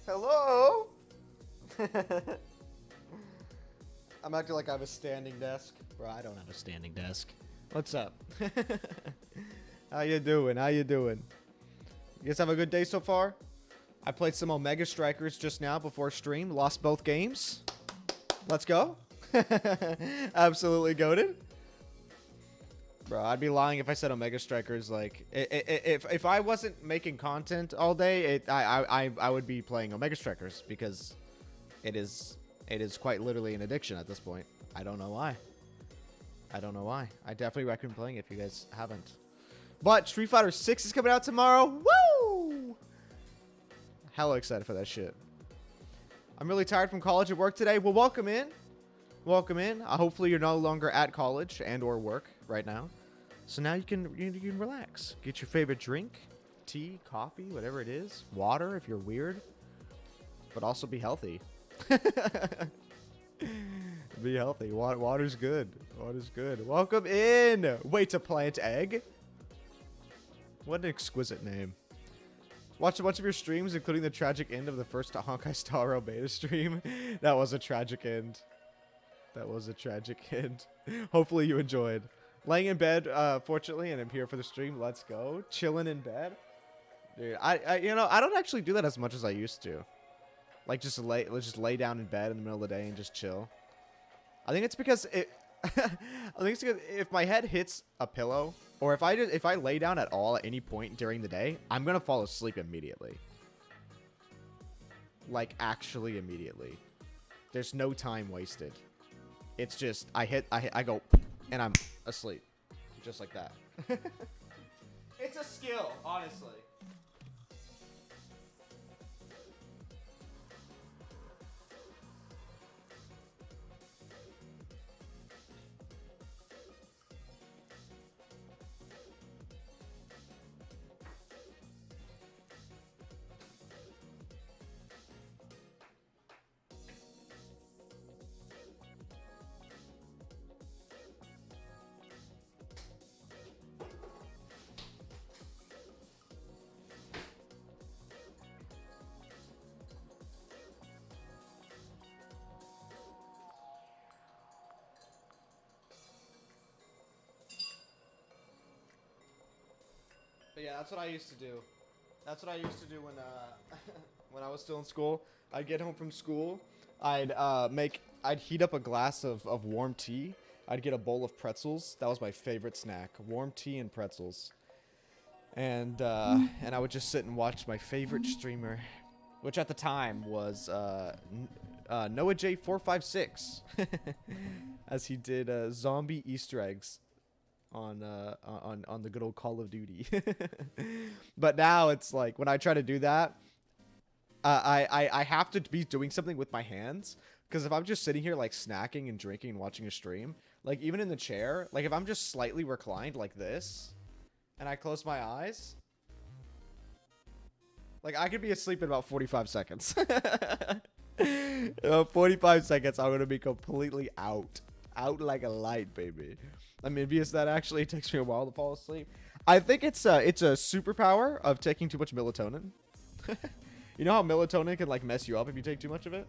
Hello? I'm acting like I have a standing desk. Bro, I don't have a standing desk. What's up? How you doing? How you doing? You guys have a good day so far? I played some Omega Strikers just now before stream. Lost both games. Let's go. Absolutely goated. Bro, I'd be lying if I said Omega Strikers. Like, if I wasn't making content all day, I would be playing Omega Strikers because it is quite literally an addiction at this point. I don't know why. I don't know why. I definitely recommend playing it if you guys haven't. But Street Fighter 6 is coming out tomorrow. Woo! Hella excited for that shit. I'm really tired from college and work today. Well, welcome in. Welcome in. Hopefully you're no longer at college and or work right now. So now you can relax. Get your favorite drink, tea, coffee, whatever it is. Water if you're weird. But also be healthy. Be healthy. Water's good. Water's good. Welcome in. Wait, to plant egg? What an exquisite name. Watched a bunch of your streams, including the tragic end of the first Honkai Star Rail beta stream. That was a tragic end. That was a tragic end. Hopefully you enjoyed. Laying in bed, fortunately, and I'm here for the stream. Let's go. Chilling in bed. Dude, I don't actually do that as much as I used to. Like, just lay down in bed in the middle of the day and just chill. I think it's because if my head hits a pillow, or if I lay down at all at any point during the day, I'm gonna fall asleep immediately. Like, actually immediately. There's no time wasted. It's just I go, and I'm asleep, just like that. It's a skill, honestly. But yeah, that's what I used to do. That's what I used to do when when I was still in school. I'd get home from school. I'd heat up a glass of warm tea. I'd get a bowl of pretzels. That was my favorite snack. Warm tea and pretzels. And I would just sit and watch my favorite streamer, which at the time was Noah J456, as he did zombie Easter eggs on the good old Call of Duty. But now it's like when I try to do that, I have to be doing something with my hands, because if I'm just sitting here like snacking and drinking and watching a stream, like even in the chair, like if I'm just slightly reclined like this and I close my eyes, like I could be asleep in about 45 seconds. 45 seconds, I'm gonna be completely out like a light, baby. I mean, because that actually takes me a while to fall asleep. I think it's a superpower of taking too much melatonin. You know how melatonin can like mess you up if you take too much of it?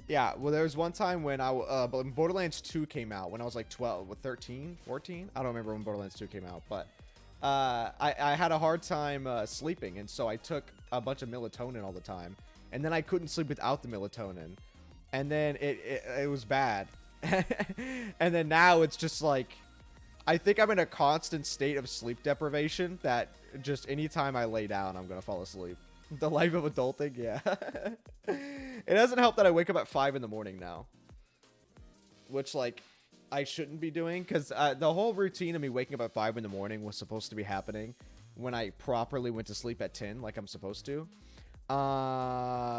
Yeah, well, there was one time when when Borderlands 2 came out, when I was like 12, 13, 14? I don't remember when Borderlands 2 came out, but I had a hard time sleeping, and so I took a bunch of melatonin all the time, and then I couldn't sleep without the melatonin, and then it was bad. And then now it's just like, I think I'm in a constant state of sleep deprivation that just anytime I lay down, I'm gonna fall asleep. The life of adulting, yeah. It doesn't help that I wake up at 5 in the morning now, which like I shouldn't be doing, because the whole routine of me waking up at 5 in the morning was supposed to be happening when I properly went to sleep at 10 like I'm supposed to.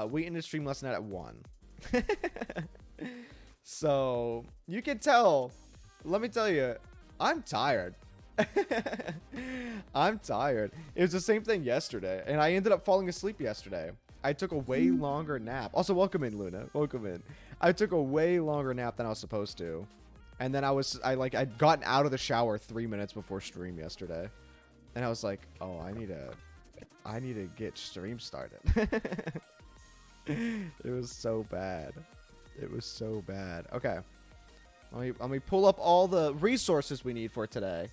We ended stream last night at 1. So you can tell, let me tell you, I'm tired. I'm tired. It was the same thing yesterday, and I ended up falling asleep yesterday. I took a way longer nap. Also, welcome in, Luna. Welcome in. I took a way longer nap than I was supposed to. And then I'd gotten out of the shower 3 minutes before stream yesterday. And I was like, oh, I need to get stream started. It was so bad. It was so bad. Okay. Let me pull up all the resources we need for today.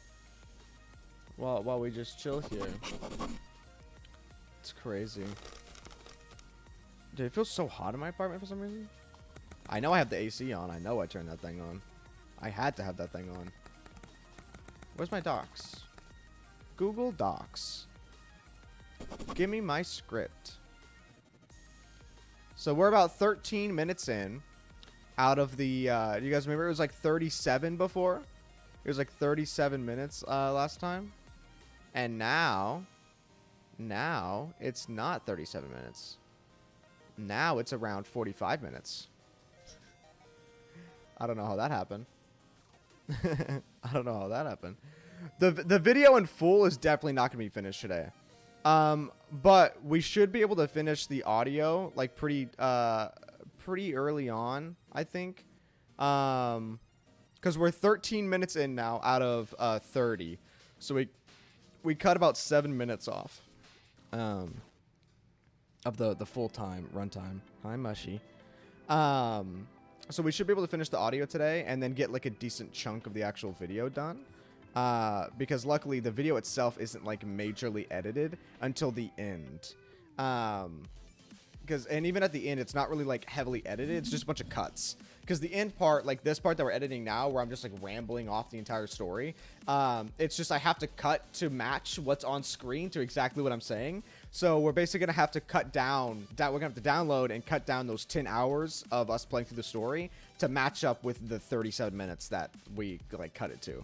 While we just chill here. It's crazy. Dude, it feels so hot in my apartment for some reason. I know I have the AC on. I know I turned that thing on. I had to have that thing on. Where's my docs? Google Docs. Give me my script. So we're about 13 minutes in out of the, you guys remember it was like 37 before? It was like 37 minutes last time. And now it's not 37 minutes. Now it's around 45 minutes. I don't know how that happened. I don't know how that happened. The video in full is definitely not going to be finished today. But we should be able to finish the audio like pretty early on, I think. Because we're 13 minutes in now out of 30. So we cut about 7 minutes off of the full-time runtime. Hi, Mushy. So we should be able to finish the audio today and then get like a decent chunk of the actual video done. Because luckily the video itself isn't like majorly edited until the end. And even at the end, it's not really like heavily edited. It's just a bunch of cuts. Because the end part, like this part that we're editing now, where I'm just like rambling off the entire story, it's just I have to cut to match what's on screen to exactly what I'm saying. So we're basically gonna have to cut down that we're gonna have to download and cut down those 10 hours of us playing through the story to match up with the 37 minutes that we like cut it to.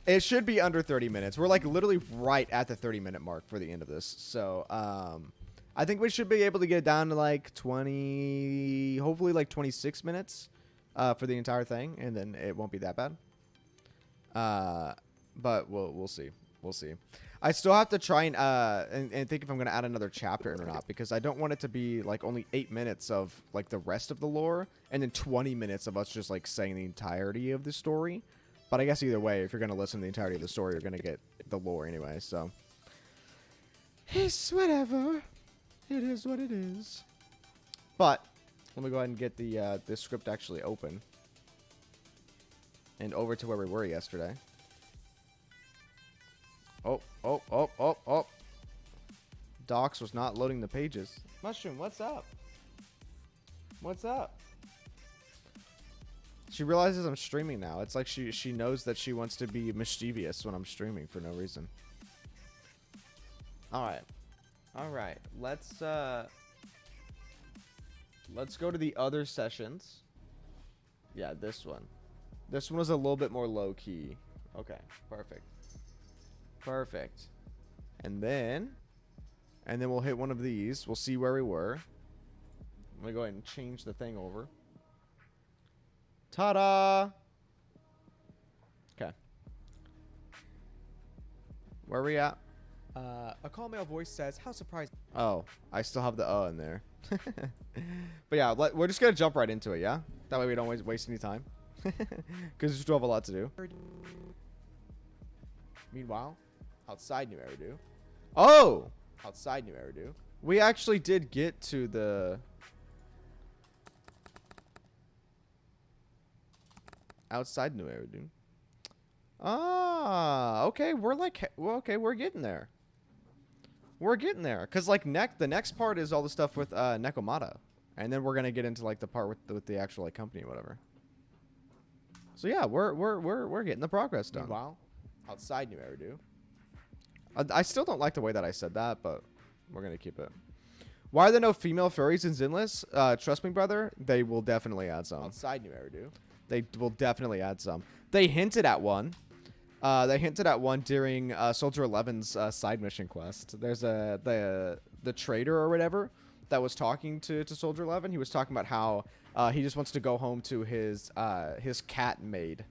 It should be under 30 minutes. We're like literally right at the 30-minute mark for the end of this. So, I think we should be able to get it down to like 20, hopefully like 26 minutes, for the entire thing. And then it won't be that bad. But we'll see. We'll see. I still have to try and think if I'm going to add another chapter in or not, because I don't want it to be like only 8 minutes of like the rest of the lore and then 20 minutes of us just like saying the entirety of the story. But I guess either way, if you're going to listen to the entirety of the story, you're going to get the lore anyway. So it's whatever. It is what it is. But let me go ahead and get the script actually open and over to where we were yesterday. Oh. Docs was not loading the pages. Mushroom, what's up? What's up? She realizes I'm streaming now. It's like she knows that she wants to be mischievous when I'm streaming for no reason. Alright. Let's go to the other sessions. Yeah, this one. This one was a little bit more low key. Okay, perfect. And then we'll hit one of these. We'll see where we were. I'm gonna go ahead and change the thing over. Ta-da! Okay. Where are we at? A calm male voice says, "How surprising." Oh, I still have the in there. But yeah, we're just gonna jump right into it, yeah? That way we don't waste any time. Because we still have a lot to do. Meanwhile, outside New Eridu. Oh! Outside New Eridu. We actually did get to the... outside New Eridu. Ah, okay, we're like... well, okay, we're getting there. We're getting there. Because, like, the next part is all the stuff with Nekomata. And then we're going to get into, like, the part with the actual, like, company or whatever. So, yeah, we're getting the progress done. Meanwhile, outside New Eridu. I still don't like the way that I said that, but we're going to keep it. Why are there no female furries in ZENLESS? Trust me, brother, they will definitely add some. Outside New Eridu. They will definitely add some. They hinted at one. They hinted at one during Soldier 11's side mission quest. There's the trader or whatever that was talking to Soldier 11. He was talking about how he just wants to go home to his cat maid.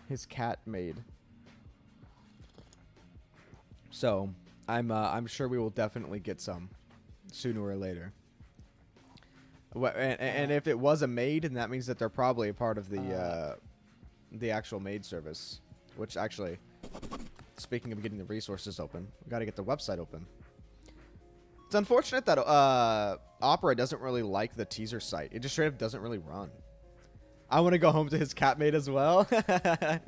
His cat maid. So I'm sure we will definitely get some sooner or later. And if it was a maid, then that means that they're probably a part of the actual maid service. Which actually, Speaking of getting the resources open, we got to get the website open. It's unfortunate that Opera doesn't really like the teaser site. It just straight up doesn't really run. I want to go home to his catmate as well. I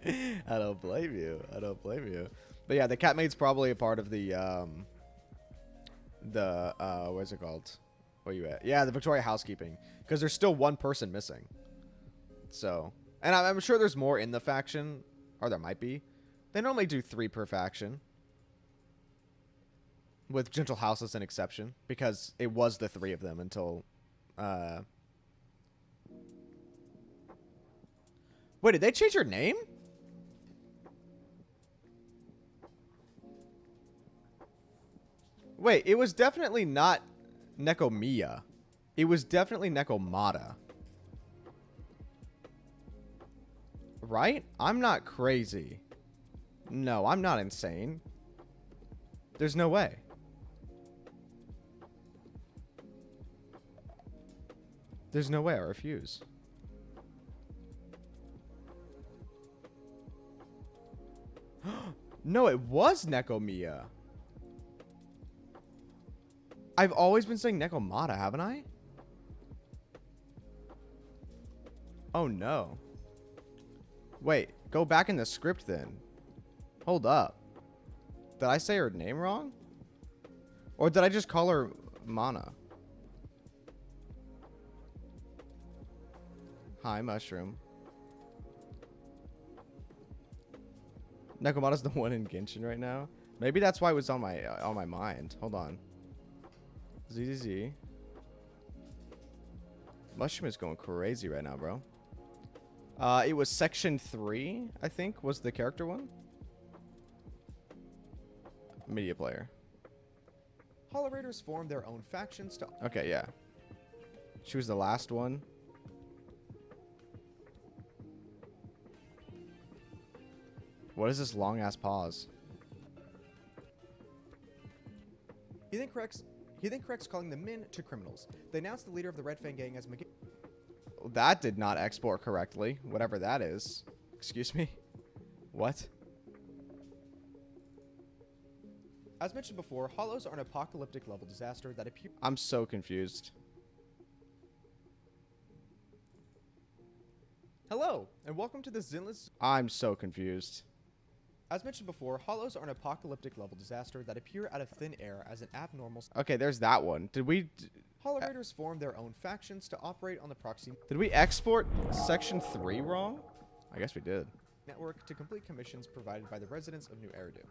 don't blame you. I don't blame you. But yeah, the catmate's probably a part of the what's it called? Where you at? Yeah, the Victoria housekeeping. Because there's still one person missing. So, and I'm sure there's more in the faction, or there might be. They normally do 3 per faction. With Gentle House as an exception, because it was the 3 of them until, Wait, did they change her name? Wait, it was definitely not Nekomiya. It was definitely Nekomata. Right? I'm not crazy. No, I'm not insane. There's no way. There's no way, I refuse. No, it was Nekomiya. I've always been saying Nekomata, haven't I? Oh, no. Wait, go back in the script then. Hold up. Did I say her name wrong? Or did I just call her Mana? Hi, Mushroom. Nekomata's the one in Genshin right now. Maybe that's why it was on my mind. Hold on. ZZZ. Mushroom is going crazy right now, bro. It was section 3, I think, was the character one. Media player. Hollerators formed their own factions to... Okay, yeah. She was the last one. What is this long-ass pause? He then corrects calling the men to criminals. They announced the leader of the Red Fang gang as McG... That did not export correctly. Whatever that is. Excuse me? What? As mentioned before, Hollows are an apocalyptic level disaster that appear... I'm so confused. Hello, and welcome to the ZENLESS... I'm so confused. As mentioned before, Hollows are an apocalyptic level disaster that appear out of thin air as an abnormal... Okay, there's that one. Did we... Hollerators form their own factions to operate on the proxy... Did we export section 3 wrong? I guess we did. ...network to complete commissions provided by the residents of New Eridu.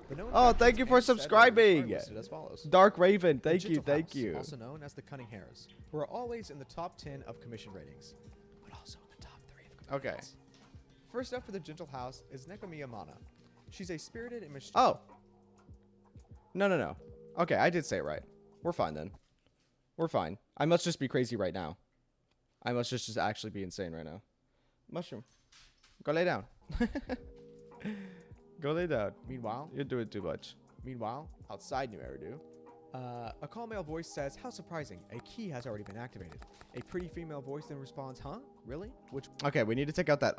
The known Oh, factions thank you for and said subscribing! are listed as follows. Dark Raven, The thank you, Gentle thank House, you. also known as the Cunning Hares, who are always in the top 10 of commission ratings, but also in the top 3 of commissions. Okay. First up for the Gentle House is Nekomiya Mana. She's a spirited and mischievous... Oh. No. Okay, I did say it right. We're fine then. We're fine. I must just be crazy right now. I must just actually be insane right now. Mushroom. Go lay down. Go lay down. Meanwhile, You're doing too much. outside New Eridu, a call male voice says, "How surprising! A key has already been activated." A pretty female voice then responds, "Huh? Really?" Which... Okay, we need to take out that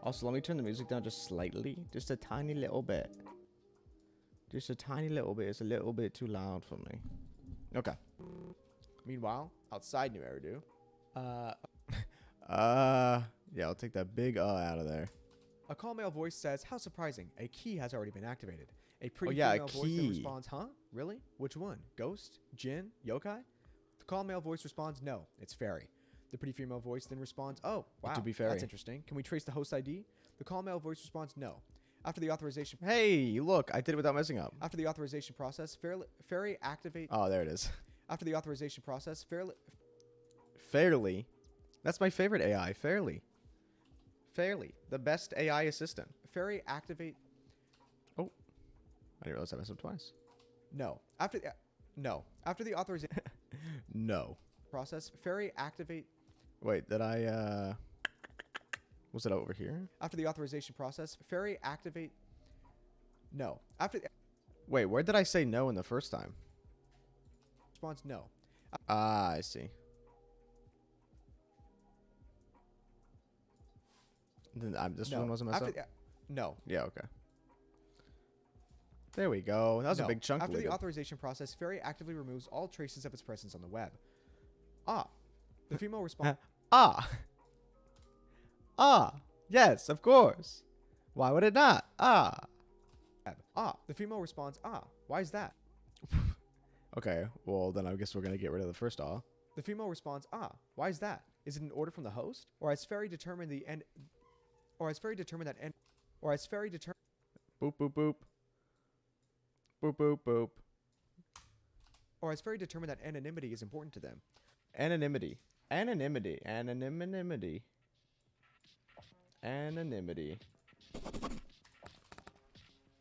Also, let me turn the music down just slightly. Just a tiny little bit. Just a tiny little bit. It's a little bit too loud for me. Okay. Meanwhile, outside New Eridu, yeah, I'll take that big out of there. a call male voice says, "How surprising! A key has already been activated." A pretty yeah, a female voice then key. responds, "Huh? Really? Which one? Ghost? Jinn? Yokai?" The call male voice responds, "No, it's fairy." The pretty female voice then responds, "Oh, wow, to be fairy. that's interesting. Can we trace the host ID?" The call male voice responds, "No." After the authorization... Hey, look, I did it without messing up. After the authorization process, fairy activate... Oh, there it is. After the authorization process, Fairly. That's my favorite AI, Fairly. Fairly, the best AI assistant. fairy activate... Oh, I didn't realize I messed up twice. No. After the authorization No. process, fairy activate... Wait, did I, was it over here? After the authorization process, fairy activate... No. Wait, where did I say no in the first time? Response, no. Ah, I see. Then this No. one wasn't messed up? No. Yeah, okay. There we go. That was a big chunk. After the authorization process, Fairy actively removes all traces of its presence on the web. Ah. The female responds. Ah. Ah. Yes, of course. Why would it not? Ah. Ah. The female responds. Ah. Why is that? Okay. Well, then I guess we're gonna get rid of the first ah. The female responds. Ah. Why is that? Is it an order from the host, or has Fairy determined the end? Or has Fairy determined that end? Or has Fairy determined? Boop boop boop. Boop boop boop. Or has Fairy determined that anonymity is important to them? Anonymity. Anonymity. Anonymity. Anonymity.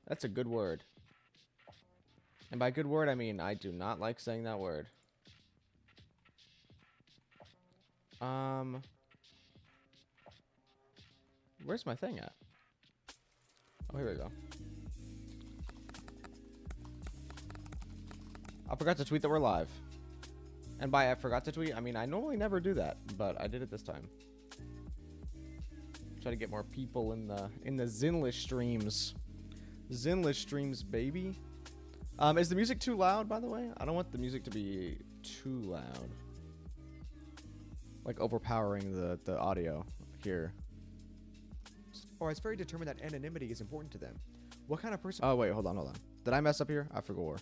That's a good word. And by good word, I mean I do not like saying that word. Where's my thing at? Oh, here we go. I forgot to tweet that we're live. And by I forgot to tweet, I mean I normally never do that, but I did it this time. Try to get more people in the ZENLESS streams. ZENLESS streams, baby. Is the music too loud, by the way? I don't want the music to be too loud. Like overpowering the audio here. Or has Fairy determined that anonymity is important to them? What kind of person? Oh, wait, hold on. Did I mess up here? I forgot.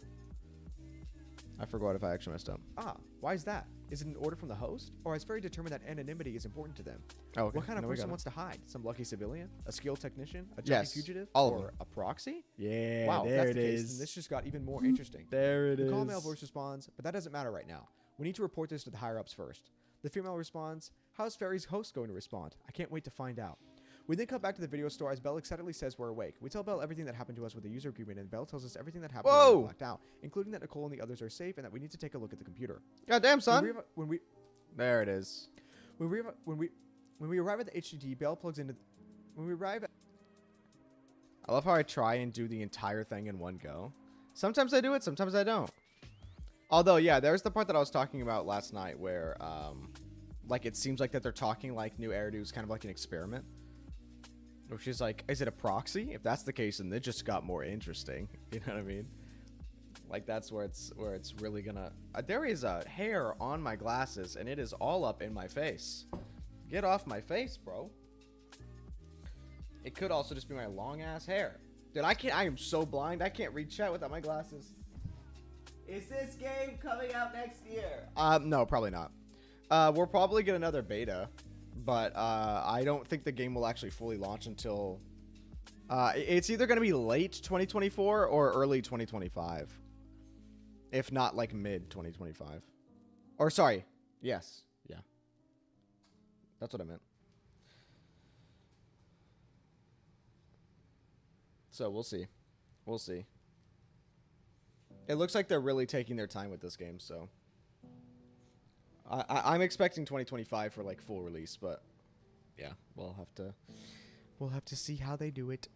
I forgot if I actually messed up. Ah, why is that? Is it an order from the host? Or has Fairy determined that anonymity is important to them? Oh, okay. What kind of person wants to hide? Some lucky civilian? A skilled technician? A junkie Yes, fugitive? all of or them. a proxy? Yeah, Wow, there that's it the case, is. then this just got even more interesting. There it The is. call male voice responds, but that doesn't matter right now. We need to report this to the higher ups first. The female responds, how's Fairy's host going to respond? I can't wait to find out. We then come back to the video store as Belle excitedly says we're awake. We tell Belle everything that happened to us with the user agreement, and Belle tells us everything that happened when we blacked out, including that Nicole and the others are safe and that we need to take a look at the computer. Goddamn, son. When There it is. we arrive at the HDD, Belle plugs into. When we arrive at. I love how I try and do the entire thing in one go. Sometimes I do it, sometimes I don't. Although, yeah, there's the part that I was talking about last night where, like, it seems like that they're talking like New Eridu is kind of like an experiment. Which is like, is it a proxy? If that's the case, then it just got more interesting. You know what I mean? Like, that's where it's really gonna... there is a hair on my glasses, and it is all up in my face. Get off my face, bro. It could also just be my long-ass hair. Dude, I am so blind, I can't read chat without my glasses. Is this game coming out next year? No, probably not. We'll probably get another beta. But I don't think the game will actually fully launch until... it's either going to be late 2024 or early 2025. If not, like, mid-2025. Or, sorry. Yes. Yeah. That's what I meant. So, we'll see. We'll see. It looks like they're really taking their time with this game, so... I'm expecting 2025 for like full release, but yeah, we'll have to see how they do it.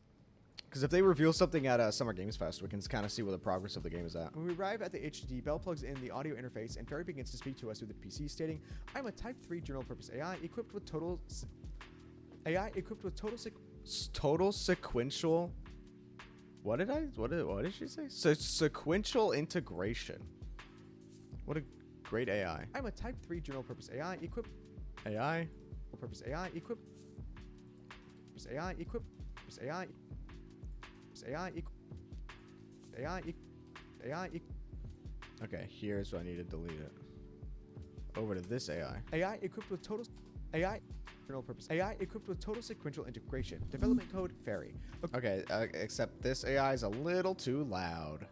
Because if they reveal something at Summer Games Fest, we can kind of see where the progress of the game is at. When we arrive at the HDD, Belle plugs in the audio interface, and Fairy begins to speak to us through the PC, stating, "I'm a Type 3 general-purpose AI equipped with total sequential. What did she say? Sequential integration. What a great AI. I'm a Type 3 general-purpose AI equipped. AI. Purpose AI equipped. AI equipped. AI. AI. AI. Okay, here's what I need to delete it. Over to this AI. AI equipped with total. AI. General purpose. AI equipped with total sequential integration. Development code Fairy. Okay, except this AI is a little too loud.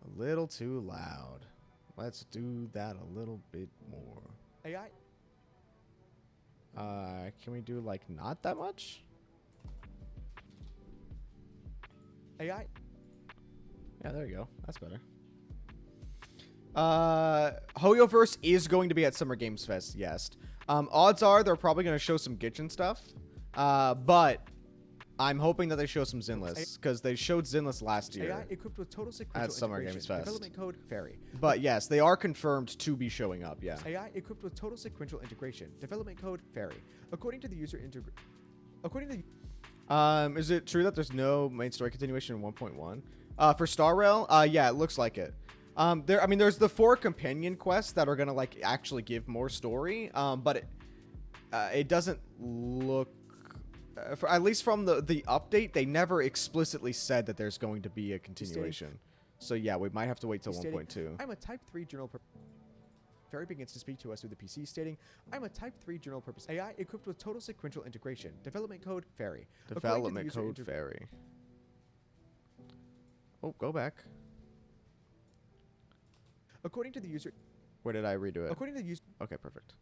A little too loud. Let's do that a little bit more. AI. Can we do like not that much? AI. Yeah, there you go. That's better. Hoyoverse is going to be at Summer Games Fest, yes. Odds are they're probably going to show some Gitchin stuff. But I'm hoping that they show some ZENLESS, because they showed ZENLESS last year. AI equipped with total sequential at Summer Games Fest. Development code Fairy. But yes, they are confirmed to be showing up, yeah. AI equipped with total sequential integration. Development code Fairy. According to the user Is it true that there's no main story continuation in 1.1? For Star Rail, yeah, it looks like it. There's the 4 companion quests that are gonna like actually give more story. But it doesn't look, at least from the update, they never explicitly said that there's going to be a continuation. So yeah, we might have to wait till 1.2. I'm a Type 3 general purpose. Fairy begins to speak to us through the PC, stating, I'm a Type 3 general purpose AI equipped with total sequential integration. Development code, Fairy. Development code, Fairy. Oh, go back. According to the user... Where did I redo it? According to the user... Okay, perfect.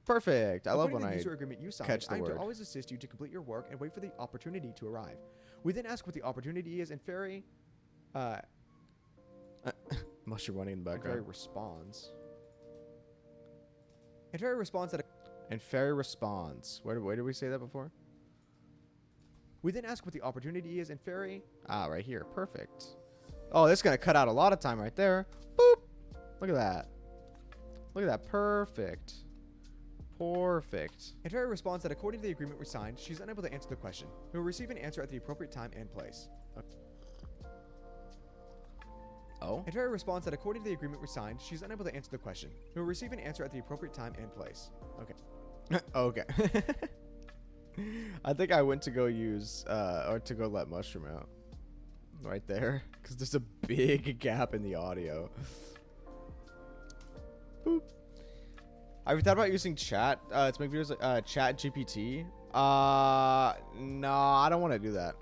Perfect. I love when the I user agreement you signed, catch the I'm word. to always assist you to complete your work and wait for the opportunity to arrive. We then ask what the opportunity is, and Fairy... Mushroom running in the background. Fairy responds. And Fairy responds that... And Fairy responds. Where did we say that before? We then ask what the opportunity is, and Fairy... Ah, right here. Perfect. Oh, this is going to cut out a lot of time right there. Boop. Look at that. Look at that. Perfect. Perfect. And Fairy responds that according to the agreement we signed, she's unable to answer the question. We will receive an answer at the appropriate time and place. Oh? And Fairy responds that according to the agreement we signed, she's unable to answer the question. We will receive an answer at the appropriate time and place. Okay. Okay. I think I went to go use, or to go let Mushroom out. Right there. Because there's a big gap in the audio. Boop. Have you thought about using chat to make videos like chat GPT? No, I don't want to do that.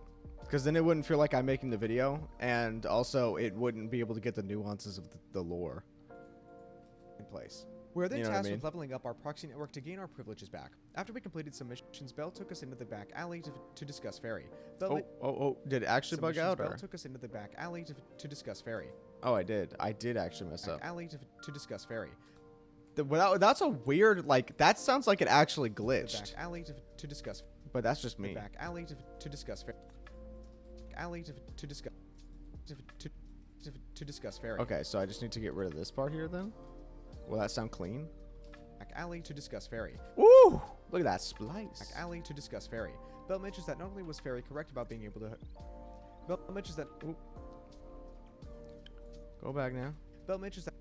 Because then it wouldn't feel like I'm making the video. And also, it wouldn't be able to get the nuances of the lore In place. We are then You know what I tasked mean? with leveling up our proxy network to gain our privileges back. After we completed some missions, Belle took us into the back alley to discuss Fairy. Did it actually bug out? Belle Or? took us into the back alley to discuss Fairy. Oh, I did. I did actually mess Back up. alley to discuss Fairy. That's a weird, like, that sounds like it actually The glitched. back alley to discuss. But that's just The me. back alley to discuss Fairy. Alley to discuss. To discuss Fairy. Okay, so I just need to get rid of this part here then? Will that sound clean? Back alley to discuss Fairy. Woo! Look at that splice. Back alley to discuss Fairy. Belle mentions that not only was Fairy correct about being able to... Belle mentions that... Oop. Go back now. Belle mentions that...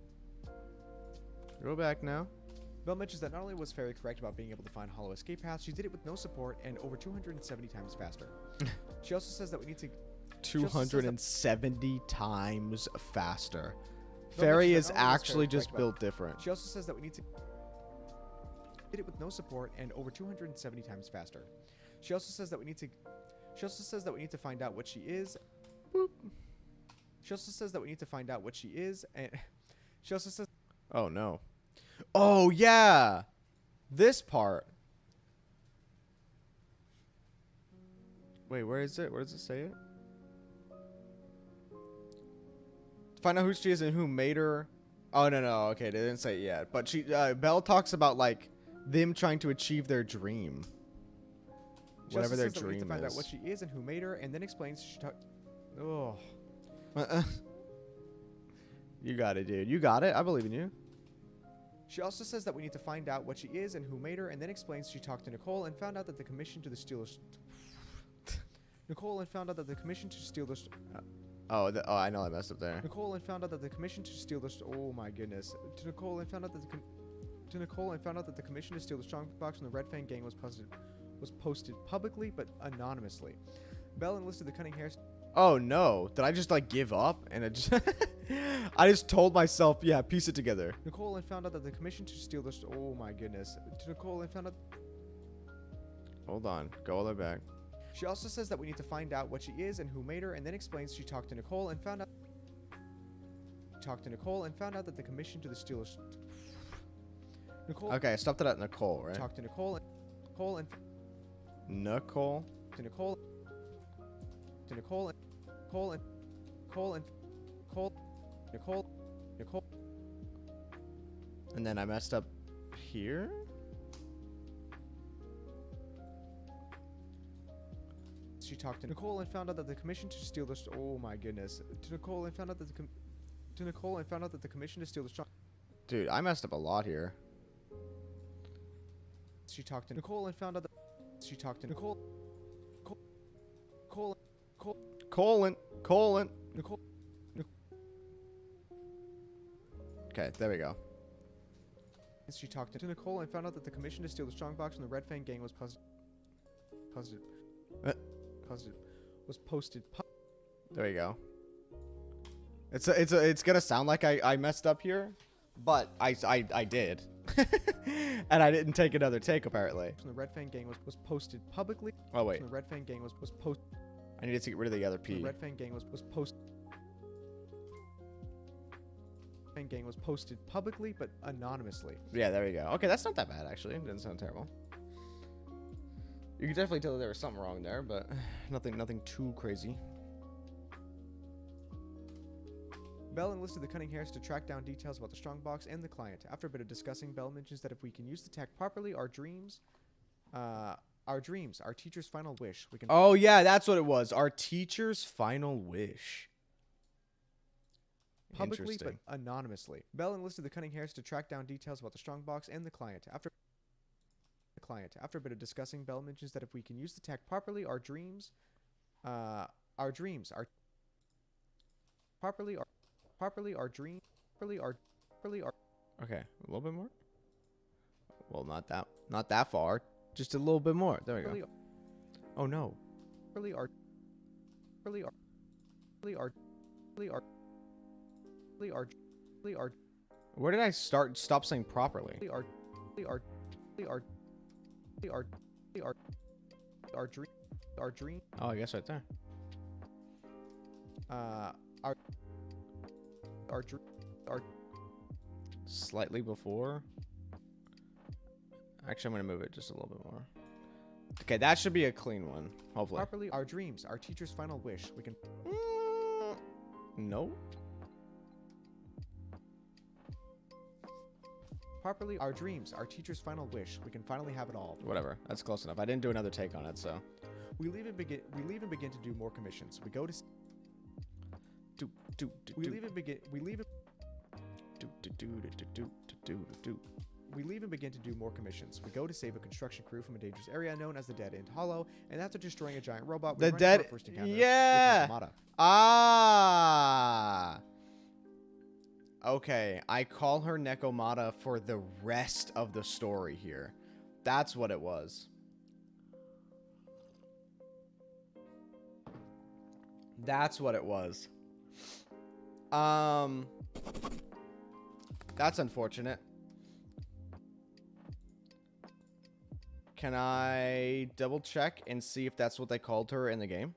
Go back now. Belle mentions that not only was Fairy correct about being able to find hollow escape paths, she did it with no support and over 270 times faster. She also says that we need to... 270 times faster. Belle Fairy mentions is that not only was actually Fairy just correct built different. She also says that we need to... did it with no support and over 270 times faster. She also says that we need to... She also says that we need to find out what she is... Boop. She also says that we need to find out what she is, and... She also says... Oh, no. Oh, yeah! This part. Wait, where is it? Where does it say it? Find out who she is and who made her. Oh, no. Okay, they didn't say it yet. But she, Belle talks about, like, them trying to achieve their dream. She Whatever also their says that we need to dream find out is. what she is and who made her, and then explains she talked... Oh... You got it, dude. You got it. I believe in you. She also says that we need to find out what she is and who made her, and then explains she talked to Nicole and found out that the commission to the Steelers... Nicole and found out that the commission to steal the... Oh, I know I messed up there. Nicole and found out that the commission to steal the... Oh my goodness. To Nicole and found out that the commission to steal the strong box from the Red Fang gang was posted publicly but anonymously. Belle enlisted the cunning hair... Oh no! Did I just like give up and it just? I just told myself, yeah, piece it together. Nicole and found out that the commission to steal the... Oh my goodness. To Nicole and found out... Hold on, go all the way back. She also says that we need to find out what she is and who made her, and then explains she talked to Nicole and found out... that the commission to the Steelers... Nicole... Okay, stopped it at Nicole, right? Talked to Nicole and... Nicole. To Nicole... To Nicole and... Nicole... And then I messed up here. She talked to Nicole and found out that the commission to steal the... Oh my goodness. To Nicole and found out that the commission to steal the strong... Dude, I messed up a lot here. She talked to Nicole and found out that... She talked to Nicole... Nicole. Colon. Nicole. Okay, there we go. She talked to Nicole and found out that the commission to steal the strongbox from the Red Fang gang was posted. There you go. It's gonna sound like I messed up here, but I did, and I didn't take another take apparently. From the Red Fang gang was posted publicly. Oh wait, From the Red Fang gang was posted. I need to get rid of the other P. The Red Fang gang was posted. Fang gang was posted publicly but anonymously. Yeah, there we go. Okay, that's not that bad actually. It doesn't sound terrible. You can definitely tell there was something wrong there, but nothing too crazy. Bell enlisted the Cunning Hares to track down details about the strongbox and the client. After a bit of discussing, Bell mentions that if we can use the tech properly, our dreams, our teacher's final wish, we can. Oh yeah, that's what it was. Our teacher's final wish. Publicly but anonymously. Bell enlisted the Cunning Hares to track down details about the strongbox and the client. After a bit of discussing, Bell mentions that if we can use the tech properly, our dreams, our Okay, a little bit more. Well, not that far. Just a little bit more. There we go. Oh no. Where did I stop saying properly? Our dream. Oh, I guess right there. Our Slightly before. Actually, I'm gonna move it just a little bit more. Okay, that should be a clean one. Hopefully. Properly, our dreams, our teacher's final wish. We can. No. Properly, our dreams, our teacher's final wish. We can finally have it all. Whatever. That's close enough. I didn't do another take on it, so. We leave and begin to do more commissions. We go to. We leave and begin to do more commissions. We go to save a construction crew from a dangerous area known as the Dead End Hollow, and after destroying a giant robot, we run into our first encounter with Nakamata. Ah. Okay, I call her Nekomata for the rest of the story here. That's what it was. That's what it was. That's unfortunate. Can I double check and see if that's what they called her in the game?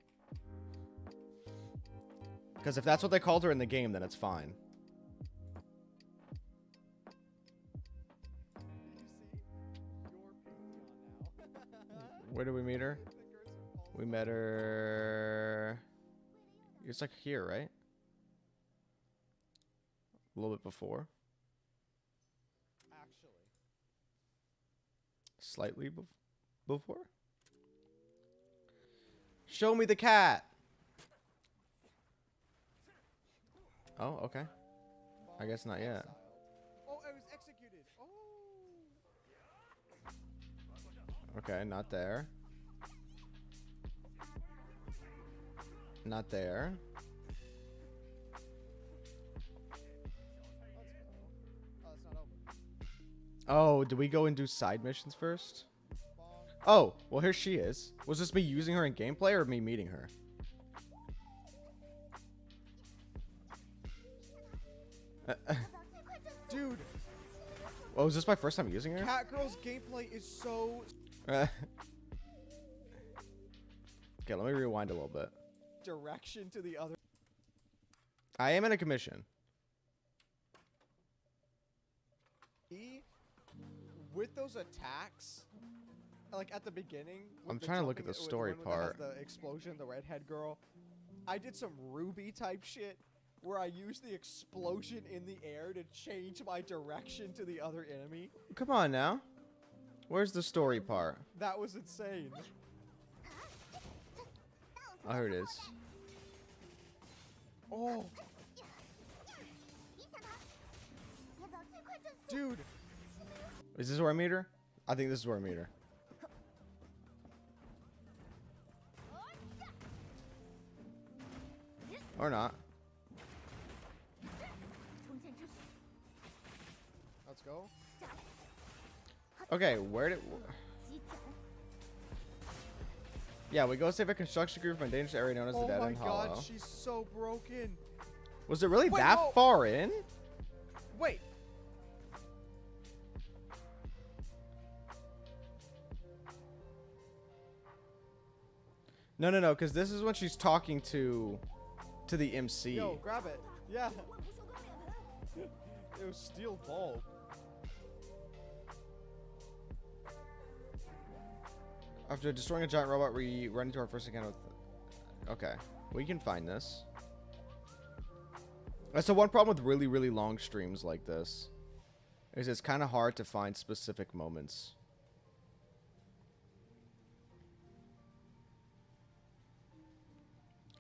Because if that's what they called her in the game, then it's fine. Where do we meet her? We met her... It's like here, right? A little bit before. Actually. Slightly before? Show me the cat! Oh, okay. I guess not yet. Oh, I was executed. Oh. Okay, not there. Not there. Oh, do we go and do side missions first? Oh, well here she is. Was this me using her in gameplay or me meeting her? Dude. Oh, was this my first time using her? Catgirl's gameplay is so... Okay, let me rewind a little bit. Direction to the other... I am in a commission. With those attacks, like at the beginning... I'm trying to look at the story part. The explosion, the redhead girl. I did some Ruby type shit where I used the explosion in the air to change my direction to the other enemy. Come on now. Where's the story part? That was insane. Oh, here it is. Oh. Dude. Is this where I meet her? I think this is where I meet her. Or not. Let's go. Okay, where did... Yeah, we go save a construction crew from a dangerous area known as the Dead End Hollow. Oh my god, she's so broken. Was it really Wait, that no. far in? Wait. No, because this is when she's talking to the MC. Yo, grab it. Yeah. It was steel bulb. After destroying a giant robot, we run into our first encounter with... Okay, we can find this. That's the one problem with really, really long streams like this. Is it's kind of hard to find specific moments.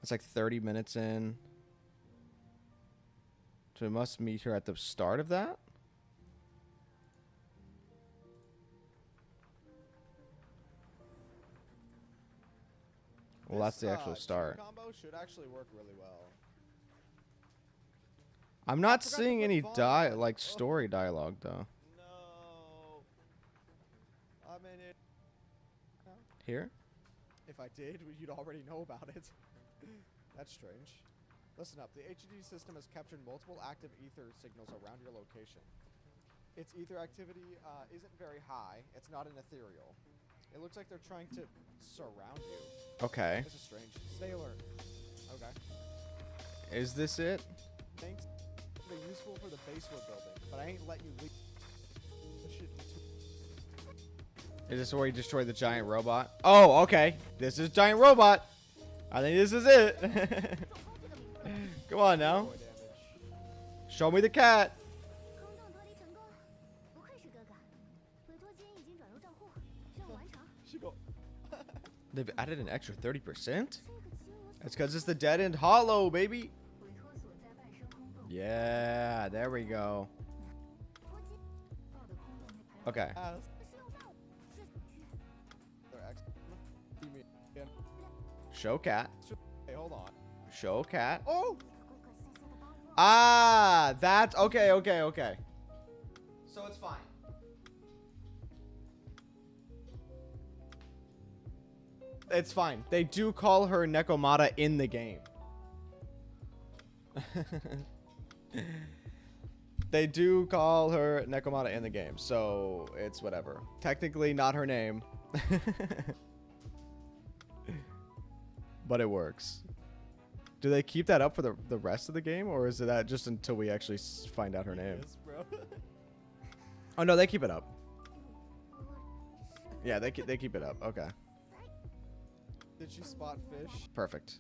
It's like 30 minutes in. So we must meet her at the start of that? Well, that's the actual start. Combo should actually work really well. I'm not forgot to seeing put any volume on. like story dialogue though. No. I'm in it. Here? If I did, you'd already know about it. That's strange. Listen up. The HUD system has captured multiple active ether signals around your location. Its ether activity isn't very high. It's not an ethereal. It looks like they're trying to surround you. Okay. This is strange. Stay alert. Okay. Is this it? Thanks. They're useful for the base we're building, but I ain't letting you leave. This shit is too. Is this where you destroy the giant robot? Oh, okay. This is giant robot. I think this is it. Come on now. Boy damage. Show me the cat. She go. They've added an extra 30%? That's because it's the Dead End Hollow, baby. Yeah, there we go. Okay. Show cat. Hey, hold on. Show cat. Oh! Ah, that's okay. So it's fine. It's fine. They do call her Nekomata in the game. They do call her Nekomata in the game, so it's whatever. Technically not her name. But it works. Do they keep that up for the rest of the game, or is it that just until we actually find out her name? Yes, bro. Oh no, they keep it up. Yeah, they keep it up. Okay, Did she spot fish? perfect.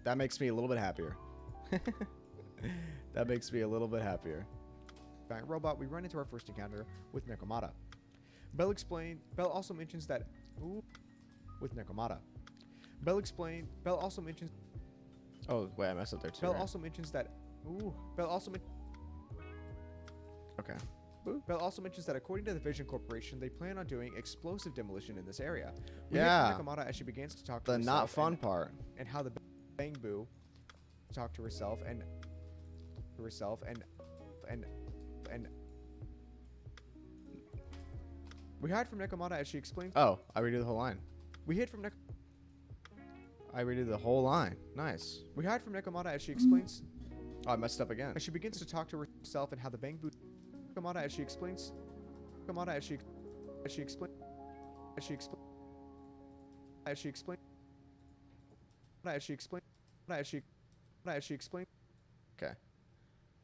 That makes me a little bit happier. That makes me a little bit happier. Giant robot. We run into our first encounter with Nekomata. Bell also mentions that. Ooh, with Nekomata. Bell also mentions. Oh wait, I messed up there too. Bell right? also mentions that. Okay. Bell also mentions that according to the Vision Corporation, they plan on doing explosive demolition in this area. We Yeah. hear from Nekomata as she begins to talk to The herself not fun part. and how the Bang Boo talk to herself and we hide from Nekomata as she explains. Oh, I redo the whole line. We hid from I redo the whole line. Nice. We hide from Nekomata as she explains. Oh, I messed up again. As she begins to talk to herself and how the Bang Boo. Nekomata as she explains. Nekomata as she explains. As she explains. As she explains. As she explains. As she explains. Okay.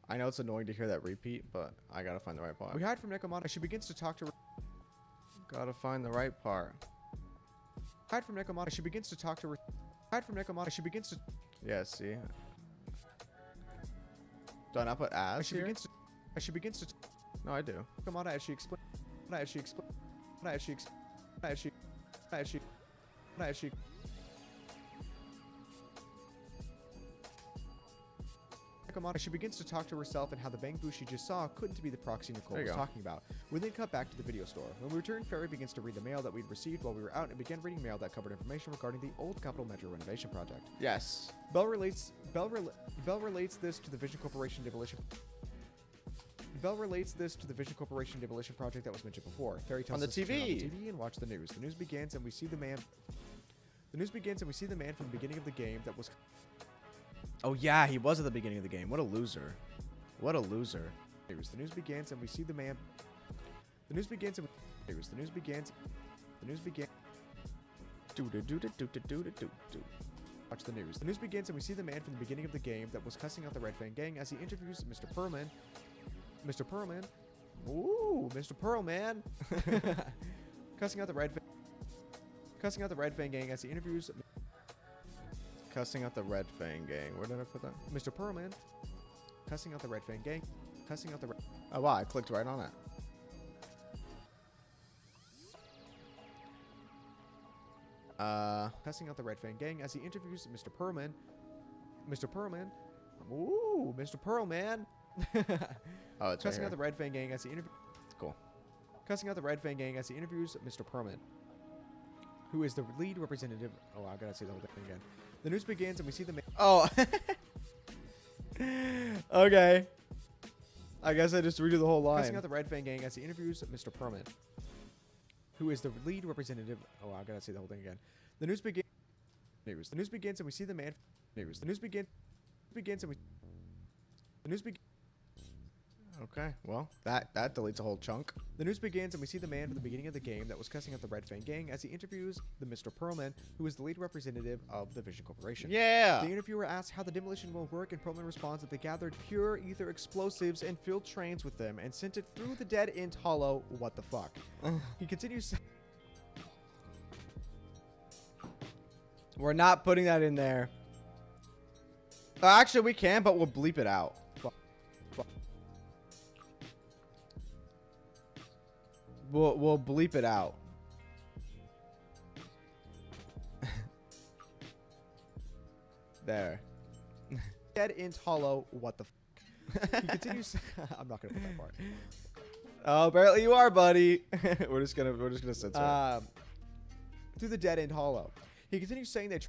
I know it's annoying to hear that repeat, but I gotta find the right part. We hide from Nekomata as she begins to talk to. Gotta find the right part. Hide from Nekomata as she begins to talk to her. Hide from Nekomata as she begins to. Yeah, see? Do I not put as She here? begins to. As she begins to. No, I do. Nekomata as she explains. As she explains. As she. As she. As she. As she. She begins to talk to herself and how the bang boo she just saw couldn't be the proxy Nicole There you was go. talking about. We then cut back to the video store. When we return, Fairy begins to read the mail that we'd received while we were out and began reading mail that covered information regarding the old Capital Metro renovation project. Yes. Belle relates this to the Vision Corporation demolition. Belle relates this to the Vision Corporation demolition project that was mentioned before. Fairy tells On the us to turn on the TV. TV and watch the news. The news begins and we see the man. The news begins and we see the man from the beginning of the game that was. Oh yeah, he was at the beginning of the game. What a loser. What a loser. The news begins and we see the man. The news begins and the news begins. The news begins. Watch the news. The news begins and we see the man from the beginning of the game that was cussing out the Red Fang gang as he interviews Mr. Pearlman. Mr. Pearlman. Ooh, Mr. Pearlman. Cussing out the Red Fang gang as he interviews Cussing out the Red Fang gang. Where did I put that? Mr. Pearlman. Cussing out the Red Fang gang. Cussing out the Oh wow, I clicked right on it. Cussing out the Red Fang gang as he interviews Mr. Pearlman. Mr. Pearlman. Ooh, Mr. Pearlman. Oh, it's Cussing right out the Red Fang gang as he interviews. Cool. Cussing out the Red Fang gang as he interviews Mr. Pearlman, who is the lead representative. Oh, I gotta say the whole thing again. The news begins and we see the man. Oh. Okay. I guess I just redo the whole Cussing out line. the Red Fang gang as he interviews Mr. Pearlman, who is the lead representative. Oh, I gotta say the whole thing again. The news begins. The news begins and we see the man. The news begins and we. The news begins. Okay, well, that deletes a whole chunk. The news begins and we see the man from the beginning of the game that was cussing out the Red Fang gang as he interviews the Mr. Pearlman, who is the lead representative of the Vision Corporation. Yeah. The interviewer asks how the demolition will work, and Pearlman responds that they gathered pure ether explosives and filled trains with them and sent it through the dead end hollow. What the fuck? He continues. We're not putting that in there. Actually, we can, but we'll bleep it out. We'll bleep it out. There. Dead end hollow. What the fuck? He continues. I'm not gonna put that part. Oh, apparently you are, buddy. we're just gonna censor it. Through the dead end hollow. He continues saying that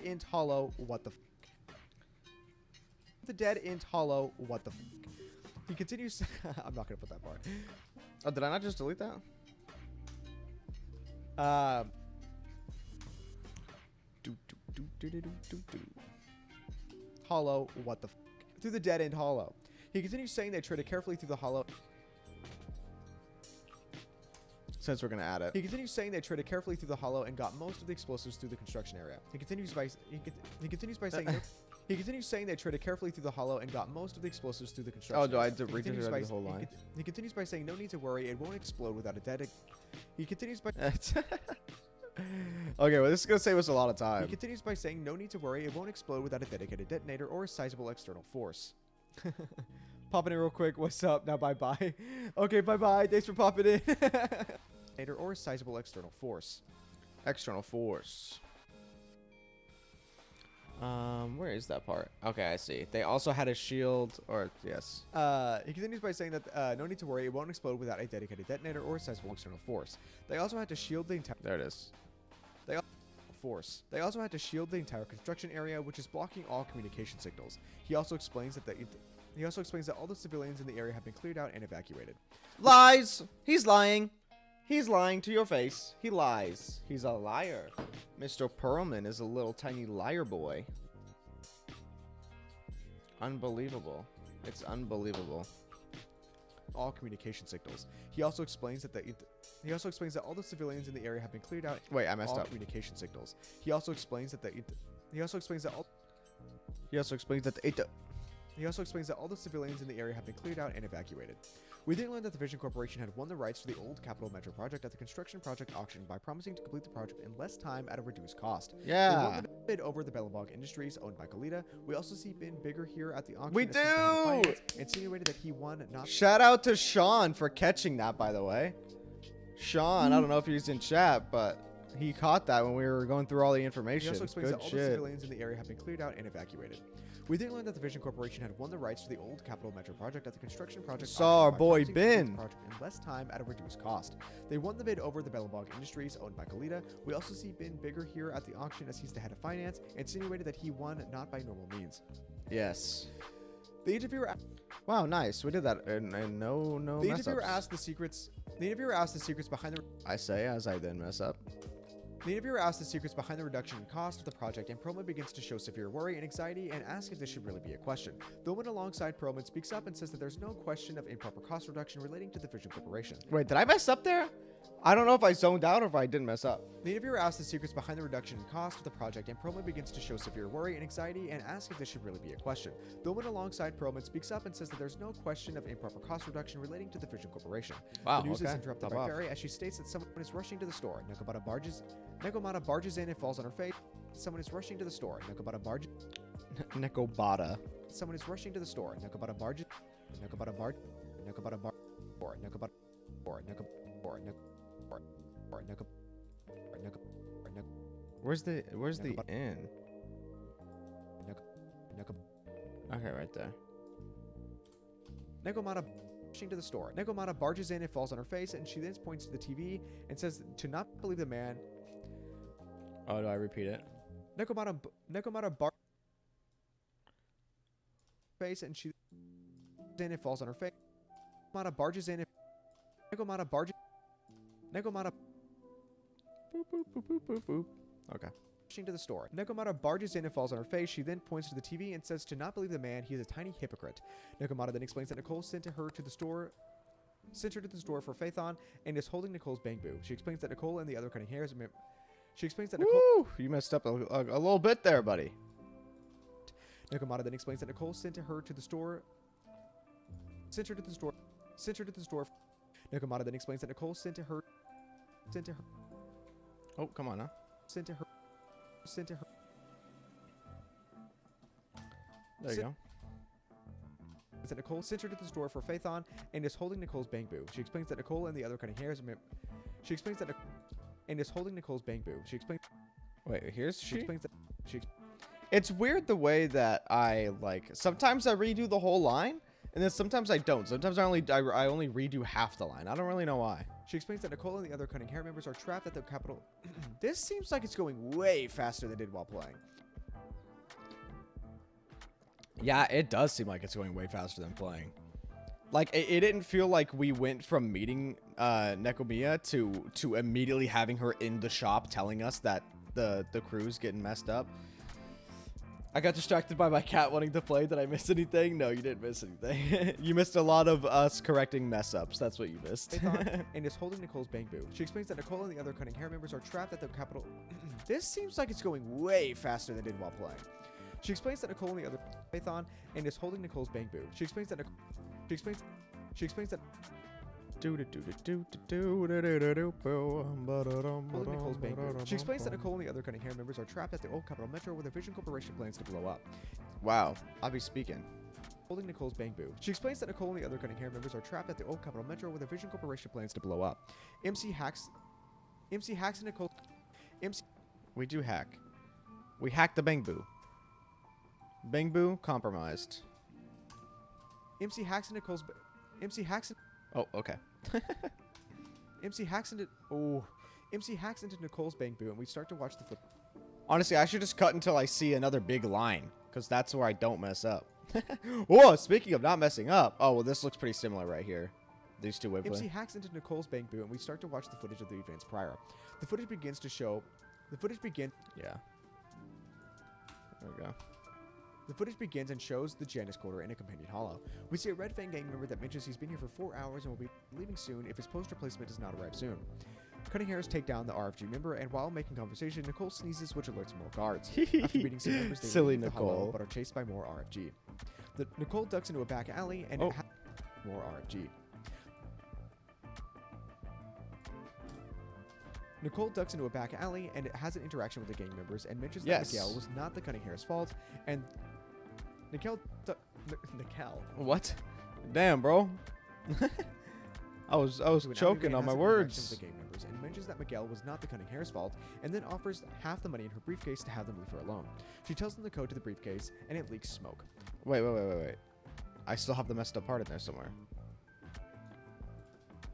end hollow. What the fuck? The dead end hollow. What the fuck? He continues. I'm not gonna put that part. Oh, did I not just delete that? Hollow. What the fuck? Through the dead end hollow. He continues saying they treaded carefully through the hollow. Since we're gonna add it. He continues saying they treaded carefully through the hollow and got most of the explosives through the construction area. He continues by saying he continues saying they treaded carefully through the hollow and got most of the explosives through the construction. Oh, do I area. have to He read continues by- the whole line? He continues by saying no need to worry, it won't explode without a dead. He continues by Okay, well, this is gonna save us a lot of he time. continues by saying no need to worry, it won't explode without a dedicated detonator or a sizable external force. Popping in real quick. What's up? Now bye bye. Okay, bye bye. Thanks for popping in. Or a sizable external force. External force. Where is that part? Okay, I see. They also had a shield, or yes. He continues by saying that no need to worry, it won't explode without a dedicated detonator or a sizable external force. They also had to shield the entire There it is. force. They also had to shield the entire construction area, which is blocking all communication signals. He also explains that all the civilians in the area have been cleared out and evacuated. Lies! He's lying. He's lying to your face. He lies. He's a liar. Mr. Pearlman is a little tiny liar boy. Unbelievable. It's unbelievable. All communication signals. He also explains that all the civilians in the area have been cleared out. Wait, I messed all up. communication signals. He also explains that He also explains that all the civilians in the area have been cleared out and evacuated. We then learned that the Vision Corporation had won the rights to the old Capital Metro project at the construction project auction by promising to complete the project in less time at a reduced cost. They Yeah. won the bid over the Bellabog Industries owned by Kalita. We also see Ben Bigger here at the auction. We assisting in the do! finance, insinuated that he won not. Shout out to Sean for catching that, by the way. Sean, I don't know if he's in chat, but he caught that when we were going through all the He information. also explains Good that all the shit. civilians in the area have been cleared out and evacuated. We then learned that the Vision Corporation had won the rights to the old Capital Metro project at the construction project. Saw our by boy purchasing the Ben. project in less time at a reduced cost. They won the bid over the Bellabog Industries owned by Kalita. We also see Ben bigger here at the auction as he's the head of finance, insinuated that he won not by normal means. Yes. The interviewer. Wow, nice. We did that, and no The mess interviewer ups. asked the secrets. The interviewer asked the secrets behind the. I say as I then mess up. The interviewer asks the secrets behind the reduction in cost of the project, and Perlman begins to show severe worry and anxiety and asks if this should really be a question. Billman alongside Perlman speaks up and says that there's no question of improper cost reduction relating to the Vision Corporation. Wait, did I mess up there? I don't know if I zoned out or if I didn't mess up. The interviewer asks the secrets behind the reduction in cost of the project, and Perlman begins to show severe worry and anxiety and asks if this should really be a question. Billman alongside Perlman speaks up and says that there's no question of improper cost reduction relating to the Vision Corporation. Wow, The news is okay. interrupted Top by off. Barry as she states that someone is rushing to the store. Nekomata barges in and falls on her face. Someone is rushing to the store. Nekobata. Someone is rushing to the store. Nekobata barges. Nekobata bar. Nekobata bar. Or Nekobata. Or Nekobata. Or Nekobata. Where's the Nekobata. inn? Okay, right there. Nekomata rushing to the store. Nekomata barges in and falls on her face, and she then points to the TV and says to not believe the man. Oh, do I repeat it? Nekomata bar face, and she then it falls on her face. Nekomata barges in. Nekomata barges. Nekomata Boop, boop, boop, boop, boop, boop. Okay. rushing to the store. Nekomata barges in and falls on her face. She then points to the TV and says to not believe the man. He is a tiny hypocrite. Nekomata then explains that Nicole sent her to the store for Phaethon and is holding Nicole's bamboo. She explains that Nicole and the other cunning hairs. She explains that Nicole. Woo! You messed up a little bit there, buddy. Nekomata then explains that Nicole sent her to the store. Nekomata then explains that Nicole sent her. Oh, come on, huh? Sent to her. There you go. That Nicole sent her to the store for Phaethon and is holding Nicole's bamboo. She explains that Nicole and the other cunning hairs. She explains that and is holding Nicole's bamboo. She explains. Wait, here's She she. explains that. It's weird the way that I like. Sometimes I redo the whole line, and then sometimes I don't. Sometimes I only redo half the line. I don't really know why. She explains that Nicole and the other cunning hair members are trapped at the capital. This seems like it's going way faster than it did while playing. Yeah, it does seem like it's going way faster than playing. Like, it didn't feel like we went from meeting Nekomiya to immediately having her in the shop telling us that the crew's getting messed up. I got distracted by my cat wanting to play. Did I miss anything? No, you didn't miss anything. You missed a lot of us correcting mess-ups. That's what you missed. And is holding Nicole's bamboo. She explains that Nicole and the other cunning hair members are trapped at the capital. This seems like it's going way faster than it did while playing. She explains that Nicole and the other Phaethon and is holding Nicole's bamboo. She explains that She explains that holding Nicole's bamboo. She explains that Nicole and the other cunning hair members are trapped at the old Capital Metro where the Vision Corporation plans to blow up. Wow, I'll be speaking. Holding Nicole's bamboo. She explains that Nicole and the other cunning hair members are trapped at the old Capital Metro where the Vision Corporation plans to blow up. MC hacks and Nicole. We do hack. We hacked the Bangbu. Bangbu compromised. MC hacks and Nicole's. Oh, okay. MC hacks into Nicole's bamboo, and we start to watch the foot. Honestly, I should just cut until I see another big line, because that's where I don't mess up. Whoa, speaking of not messing up. Oh, well, this looks pretty similar right here. These two waveplanes. MC hacks into Nicole's bamboo, and we start to watch the footage of the events prior. The footage begins to show. Yeah. There we go. The footage begins and shows the Janus Quarter in a companion hollow. We see a Red Fang gang member that mentions he's been here for 4 hours and will be leaving soon if his post replacement does not arrive soon. Cunning hairs take down the RFG member, and while making conversation, Nicole sneezes, which alerts more guards. After beating some members, they Silly leave the hollow, Nicole. but are chased by more RFG. Nicole ducks into a back alley and more RFG. Nicole ducks into a back alley and has an interaction with the gang members and mentions that Miguel was not the Cunning Hair's fault, and Nicole. What? Damn, bro. I was choking on my words. The gang members and mentions mentions that Miguel was not the cunning hair's fault, and then offers half the money in her briefcase to have them leave her alone. She tells them the code to the briefcase, and it leaks smoke. Wait. I still have the messed up part in there somewhere.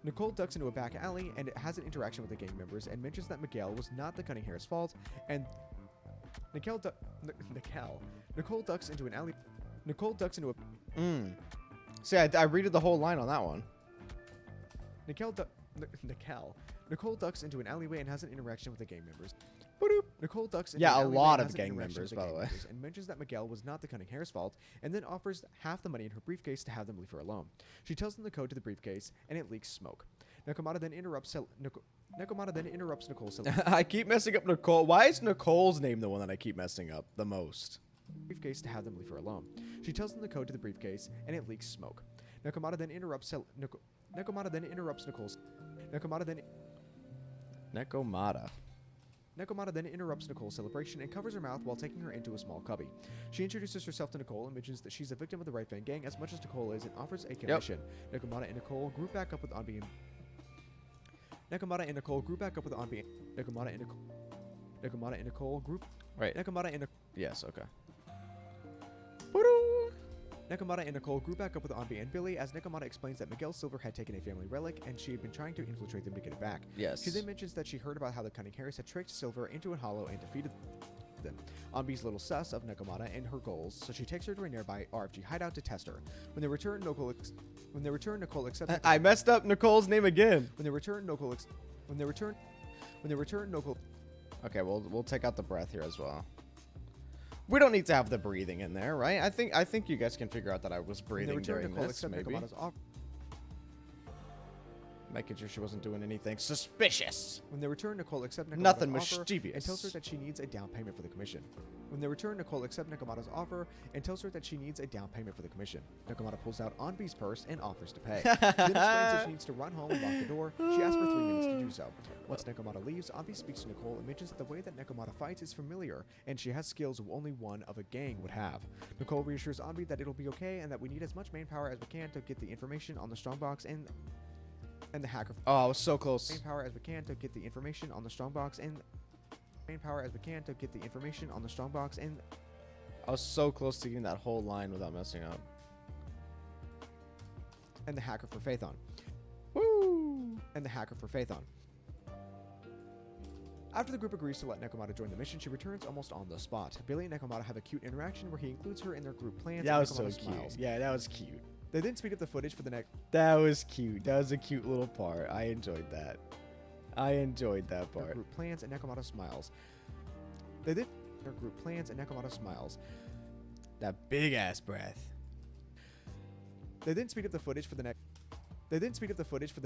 Nicole ducks into a back alley and has an interaction with the gang members and mentions that Miguel was not the cunning hair's fault, and Nicole ducks into an alley. Nicole ducks into a. See, I readed the whole line on that one. Nicole ducks into an alleyway and has an interaction with the gang members. Nicole ducks into Yeah, an a alleyway lot and of has an gang interaction members, with by the way. and mentions that Miguel was not the cunning hair's fault, and then offers half the money in her briefcase to have them leave her alone. She tells them the code to the briefcase, and it leaks smoke. Nakamata then interrupts Nicole's I keep messing up Nicole. Why is Nicole's name the one that I keep messing up the most? briefcase to have them leave her alone. She tells them the code to the briefcase, and it leaks smoke. Nakamata then interrupts Nicole's celebration and covers her mouth while taking her into a small cubby. She introduces herself to Nicole and mentions that she's a victim of the Right Fan Gang as much as Nicole is and offers a commission. Nakamata and Nicole group back up with Anbi and Yes, okay. Nakamata and Nicole grew back up with Anbi and Billy as Nakamata explains that Miguel Silver had taken a family relic and she had been trying to infiltrate them to get it back. Yes. She then mentions that she heard about how the Cunning Harris had tricked Silver into a hollow and defeated them. Anbi's little sus of Nakamata and her goals, so she takes her to a nearby RFG hideout to test her. When they return, Nicole accepts. I messed up Nicole's name again. When they return, Nicole. Okay, we'll take out the breath here as well. We don't need to have the breathing in there, right? I think you guys can figure out that I was breathing during this, maybe. Making sure she wasn't doing anything suspicious. When they return, Nicole accepts Nakamata's Nothing offer mischievous. and tells her that she needs a down payment for the commission. When they return, Nicole accepts Nakamata's offer and tells her that she needs a down payment for the commission. Nakamata pulls out Anbi's purse and offers to pay. Then explains that she needs to run home and lock the door. She asks for 3 minutes to do so. Once Nakamata leaves, Anbi speaks to Nicole and mentions that the way that Nakamata fights is familiar and she has skills only one of a gang would have. Nicole reassures Anbi that it'll be okay and that we need as much manpower as we can to get the information on the strongbox and the hacker. Oh, I was so close. Manpower as we can to get the information on the strongbox and I was so close to getting that whole line without messing up. And the hacker for Phaethon. Woo! And the hacker for Phaethon. After the group agrees to let Nakamata join the mission, she returns almost on the spot. Billy and Nakamata have a cute interaction where he includes her in their group plans. That and was so Nakamata cute. smiles. Yeah, that was cute. They then speed up the footage for the next. That was cute. That was a cute little part. I enjoyed that. I enjoyed that Their part. group plans and Nakamata smiles. They then their group plans and Nakamata smiles. That big ass breath. They then speed up the footage for the next. We then speed up the footage. Oh.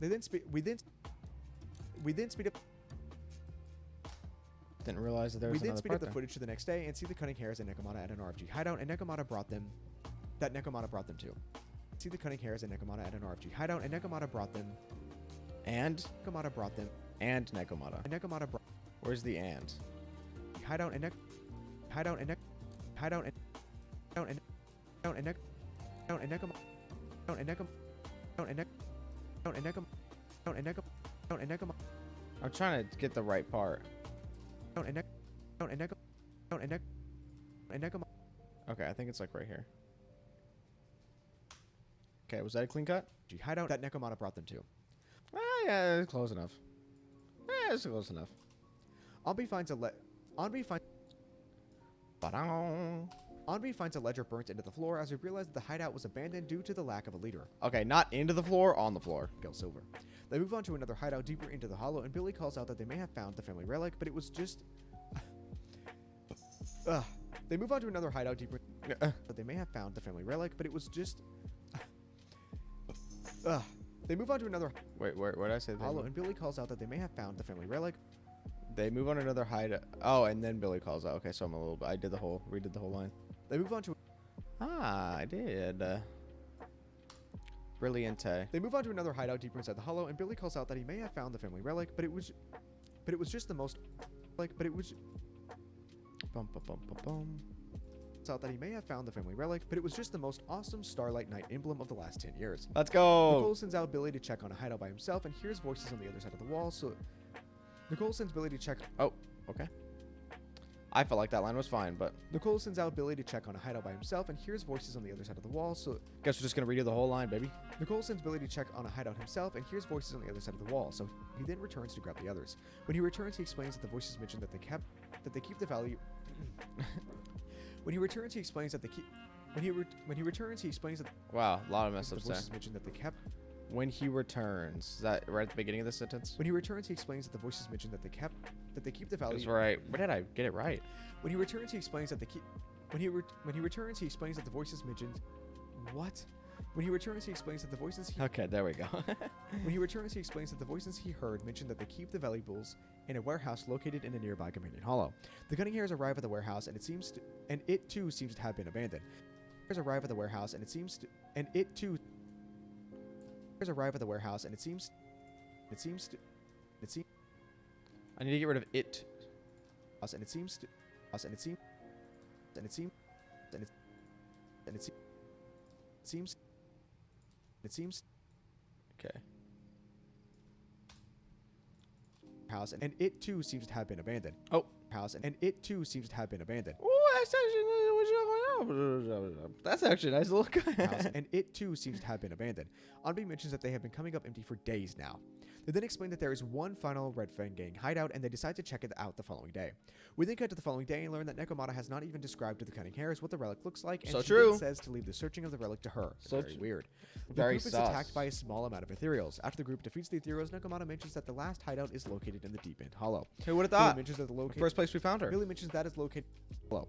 We then speed up. Didn't realize that there We was then another speed part up the there. footage to the next day and see the Cunning Hares and Nakamata at an RFG hideout, and Nakamata brought them to. See the Cunning Hares and Nakamata at an RFG hideout, and Nakamata brought them. And And Nakamata. Nakamata brought Where's the and? hideout and I'm trying to get the right part. Okay, I think it's like right here. Okay, was that a clean cut? hideout that Nakamata brought them to. Yeah, it's close enough. Yeah, it's close enough. Anbi finds a ledger burnt into the floor as we realize that the hideout was abandoned due to the lack of a leader. Okay, not into the floor, on the floor. Miguel Silver. They move on to another hideout deeper into the hollow, and Billy calls out that they may have found the family relic, but it was just. They move on to another hideout deeper. That they may have found the family relic, but it was just. They move on to another Wait, where did I say that? hollow, and Billy calls out that they may have found the family relic. They move on another hideout. Oh, and then Billy calls out. Okay, so I'm a little. I did the whole. Redid the whole line. They move on to. I did. Brilliante. They move on to another hideout deeper inside the hollow, and Billy calls out that he may have found the family relic, but it was just the most. Bum, bum, bum, bum, bum. out that he may have found the family relic, but it was just the most awesome Starlight Knight emblem of the last 10 years. Let's go. Nicole sends out Billy to check on a hideout by himself and hears voices on the other side of the wall, so Nicole sends Billy to check. Oh, okay. I felt like that line was fine, but Nicole sends out Billy to check on a hideout by himself and hears voices on the other side of the wall, so guess we're just gonna redo the whole line, baby. Nicole sends Billy to check on a hideout himself and hears voices on the other side of the wall, so he then returns to grab the others. When he returns, he explains that the voices mention that they keep the value. When he returns, he explains that they keep. When he returns, he explains that Wow, a lot of mess the ups there. voices mention that they kept. When he returns, is that right at the beginning of the sentence? When he returns, he explains that the voices mention that they keep the value. That's right. Where did I get it right? When he returns, he explains that when he returns, he explains that the voices mentioned. What? When he returns, he explains that the voices. Okay, there we go. When he returns, he explains that the voices he heard mentioned that they keep the valuables in a warehouse located in a nearby Companion Hollow. The Cunninghams arrive at the warehouse, and it too seems to have been abandoned. Arrive at the warehouse, and it seems. I I need to get rid of it. And it seems. Okay. House, and it too seems to have been abandoned. Oh. House, and it too seems to have been abandoned. That's actually a nice little guy. House, and it too seems to have been abandoned. Onby mentions that they have been coming up empty for days now. They then explain that there is one final Red Fang Gang hideout, and they decide to check it out the following day. We then cut to the following day and learn that Nekomata has not even described to the Cunninghams what the relic looks like, and So she true. then says to leave the searching of the relic to her. Very weird. The Very group is sus. attacked by a small amount of ethereals. After the group defeats the ethereals, Nekomata mentions that the last hideout is located in the Deep End Hollow. Who would have Billy thought? mentions that the First place we found her. Billy mentions that is located. Hello.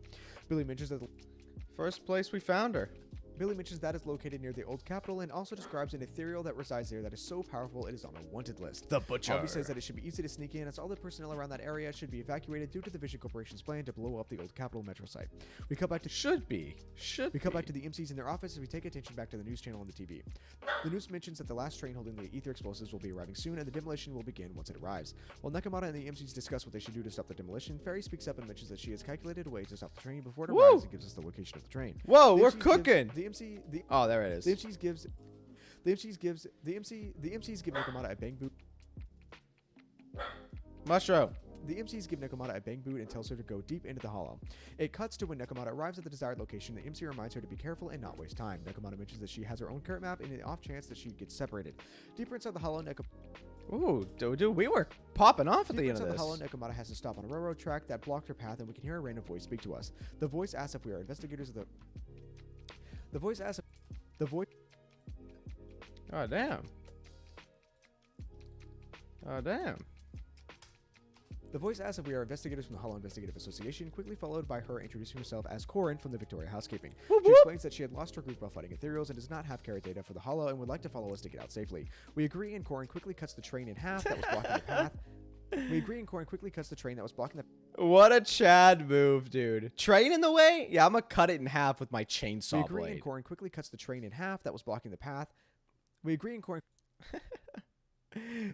Billy mentions that. First place we found her. Billy mentions that is located near the old capital and also describes an ethereal that resides there that is so powerful it is on a wanted list. The Butcher. Onby says that it should be easy to sneak in as all the personnel around that area should be evacuated due to the Vision Corporation's plan to blow up the old capital metro site. We cut back to We cut back to the MCs in their office as we take attention back to the news channel on the TV. The news mentions that the last train holding the ether explosives will be arriving soon and the demolition will begin once it arrives. While Nekomata and the MCs discuss what they should do to stop the demolition, Fairy speaks up and mentions that she has calculated a way to stop the train before it arrives and gives us the location of the train. Whoa, The we're MCs cooking. Oh, there it is. the MCs give Nekomata a bang boot. Mushroom. The MCs give Nekomata a bang boot and tells her to go deep into the hollow. It cuts to when Nekomata arrives at the desired location. The MC reminds her to be careful and not waste time. Nekomata mentions that she has her own carrot map in the off chance that she gets separated. Deeper inside the hollow, Ooh, dude, we were popping off at the end of this. the hollow, Nekomata has to stop on a railroad track that blocked her path, and we can hear a random voice speak to us. The voice asks if we are investigators of the. The voice asks. The voice. Oh damn. Oh damn. The voice asks if we are investigators from the Hollow Investigative Association, quickly followed by her introducing herself as Corin from the Victoria Housekeeping. She explains that she had lost her group while fighting ethereals and does not have carrot data for the Hollow and would like to follow us to get out safely. We agree, and Corin quickly cuts the train in half that was blocking the path. What a Chad move, dude. Train in the way? Yeah, I'm gonna cut it in half with my chainsaw We agree, blade. and Corin quickly cuts the train in half that was blocking the path. We agree, and Corin.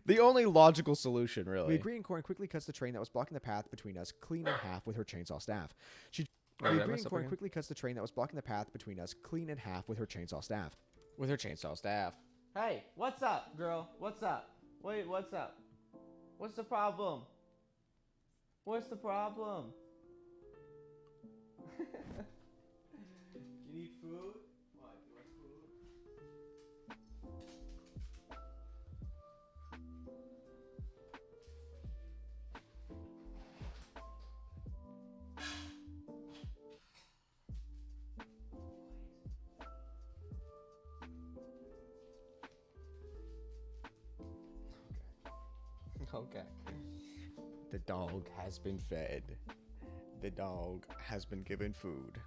The only logical solution, really. We agree, and Corin quickly cuts the train that was blocking the path between us clean in half with her chainsaw staff. Oh, We did I agree, mess and up Corin again? quickly cuts the train that was blocking the path between us clean in half with her chainsaw staff. With her chainsaw staff. Hey, what's up, girl? What's up? Wait, what's up? What's the problem? What's the problem? You need food? What? You want food? Okay. The dog has been fed. The dog has been given food.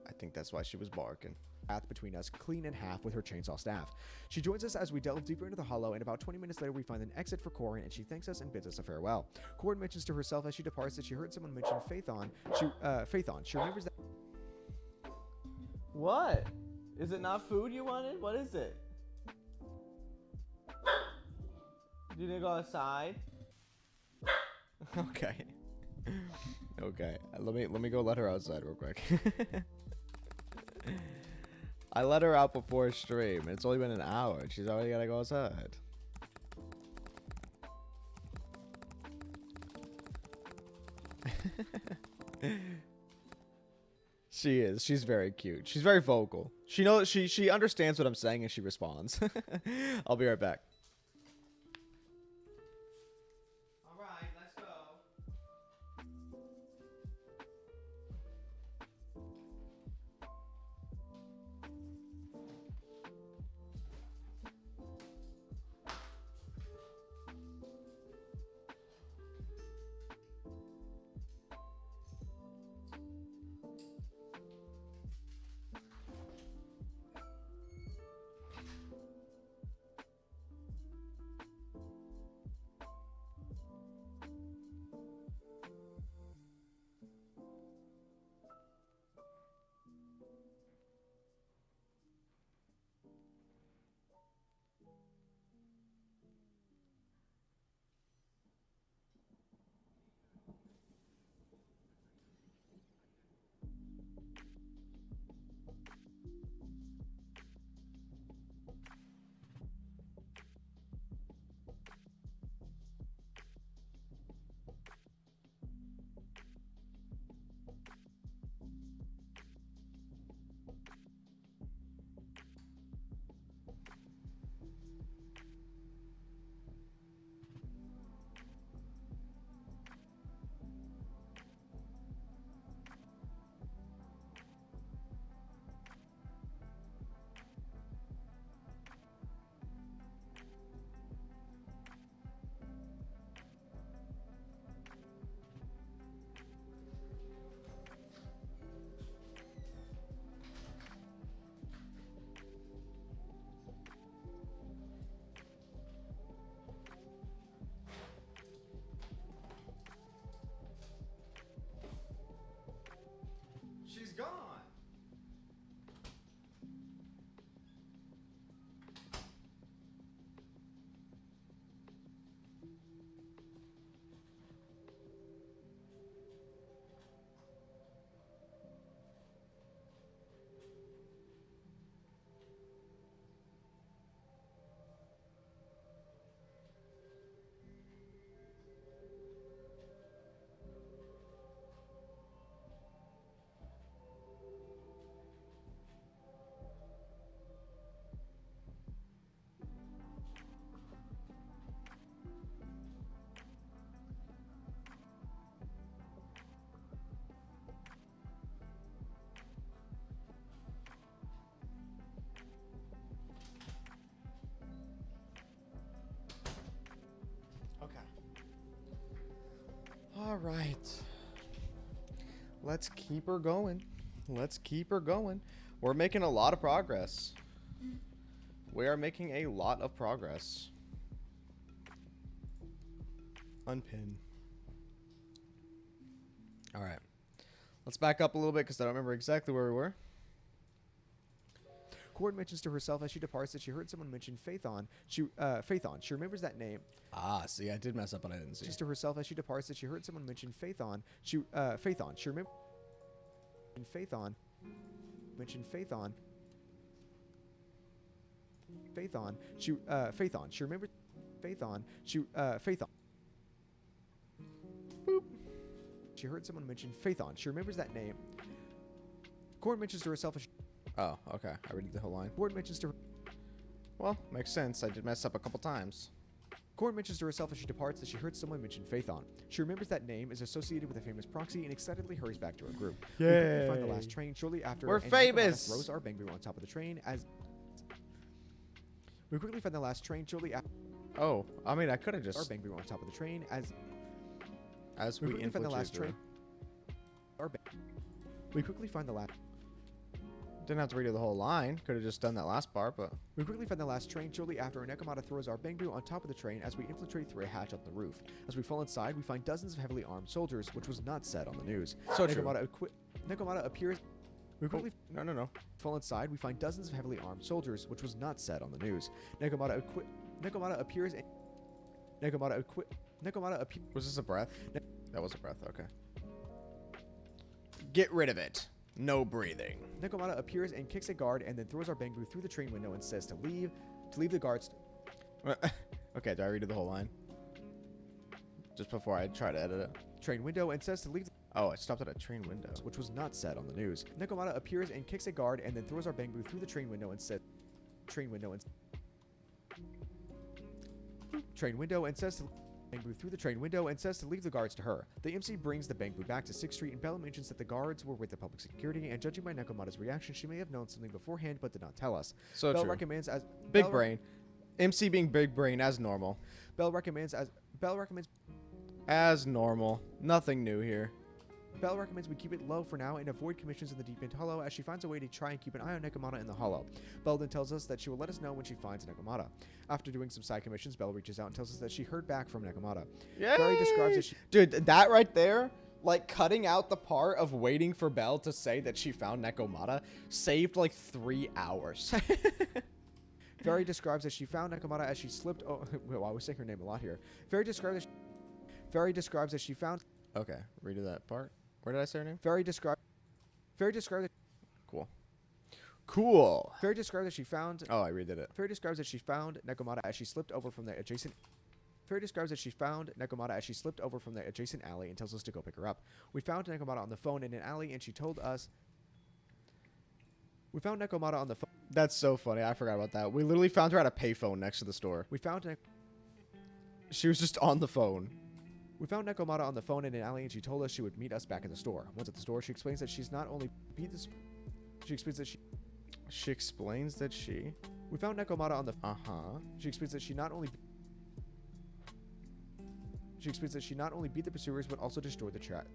I think that's why she was barking. Path between us clean in half with her chainsaw staff. She joins us as we delve deeper into the hollow, and about 20 minutes later we find an exit for Corin, and she thanks us and bids us a farewell. Corin mentions to herself as she departs that she heard someone mention Faithon. She remembers that. What? Is it not food you wanted? What is it? You didn't go outside? Okay. Okay. Let me go let her outside real quick. I let her out before stream. It's only been an hour. She's already gotta go outside. She is. She's very cute. She's very vocal. She knows. She understands what I'm saying and she responds. I'll be right back. All right, let's go. She's gone. All right. Let's keep her going. Let's keep her going. We're making a lot of progress. We are making a lot of progress. Unpin. All right. Let's back up a little bit because I don't remember exactly where we were. Cord mentions to herself as she departs that she heard someone mention Faithon. Faithon. She remembers that name. Ah, see, I did mess up, but I didn't see. Just to herself as she departs that she heard someone mention Faithon. Faithon. She remembers Faithon. Mention Faithon. Faithon. Faithon. She remembers Faithon. Faithon. Boop. She heard someone mention Faithon. She remembers that name. Cord mentions to herself as she... Oh, okay. I read the whole line. Cord mentions to her... Well, makes sense. I did mess up a couple times. Cord mentions to herself as she departs that she heard someone mention Faithon. She remembers that name is associated with a famous proxy and excitedly hurries back to her group. We quickly find the last train shortly after. We're and famous! Throws our Bangbu on top of the train as... We quickly find the last train shortly after. Oh, I mean, I could have Our just... Bangbu on top of the train as... As We we quickly find the last infiltrate train. We quickly find the last... Didn't have to read the whole line. Could have just done that last part, but... We quickly find the last train shortly after Nekomata throws our Bangbu on top of the train as we infiltrate through a hatch on the roof. As we fall inside, we find dozens of heavily armed soldiers, which was not said on the news. So true. Nekomata appears... We quickly No. fall inside, we find dozens of heavily armed soldiers, which was not said on the news. Nekomata appears... Nekomata appears... Was this a breath? That was a breath, okay. Get rid of it. No breathing. Nekomata appears and kicks a guard and then throws our bamboo through the train window and says to leave the guards. Okay, do I read the whole line? Just before I try to edit it. Train window and says to leave. Oh, I stopped at a train window. Which was not said on the news. Nekomata appears and kicks a guard and then throws our bamboo through the train window and says bamboo through the train window and says to leave the guards to her. The MC brings the bamboo back to 6th Street and Bella mentions that the guards were with the public security, and judging by Nekomata's reaction, she may have known something beforehand but did not tell us. So Belle true. recommends as Big brain. MC being big brain as normal. Belle recommends As normal. Nothing new here. Belle recommends we keep it low for now and avoid commissions in the deep end hollow, as she finds a way to try and keep an eye on Nekomata in the hollow. Belle then tells us that she will let us know when she finds Nekomata. After doing some side commissions, Belle reaches out and tells us that she heard back from Nekomata. Fairy describes that she... Dude, that right there, like cutting out the part of waiting for Belle to say that she found Nekomata, saved like 3 hours. Fairy describes that she found Nekomata as she slipped... Oh, well, I was saying her name a lot here. Fairy describes that she found... Okay, read that part. Where did I say her name? Fairy describes that... Cool. Cool. Fairy describes that she found... Oh, I redid it. Fairy describes that she found Nekomata as she slipped over from the adjacent... Fairy describes that she found Nekomata as she slipped over from the adjacent alley and tells us to go pick her up. We found Nekomata on the phone in an alley, and she told us... We found Nekomata on the phone... That's so funny. I forgot about that. We literally found her at a payphone next to the store. She was just on the phone. We found Nekomata on the phone in an alley, and she told us she would meet us back at the store. Once at the store, she explains that she's not only beat this... She explains that she... She explains that she... We found Nekomata on the... Uh-huh. She explains that she not only... She explains that she not only beat the pursuers, but also destroyed the track.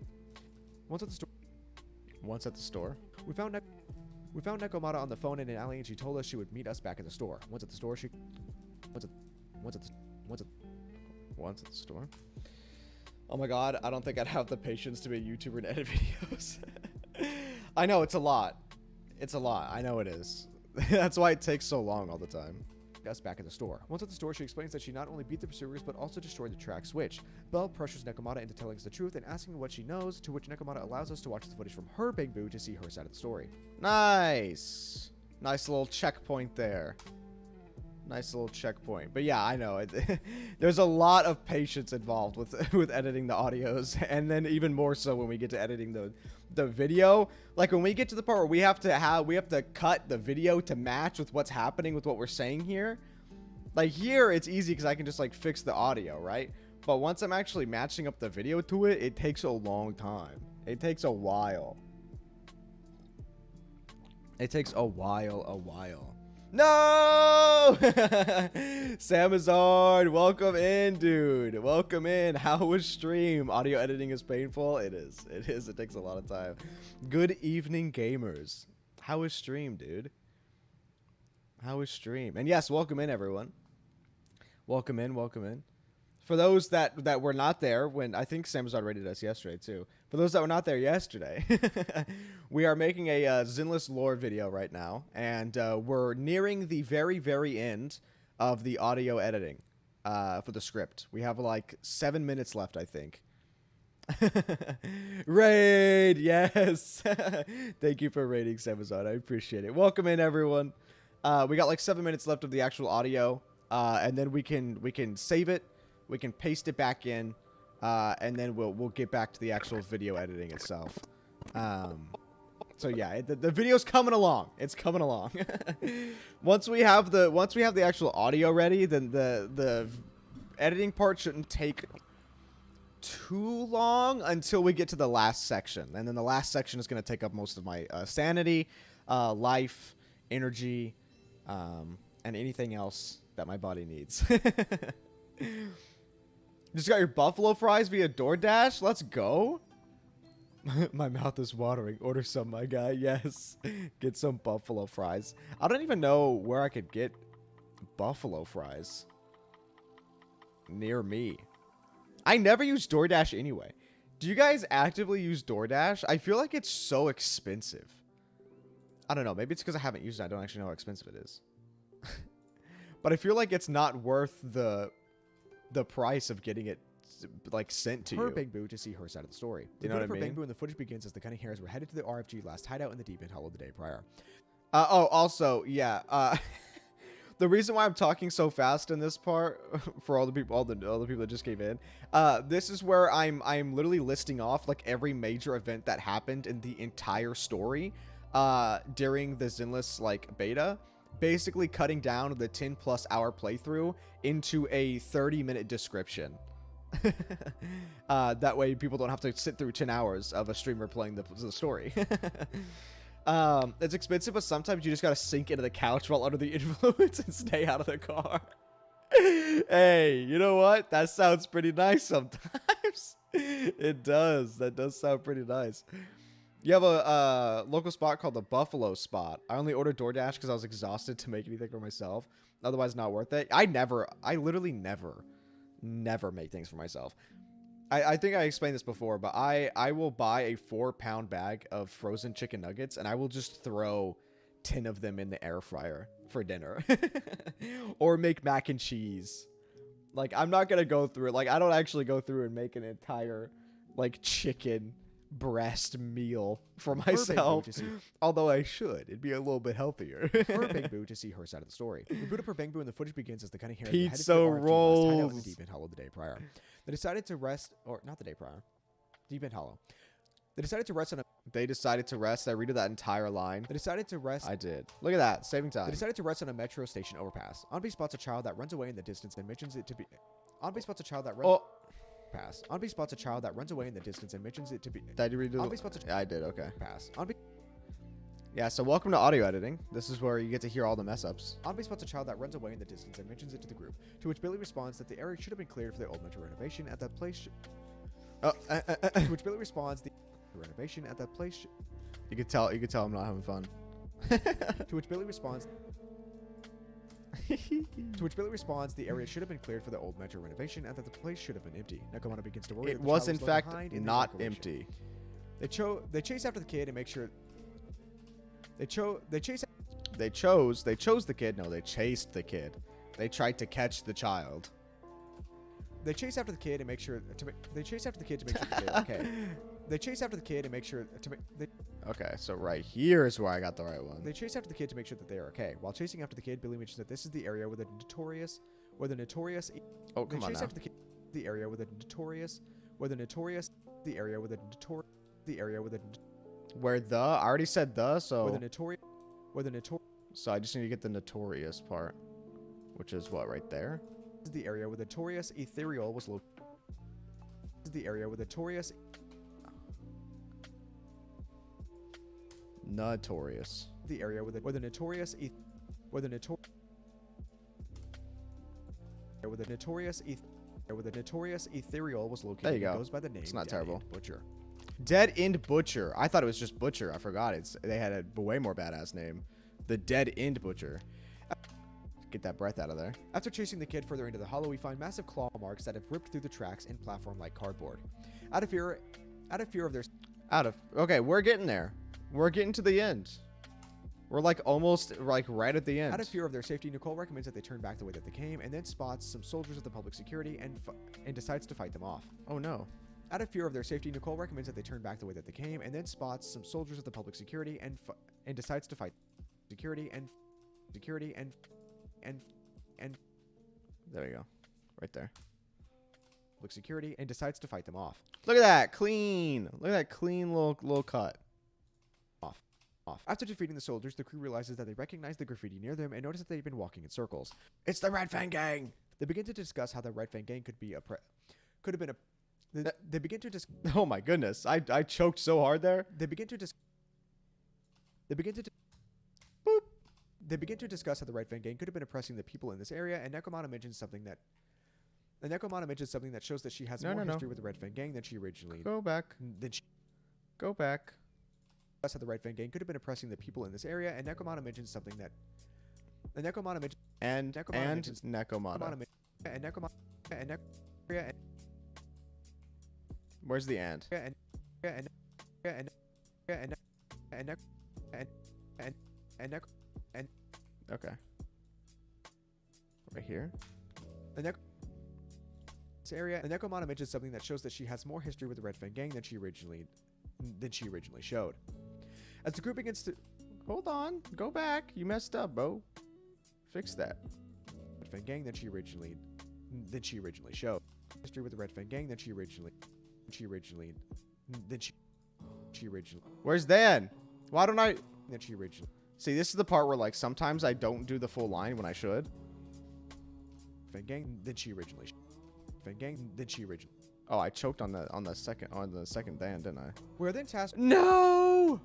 Once at the store... We found Nekomata on the phone in an alley, and she told us she would meet us back at the store. Once at the store, she... Once at the store... Oh my god, I don't think I'd have the patience to be a YouTuber and edit videos. I know, it's a lot. It's a lot. I know it is. That's why it takes so long all the time. Us back at the store. Once at the store, she explains that she not only beat the pursuers, but also destroyed the track switch. Belle pressures Nekomata into telling us the truth and asking what she knows, to which Nekomata allows us to watch the footage from her bamboo to see her side of the story. Nice. Nice little checkpoint there. Nice little checkpoint. But yeah, I know. There's a lot of patience involved with editing the audios, and then even more so when we get to editing the video. Like when we get to the part where we have to cut the video to match with what's happening with what we're saying here. Like here, it's easy because I can just like fix the audio, right? But once I'm actually matching up the video to it, it takes a long time. It takes a while. It takes a while. No! Samazard, welcome in, dude. Welcome in. How was stream? Audio editing is painful. It is. It takes a lot of time. Good evening, gamers. How was stream, dude? How was stream? And yes, welcome in, everyone. Welcome in. For those that were not there, when I think Samazard rated us yesterday too. For those that were not there yesterday, we are making a ZENLESS lore video right now, and we're nearing the very, very end of the audio editing for the script. We have like 7 minutes left, I think. Raid, yes. Thank you for raiding Samazard. I appreciate it. Welcome in, everyone. We got like 7 minutes left of the actual audio, and then we can save it. We can paste it back in, and then we'll get back to the actual video editing itself. So yeah, the video's coming along. It's coming along. Once we have the actual audio ready, then the editing part shouldn't take too long until we get to the last section, and then the last section is going to take up most of my sanity, life, energy, and anything else that my body needs. Just got your buffalo fries via DoorDash? Let's go. My mouth is watering. Order some, my guy. Yes. Get some buffalo fries. I don't even know where I could get buffalo fries near me. I never use DoorDash anyway. Do you guys actively use DoorDash? I feel like it's so expensive. I don't know. Maybe it's because I haven't used it. I don't actually know how expensive it is. But I feel like it's not worth the price of getting it like sent to her you. Big Boo to see her side of the story. You know what I For mean? Big Boo and the footage begins as the Cunning Hares were headed to the RFG last hideout in the Deep End Hollow the day prior. Oh, also, yeah. The reason why I'm talking so fast in this part for all the people that just came in, this is where I'm literally listing off like every major event that happened in the entire story during the ZENLESS like beta, basically cutting down the 10+ hour playthrough into a 30-minute description. That way people don't have to sit through 10 hours of a streamer playing the story. It's expensive, but sometimes you just gotta sink into the couch while under the influence and stay out of the car. Hey, you know what? That sounds pretty nice sometimes. It does. That does sound pretty nice. You have a local spot called the Buffalo Spot. I only ordered DoorDash because I was exhausted to make anything for myself. Otherwise, not worth it. I literally never make things for myself. I think I explained this before, but I will buy a 4-pound bag of frozen chicken nuggets and I will just throw 10 of them in the air fryer for dinner. Or make mac and cheese. Like, I'm not going to go through it. Like, I don't actually go through and make an entire, like, chicken breast meal for myself. Although I should. It'd be a little bit healthier. For Big Boo to see her side of the story. We boot up her Big Boo and the footage begins as the Cunning Hares Pizza were headed to the RFG last hideout in the rolls. Deep End Hollow the day prior. They decided to rest, or not the day prior, Deep End Hollow. They decided to rest on a. They decided to rest. I read that entire line. They decided to rest. I did. Look at that. Saving They time. decided to rest on a metro station overpass. Onby spots a child that runs away in the distance and mentions it to be. Onby spots a child that runs. Oh, Pass. Onby spots a child that runs away in the distance and mentions it to be. did you read the... Onby spots a Yeah, I did. Okay. pass. Onby Yeah, so welcome to audio editing. This is where you get to hear all the mess ups. spots a child that runs away in the distance and mentions it to the group. To which Billy responds that the area should have been cleared for the old metro renovation at that place. To which Billy responds the renovation at that place. You could tell I'm not having fun. To which Billy responds. To which Billy responds the area should have been cleared for the old metro renovation and that the place should have been empty. Nakamata begins to worry. It that the was child in left fact behind in the not evacuation. empty. They chase after the kid and make sure. They chase. They chose the kid. No, they chased the kid. They tried to catch the child. They chase after the kid and make sure. They chase after the kid to make sure that they're okay. They chase after the kid and make sure to make. Okay, so right here is where I got the right one. They chase after the kid to make sure that they are okay. While chasing after the kid, Billy mentions that this is the area where the notorious. Oh, come on chase now. after the kid. The area where the notorious. The area where Where the? I already said the, so... Where the notorious. So I just need to get the notorious part. Which is what, right there? This is the area where the notorious ethereal was located. This is the area where the notorious. Notorious. The area where the notorious. Where the notorious. Where the notorious. Where the notorious ethereal was located. There you go. It goes by the name. It's not Dead terrible. End Butcher. Dead End Butcher. I thought it was just Butcher. I forgot. They had a way more badass name. The Dead End Butcher. Get that breath out of there. After chasing the kid further into the hollow, we find massive claw marks that have ripped through the tracks in platform-like cardboard. Out of fear of their. Okay, we're getting there. We're getting to the end. We're like almost like right at the end. Out of fear of their safety, Nicole recommends that they turn back the way that they came, and then spots some soldiers of the public security and decides to fight them off. Oh no. Out of fear of their safety, Nicole recommends that they turn back the way that they came, and then spots some soldiers of the public security and decides to fight security and There we go. Right there. public security and decides to fight them off. Look at that. Clean. Look at that clean little cut. After defeating the soldiers, the crew realizes that they recognize the graffiti near them and notice that they've been walking in circles. It's the Red Fang Gang. They begin to discuss how the Red Fang Gang could have been a. They begin to discuss. Oh my goodness. I choked so hard there. They begin to discuss how the Red Fang Gang could have been oppressing the people in this area, and Nekomata mentions something that shows that she has more history with the Red Fang Gang than she originally. Go back. Go back. How the Red Fang Gang could have been oppressing the people in this area, and Nekomata mentions something that. And Nekomata mentions. And mentions- Nekomata. And Nekomata. Where's the and? Okay. Right here. this area, and Nekomata mentions something that shows that she has more history with the Red Fang Gang than she originally showed. As the group begins to Hold on. Go back. You messed up, bro. Fix that. Red Fang Gang than she originally showed. History with the Red Fang Gang than she originally. Where's Dan? Why don't I? See, this is the part where like sometimes I don't do the full line when I should. Fang Gang than she originally. Oh, I choked on the second Dan, didn't I? We're then tasked. No.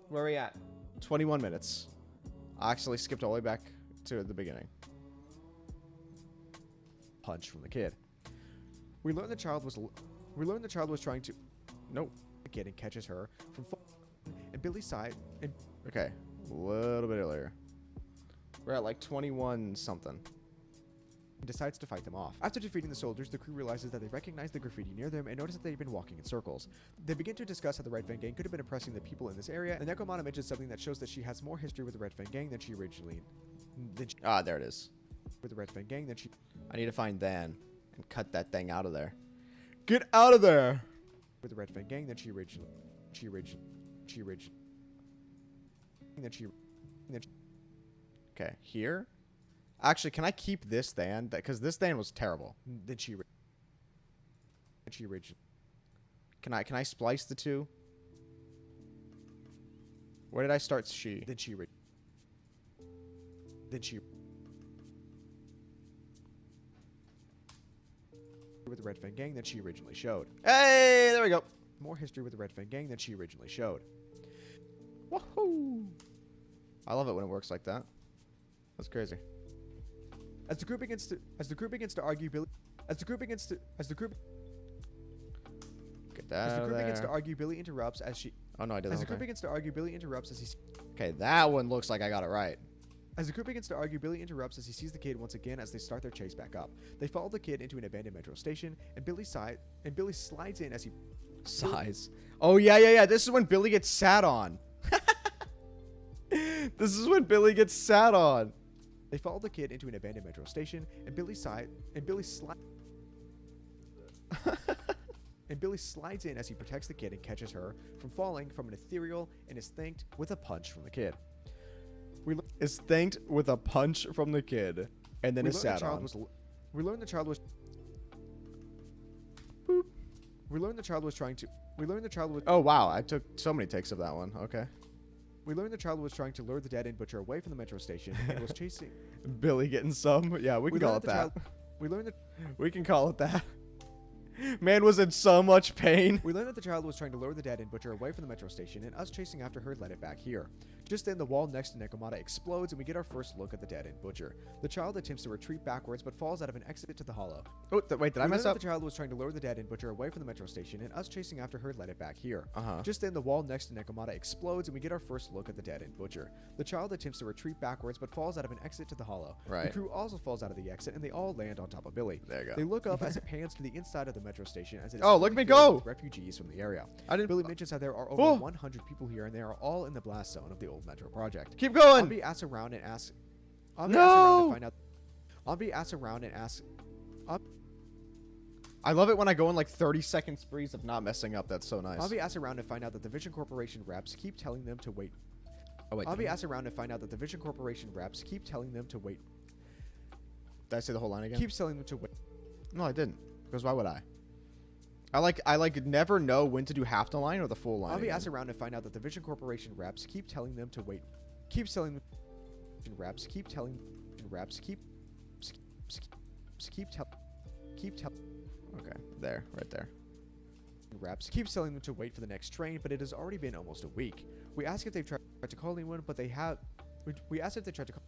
Where we at? 21 minutes. I actually skipped all the way back to the beginning. Punch from the kid. We learned the child was trying to. Nope. The kid and catches her from. And Billy's side. And Okay. A little bit earlier. We're at like 21 something. decides to fight them off. After defeating the soldiers, the crew realizes that they recognize the graffiti near them and notice that they've been walking in circles. They begin to discuss how the Red Fang Gang could have been oppressing the people in this area, and Nekomata mentions something that shows that she has more history with the Red Fang Gang than she originally. There it is. With the Red Fang Gang than she. I need to find Dan and cut that thing out of there. Get out of there! With the Red Fang Gang than she originally. Okay, here. Actually, can I keep this Dan? Because this Dan was terrible. Than she originally. Can I splice the two? Where did I start she? Than she. With the Red Fang Gang than she originally showed. Hey, there we go. More history with the Red Fang Gang than she originally showed. Woohoo! I love it when it works like that. That's crazy. As the group begins to argue, Billy. Get that out of there. Begins to argue, Billy interrupts as she. Oh no, I didn't. As the group begins to argue, Billy interrupts as he. Okay, that one looks like I got it right. As the group begins to argue, Billy interrupts as he sees the kid once again as they start their chase back up. They follow the kid into an abandoned metro station, and Billy slides in as he. Sighs. Oh yeah. This is when Billy gets sat on. This is when Billy gets sat on. They follow the kid into an abandoned metro station, and Billy slides in as he protects the kid and catches her from falling from an ethereal and is thanked with a punch from the kid. Is thanked with a punch from the kid, and then is sat on. We learned the child was. Boop. We learned the child was trying to. Oh wow! I took so many takes of that one. Okay. We learned the child was trying to lure the dead-end butcher away from the metro station and was chasing. Billy getting some. Yeah, we can call it that. We can call it that. Man was in so much pain. We learned that the child was trying to lure the dead-end butcher away from the metro station, and us chasing after her led it back here. Just then, the wall next to Nekomata explodes, and we get our first look at the dead-end butcher. The child attempts to retreat backwards, but falls out of an exit to the hollow. Oh, wait, did I mess up? The child was trying to lure the dead-end butcher away from the metro station, and us chasing after her led it back here. Just then, the wall next to Nekomata explodes, and we get our first look at the dead-end butcher. The child attempts to retreat backwards, but falls out of an exit to the hollow. Right. The crew also falls out of the exit, and they all land on top of Billy. There you go. They look up as it pans to the inside of the metro station, as it is look at me go! With refugees from the area. Billy mentions how there are over 100 people here, and they are all in the blast zone of the old metro project. Keep going! Ambi asks around and asks. No! Ambi asks around and asks. I love it when I go in like 30-second sprees of not messing up. That's so nice. Ambi asks around and find out that the Vision Corporation reps keep telling them to wait. Oh wait. Ambi asks around and find out that the Vision Corporation reps keep telling them to wait. Did I say the whole line again? Keeps telling them to wait. No, I didn't. Because why would I? I never know when to do half the line or the full line. Ambi asks around and find out that the Vision Corporation reps keep telling them to wait. Keep telling them. Reps keep telling. Reps keep tell. Okay, there, right there. Reps keeps telling them to wait for the next train, but it has already been almost a week. We ask if they've tried to call anyone, but they have. We asked if they tried to call.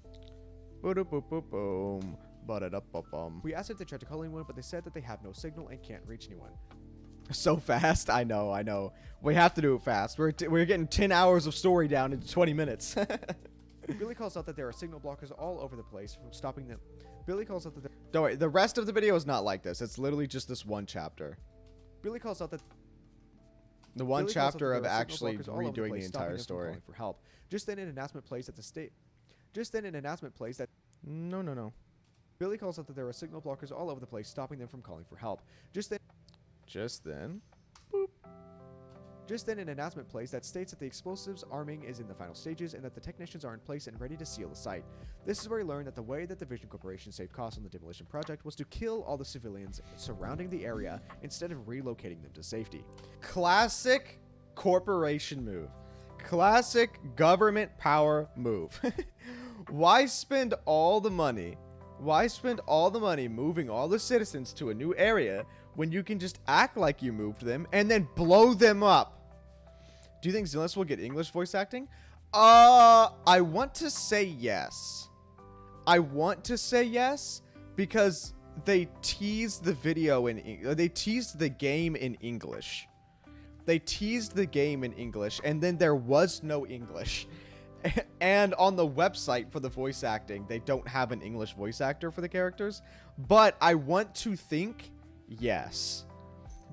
Boom. We asked if they tried to call anyone, but they said that they have no signal and can't reach anyone. So fast? I know. We have to do it fast. We're getting 10 hours of story down into 20 minutes. Billy calls out that there are signal blockers all over the place from stopping them. Billy calls out that don't worry, the rest of the video is not like this. It's literally just this one chapter. Billy calls out that the one chapter of actually redoing the entire story. For help. Just then an announcement plays that. No. Billy calls out that there are signal blockers all over the place, stopping them from calling for help. Just then, an announcement plays that states that the explosives arming is in the final stages and that the technicians are in place and ready to seal the site. This is where we learn that the way that the Vision Corporation saved costs on the demolition project was to kill all the civilians surrounding the area instead of relocating them to safety. Classic corporation move. Classic government power move. Why spend all the money? Why spend all the money moving all the citizens to a new area when you can just act like you moved them and then blow them up? Do you think ZENLESS will get English voice acting? I want to say yes. I want to say yes because they teased the video they teased the game in English. They teased the game in English and then there was no English. And on the website for the voice acting, they don't have an English voice actor for the characters. But I want to think yes.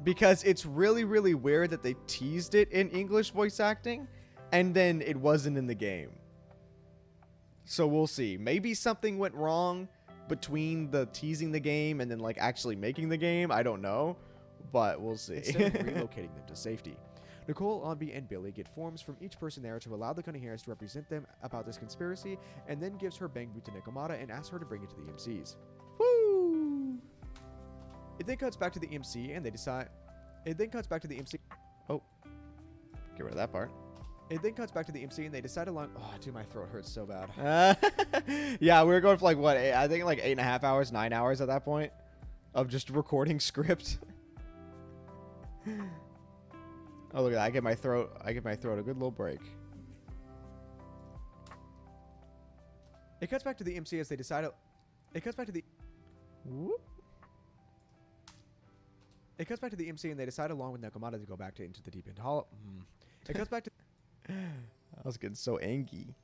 Because it's really, really weird that they teased it in English voice acting and then it wasn't in the game. So we'll see. Maybe something went wrong between the teasing the game and then like actually making the game. I don't know. But we'll see. Instead of relocating them to safety. Nicole, Onbi, and Billy get forms from each person there to allow the Cunning Hares to represent them about this conspiracy, and then gives her bang boot to Nekomata and asks her to bring it to the EMCs. Woo! It then cuts back to the EMC, and they decide... It then cuts back to the EMC... Oh. Get rid of that part. It then cuts back to the EMC, and they decide along... Oh, dude, my throat hurts so bad. Yeah, we were going for like, what, I think like 8.5 hours, 9 hours at that point of just recording script. Oh, look at that. I give my throat a good little break. It cuts back to the MC as they decide... It cuts back to the... Whoop. It cuts back to the MC and they decide along with Nekomata to go back to into the deep end hollow. It cuts back to... I was getting so angry.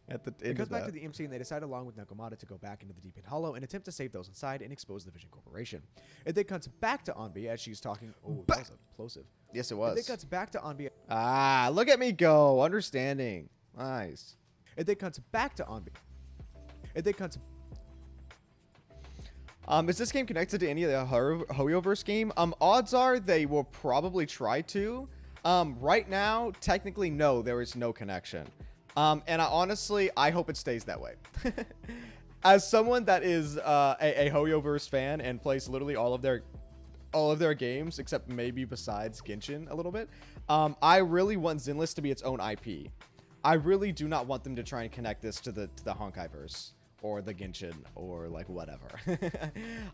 At the It cuts back to the MC and they decide along with Nekomata to go back into the deep end hollow and attempt to save those inside and expose the Vision Corporation. It then cuts back to Onbi as she's talking... Oh, that was explosive. Yes, it was. It then cuts back to Onbi... Ah, look at me go. Understanding. Nice. It then cuts back to Onbi. It then cuts... Is this game connected to any of the Hoyoverse game? Odds are they will probably try to. Right now, technically, no, there is no connection. And I hope it stays that way. As someone that is a Hoyoverse fan and plays literally all of their games, except maybe besides Genshin a little bit, I really want ZENLESS to be its own IP. I really do not want them to try and connect this to the Honkaiverse or the Genshin or like whatever.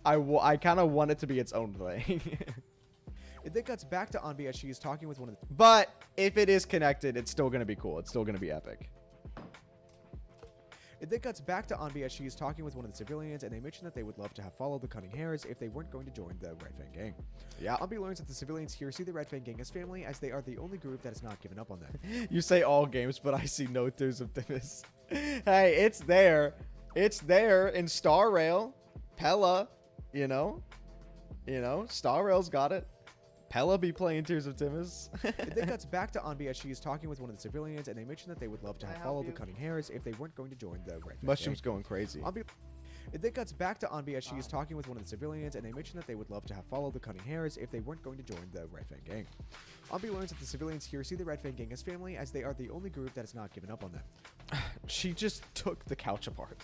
I kind of want it to be its own thing. It then cuts back to Onbi as she is talking with one of the... But if it is connected, it's still going to be cool. It's still going to be epic. It then cuts back to Onbi as she is talking with one of the civilians, and they mention that they would love to have followed the Cunning Hares if they weren't going to join the Red Fang Gang. Yeah. Onbi learns that the civilians here see the Red Fang Gang as family, as they are the only group that has not given up on them. You say all games, but I see no Tears of Thimis. Hey, it's there. It's there in Star Rail. Pella, you know, Star Rail's got it. Pella be playing Tears of Thimis. It then cuts back to Onbi as she is talking with one of the civilians, and they mention that they would love to have followed the Cunning Hares if they weren't going to join the Red Fang Mushroom's Gang. going crazy. It then cuts back to Onbi as she is talking with one of the civilians, and they mention that they would love to have followed the Cunning Hares if they weren't going to join the Red Fang Gang. Onbi learns that the civilians here see the Red Fang Gang as family, as they are the only group that has not given up on them. She just took the couch apart.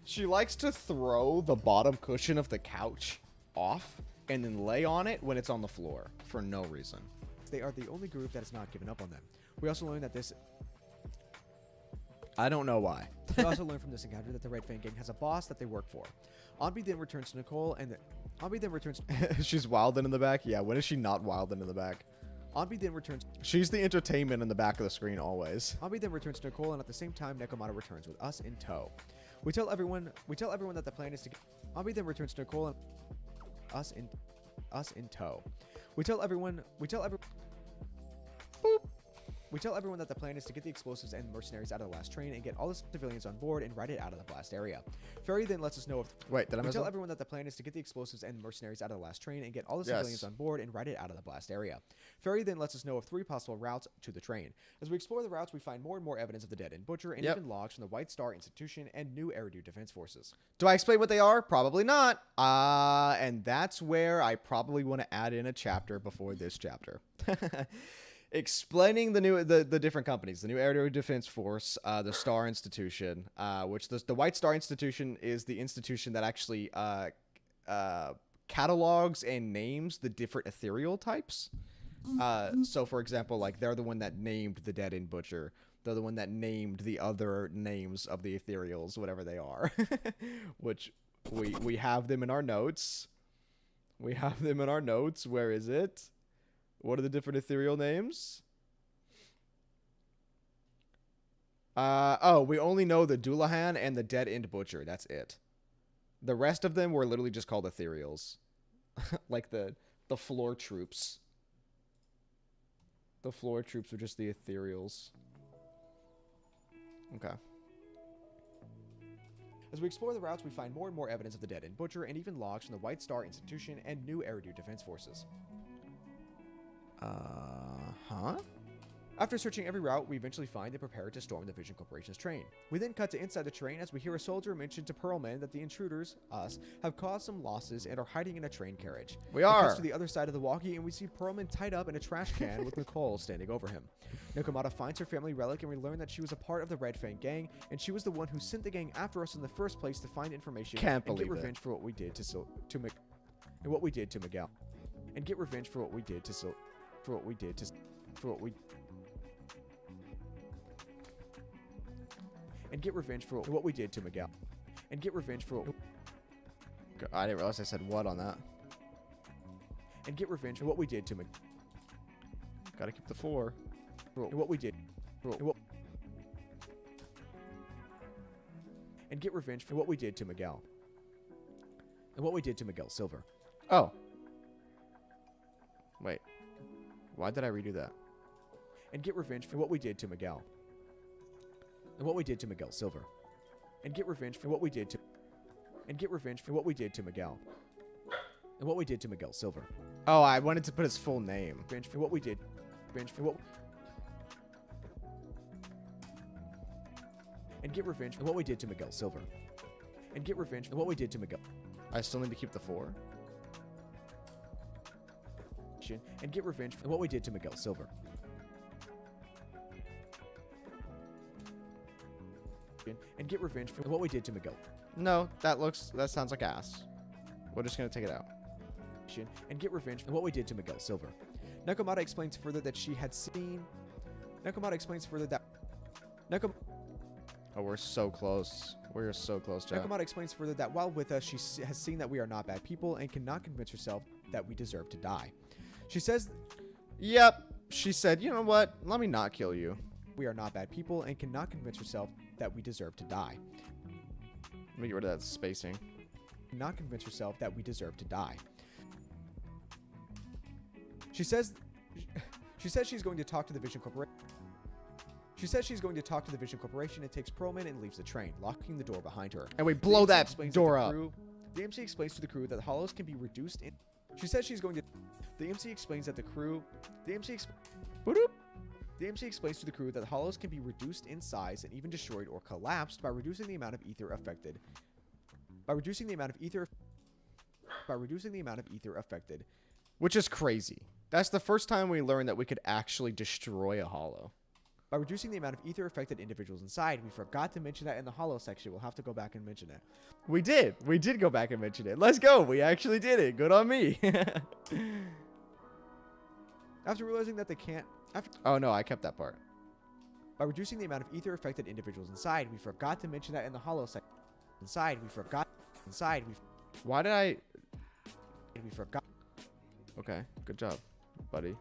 She likes to throw the bottom cushion of the couch off and then lay on it when it's on the floor for no reason. They are the only group that has not given up on them. We also learn that this... I don't know why. We also learn from this encounter that the Red Fang Gang has a boss that they work for. Onbi then returns to Nicole, and Onbi then returns... She's wilding in the back? Yeah, when is she not wilding in the back? Onbi then returns... She's the entertainment in the back of the screen always. Onbi then returns to Nicole, and at the same time, Nekomata returns with us in tow. We tell everyone that the plan is to... Onbi then returns to Nicole, and us in tow. We tell everyone... Boop. We tell everyone that the plan is to get the explosives and mercenaries out of the last train and get all the civilians on board and ride it out of the blast area. Ferry then lets us know if... Wait, did I We miss tell it? everyone that the plan is to get the explosives and mercenaries out of the last train and get all the Yes. civilians on board and ride it out of the blast area. Ferry then lets us know of 3 possible routes to the train. As we explore the routes, we find more and more evidence of the dead end Butcher and Yep. even logs from the White Star Institution and new Eridu Defense Forces. Do I explain what they are? Probably not. And that's where I probably want to add in a chapter before this chapter. Explaining the different companies, the new Air Defense Force, the Star Institution, which the White Star Institution is the institution that actually catalogs and names the different ethereal types. So, for example, like they're the one that named the Dead End Butcher. They're the one that named the other names of the ethereals, whatever they are, which we have them in our notes. We have them in our notes. Where is it? What are the different ethereal names? Oh, we only know the Dullahan and the Dead End Butcher. That's it. The rest of them were literally just called ethereals. Like the floor troops. The floor troops were just the ethereals. Okay. As we explore the routes, we find more and more evidence of the Dead End Butcher and even logs from the White Star Institution and new Eridu Defense Forces. Huh? After searching every route, we eventually find and prepare to storm the Vision Corporation's train. We then cut to inside the train as we hear a soldier mention to Pearlman that the intruders, us, have caused some losses and are hiding in a train carriage. We It are. cuts to the other side of the walkie and we see Pearlman tied up in a trash can with Nicole standing over him. Nakamata finds her family relic and we learn that she was a part of the Red Fang gang and she was the one who sent the gang after us in the first place to find information Can't and get believe it. revenge for what we did and what we did to Miguel. And get revenge for what we did to and get revenge for what we did to Miguel. And get revenge for what I didn't realize I said what on that. and get revenge for what we did to Miguel. Gotta keep the 4. And what we did. And get revenge for what we did to Miguel. And what we did to Miguel Silver. Oh. Wait. Why did I redo that? And get revenge for what we did to Miguel. And what we did to Miguel Silver. And get revenge for what we did to and get revenge for what we did to Miguel. And what we did to Miguel Silver. Oh, I wanted to put his full name. Revenge for what we did. Revenge for what and get revenge for what we did to Miguel Silver. And get revenge for what we did to Miguel. I still need to keep the 4. And get revenge for what we did to Miguel Silver. And get revenge for what we did to Miguel. No, that sounds like ass. We're just gonna take it out. And get revenge for what we did to Miguel Silver. Nakamata explains further that she had seen. Nakamata explains further that. Oh, we're so close. We're so close, Jack. Nakamata explains further that while with us, she has seen that we are not bad people and cannot convince herself that we deserve to die. She says Yep. She said, you know what? Let me not kill you. we are not bad people and cannot convince herself that we deserve to die. Let me get rid of that spacing. Not convince herself that we deserve to die. She says she's going to talk to the Vision Corporation. She says she's going to talk to the Vision Corporation and takes Pearlman and leaves the train, locking the door behind her. And we blow The MC that explains door to the up. crew- The MC explains to the crew that the hollows can be reduced in. She says she's going to. The MC explains that the crew. The MC. Boop. The MC explains to the crew that the hollows can be reduced in size and even destroyed or collapsed by reducing the amount of ether affected. By reducing the amount of ether affected. Which is crazy. That's the first time we learned that we could actually destroy a hollow. By reducing the amount of ether affected individuals inside. We forgot to mention that in the hollow section. We'll have to go back and mention it. We did. We did go back and mention it. Let's go. We actually did it. Good on me. After realizing that they can't. Oh, no. I kept that part. By reducing the amount of ether affected individuals inside. We forgot to mention that in the hollow section. Why did I... We forgot Okay. Good job, buddy.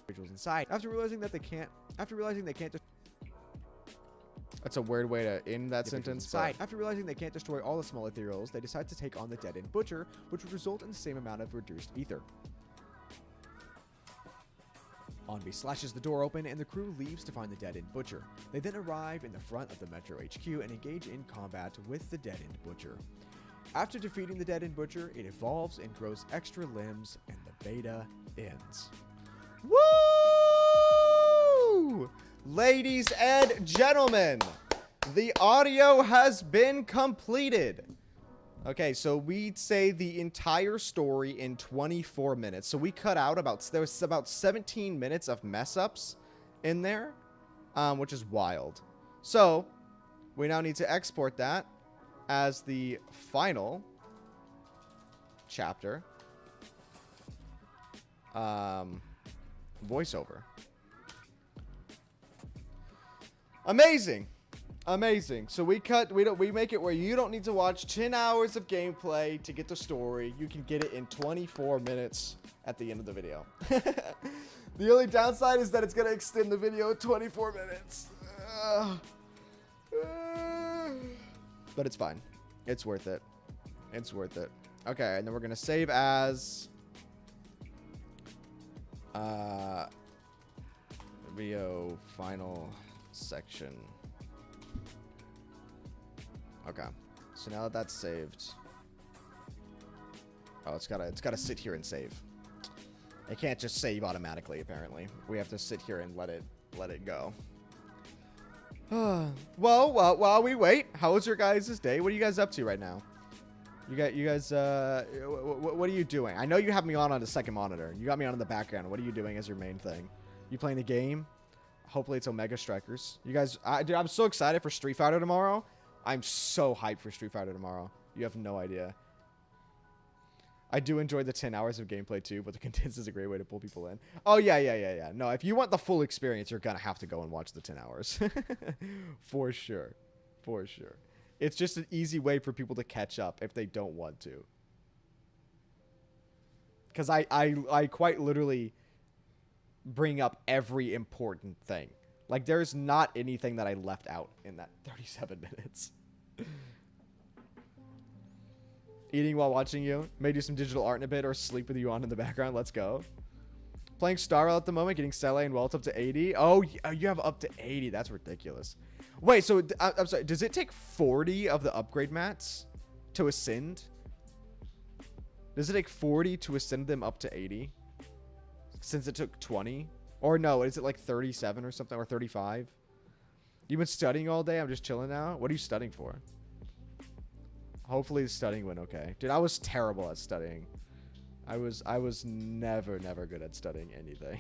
individuals inside. After realizing they can't. That's a weird way to end that Individuals sentence. inside. But After realizing they can't destroy all the small ethereals, they decide to take on the Dead End Butcher, which would result in the same amount of reduced ether. Onby slashes the door open and the crew leaves to find the dead-end Butcher. They then arrive in the front of the Metro HQ and engage in combat with the dead-end Butcher. After defeating the dead-end Butcher, it evolves and grows extra limbs, and the beta ends. Woo! Ladies and gentlemen, the audio has been completed. Okay, so we'd say the entire story in 24 minutes. So we cut out there was about 17 minutes of mess ups in there, which is wild. So we now need to export that as the final chapter. Voiceover. Amazing. Amazing. So we make it where you don't need to watch 10 hours of gameplay to get the story. You can get it in 24 minutes at the end of the video. The only downside is that it's going to extend the video 24 minutes. But it's fine. It's worth it. It's worth it. Okay, and then we're going to save as video final section. Okay, so now that that's saved, oh, it's gotta sit here and save. It can't just save automatically. Apparently, we have to sit here and let it go. Well, while we wait, how was your guys' day? What are you guys up to right now? You guys, what are you doing? I know you have me on the second monitor. You got me on in the background. What are you doing as your main thing? You playing the game? Hopefully it's Omega Strikers. You guys, dude, I'm so excited for Street Fighter tomorrow. I'm so hyped for Street Fighter tomorrow. You have no idea. I do enjoy the 10 hours of gameplay too, but the condensed is a great way to pull people in. Oh, yeah. No, if you want the full experience, you're going to have to go and watch the 10 hours. For sure. For sure. It's just an easy way for people to catch up if they don't want to. Because I quite literally bring up every important thing. Like, there's not anything that I left out in that 37 minutes. Eating while watching you. May do some digital art in a bit or sleep with you on in the background. Let's go. Playing Starro at the moment. Getting Sele and Welt up to 80. Oh, you have up to 80. That's ridiculous. Wait, so, I'm sorry. Does it take 40 of the upgrade mats to ascend? Does it take 40 to ascend them up to 80? Since it took 20? Or no, is it like 37 or something? Or 35? You've been studying all day? I'm just chilling now? What are you studying for? Hopefully the studying went okay. Dude, I was terrible at studying. I was never good at studying anything.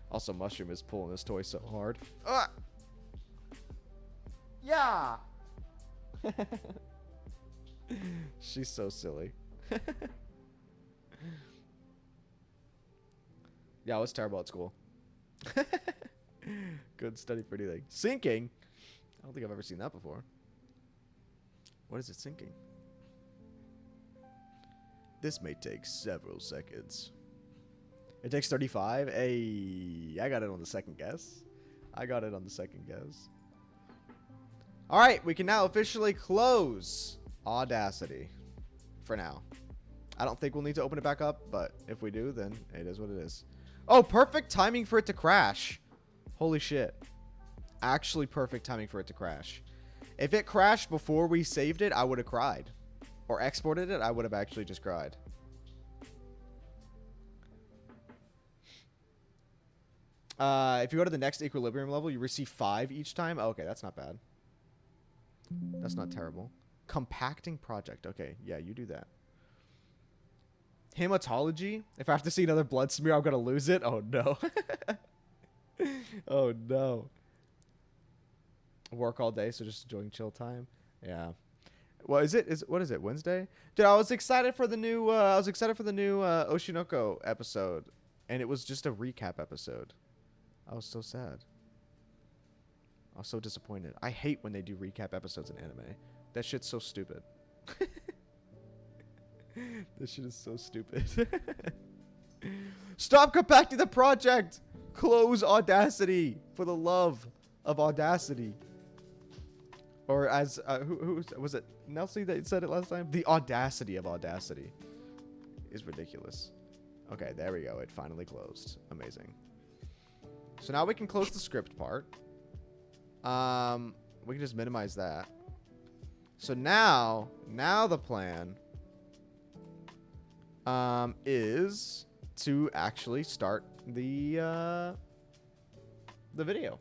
Also, Mushroom is pulling this toy so hard. Ah! Yeah! She's so silly. Yeah, I was terrible at school. Good study for anything. Sinking? I don't think I've ever seen that before. What is it sinking? This may take several seconds. It takes 35? Hey, I got it on the second guess. Alright, we can now officially close Audacity. For now. I don't think we'll need to open it back up, but if we do, then it is what it is. Oh, perfect timing for it to crash. Holy shit. Actually perfect timing for it to crash. If it crashed before we saved it, I would have cried. Or exported it, I would have actually just cried. If you go to the next equilibrium level, you receive 5 each time. Oh, okay, that's not bad. That's not terrible. Compacting project. Okay, yeah, you do that. Hematology. If I have to see another blood smear, I'm going to lose it. Oh, no. Oh, no. Work all day, so just enjoying chill time. Yeah. What is it? What is it? Wednesday? Dude, I was excited for the new Oshinoko episode, and it was just a recap episode. I was so sad. I was so disappointed. I hate when they do recap episodes in anime. That shit's so stupid. This shit is so stupid. Stop compacting the project! Close Audacity! For the love of Audacity. Or as, who was it? Nelsie that said it last time? The audacity of Audacity is ridiculous. Okay, there we go. It finally closed. Amazing. So now we can close the script part. We can just minimize that. So now the plan is to actually start the video.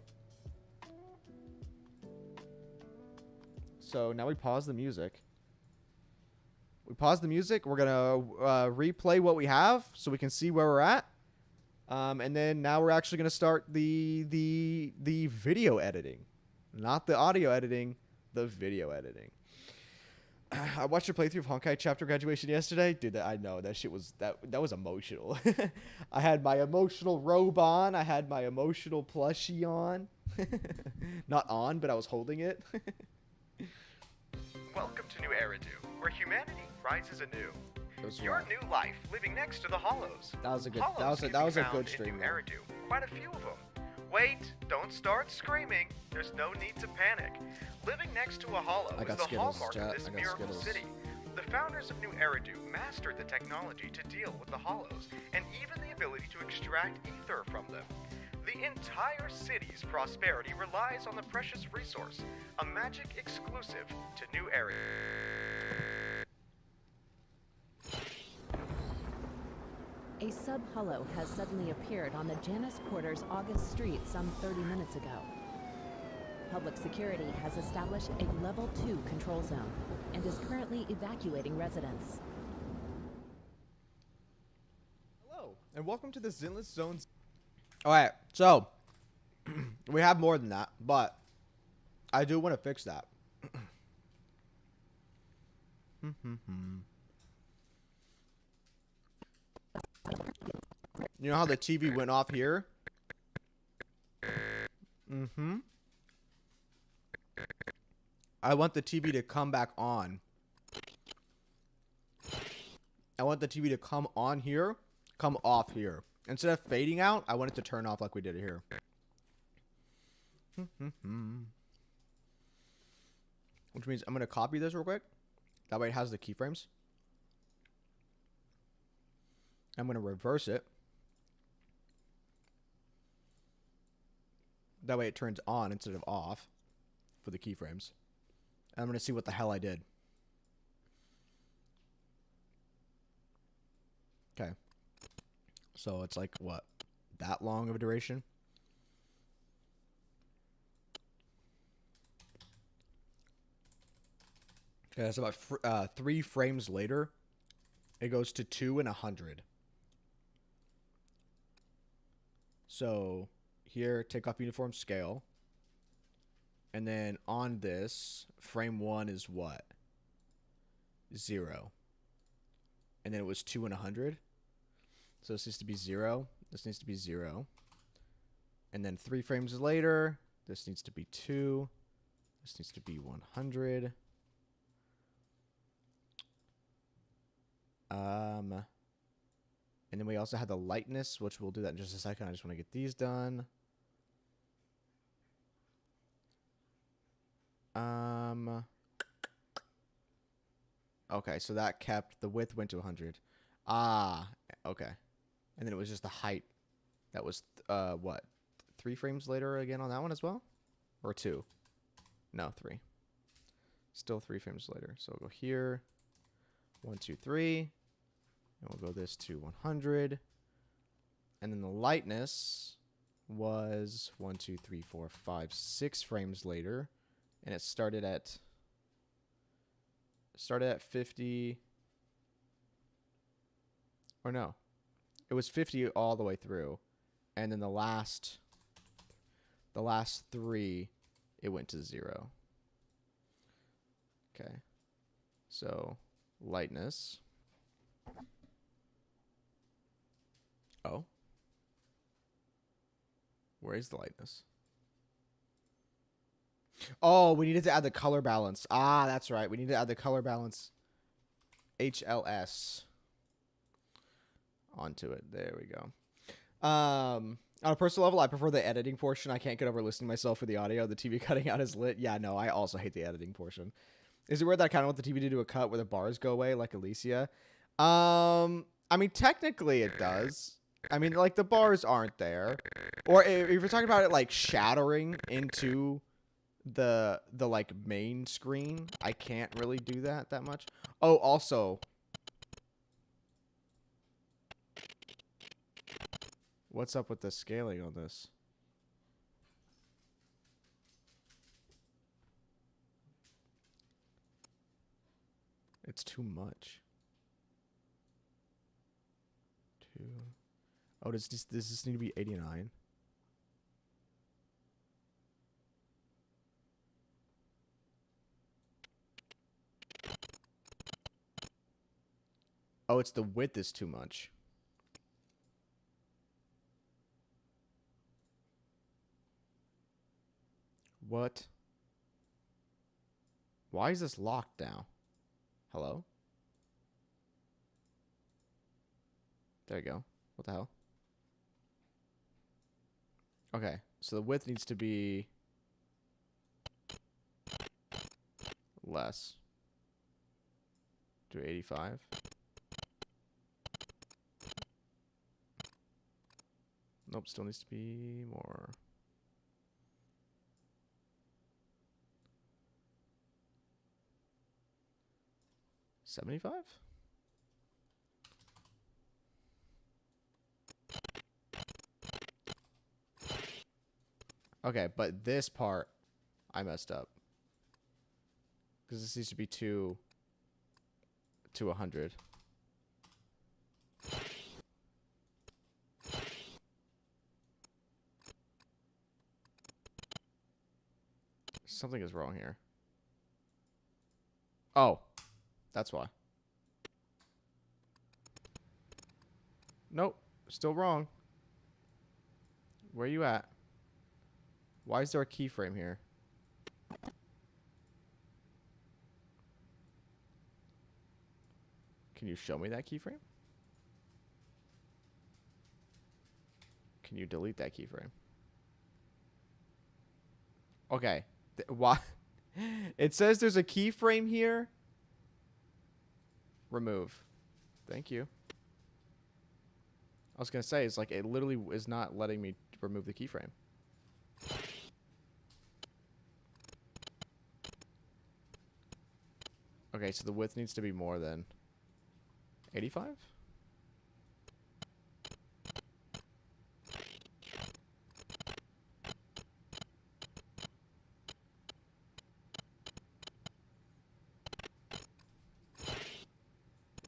So now we pause the music. We pause the music. We're gonna replay what we have so we can see where we're at. And then now we're actually gonna start the video editing, not the audio editing, the video editing. I watched your playthrough of Honkai chapter graduation yesterday. Dude, I know that shit was that was emotional. I had my emotional robe on. I had my emotional plushie on. Not on, but I was holding it. Welcome to New Eridu, where humanity rises anew. Your new life living next to the Hollows. That was a good. Hollows That was a can be good found stream. in New though. Eridu, quite a few of them. Wait, don't start screaming. There's no need to panic. Living next to a hollow I is got the Skittles, hallmark chat. of this I got miracle Skittles. city. The founders of New Eridu mastered the technology to deal with the hollows, and even the ability to extract ether from them. The entire city's prosperity relies on the precious resource, a magic exclusive to New Eridu. A sub-hollow has suddenly appeared on the Janus Quarters August Street some 30 minutes ago. Public security has established a Level 2 control zone and is currently evacuating residents. Hello, and welcome to the ZENLESS Zones. Alright, so we have more than that, but I do want to fix that. You know how the TV went off here? I want the TV to come back on. I want the TV to come on here, come off here. Instead of fading out, I want it to turn off like we did it here. Which means I'm going to copy this real quick. That way it has the keyframes. I'm going to reverse it. That way it turns on instead of off for the keyframes. And I'm going to see what the hell I did. Okay. So it's like, what? That long of a duration? Okay, that's about 3 frames later. It goes to 2 and 100. So here, take off uniform scale. And then on this, frame 1 is what? 0. And then it was 2 and 100. So this needs to be 0. This needs to be 0. And then 3 frames later, this needs to be 2. This needs to be 100. And then we also have the lightness, which we'll do that in just a second. I just want to get these done. Okay, so that kept the width went to 100. Okay. And then it was just the height. That was what? 3 frames later again on that one as well? Or 2? No, 3. Still 3 frames later. So we'll go here. 1, 2, 3. And we'll go this to 100. And then the lightness was 1, 2, 3, 4, 5, 6 frames later. And it started at 50. Or no. It was 50 all the way through. And then the last 3, it went to 0. Okay. So, lightness. Oh. Where is the lightness? Oh, we needed to add the color balance. Ah, that's right. We need to add the color balance HLS onto it. There we go. On a personal level, I prefer the editing portion. I can't get over listening to myself for the audio. The TV cutting out is lit. Yeah, no, I also hate the editing portion. Is it weird that I kind of want the TV to do a cut where the bars go away like Alicia? I mean, technically it does. I mean, like, the bars aren't there. Or if you're talking about it, like, shattering into the like, main screen, I can't really do that much. Oh, also, what's up with the scaling on this? It's too much. Oh, does this need to be 89? Oh, it's the width is too much. What? Why is this locked now? Hello? There you go. What the hell? Okay, so the width needs to be less. Do 85. Nope, still needs to be more. $75? Okay, but this part, I messed up. Because this needs to be to 100. Something is wrong here. Oh, that's why. Nope, still wrong. Where are you at? Why is there a keyframe here? Can you show me that keyframe? Can you delete that keyframe? Okay. Why? It says there's a keyframe here. Remove. Thank you. I was going to say, it's like it literally is not letting me remove the keyframe. Okay, so the width needs to be more than 85?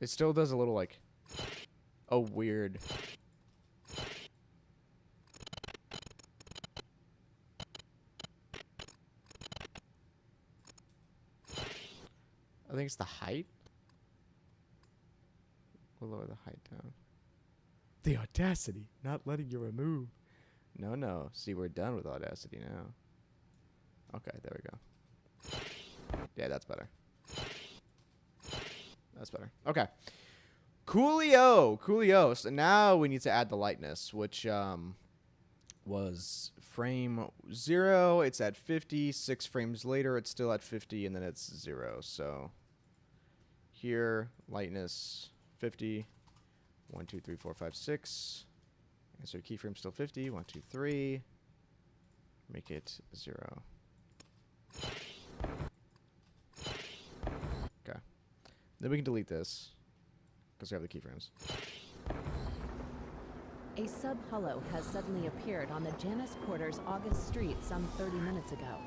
It still does a little, like, a weird... I think it's the height. We'll lower the height down. The Audacity, not letting you remove. No, no. See, we're done with Audacity now. Okay, there we go. Yeah, that's better. That's better. Okay. Coolio. Coolio. So now we need to add the lightness, which was frame 0. It's at 50. 6 frames later, it's still at 50, and then it's 0. So here, lightness 50. 1, 2, 3, 4, 5, 6. And so keyframe still 50. 1, 2, 3. Make it 0. Okay. Then we can delete this because we have the keyframes. A sub-hollow has suddenly appeared on the Janus Quarters August Street some 30 minutes ago.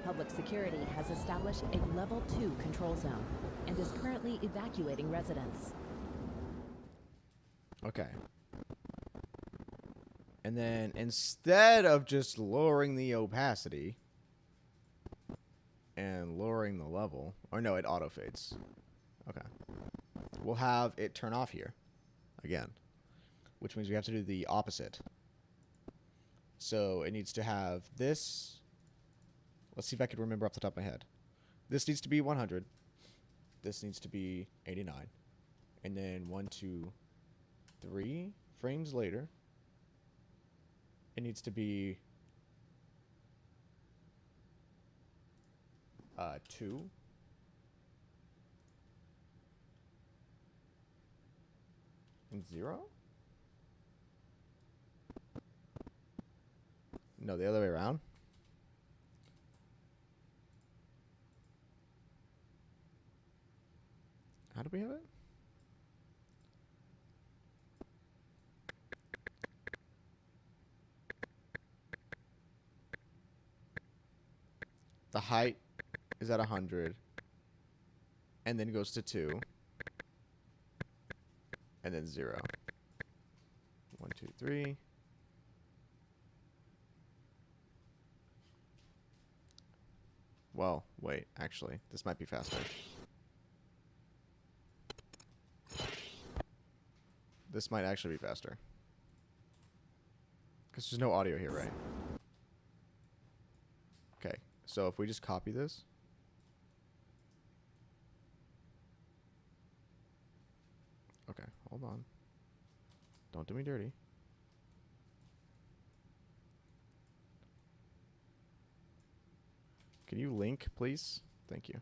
Public security has established a level 2 control zone and is currently evacuating residents. Okay. And then instead of just lowering the opacity and lowering the level, or no, it auto fades. Okay. We'll have it turn off here again, which means we have to do the opposite. So it needs to have this. Let's see if I can remember off the top of my head. This needs to be 100. This needs to be 89. And then 1, 2, 3 frames later, it needs to be 2. And 0? No, the other way around. How do we have it? The height is at 100. And then goes to 2. And then 0. 1, 2, 3. Well, wait, actually, this might be faster. This might actually be faster. Because there's no audio here, right? Okay, so if we just copy this. Okay, hold on. Don't do me dirty. Can you link, please? Thank you.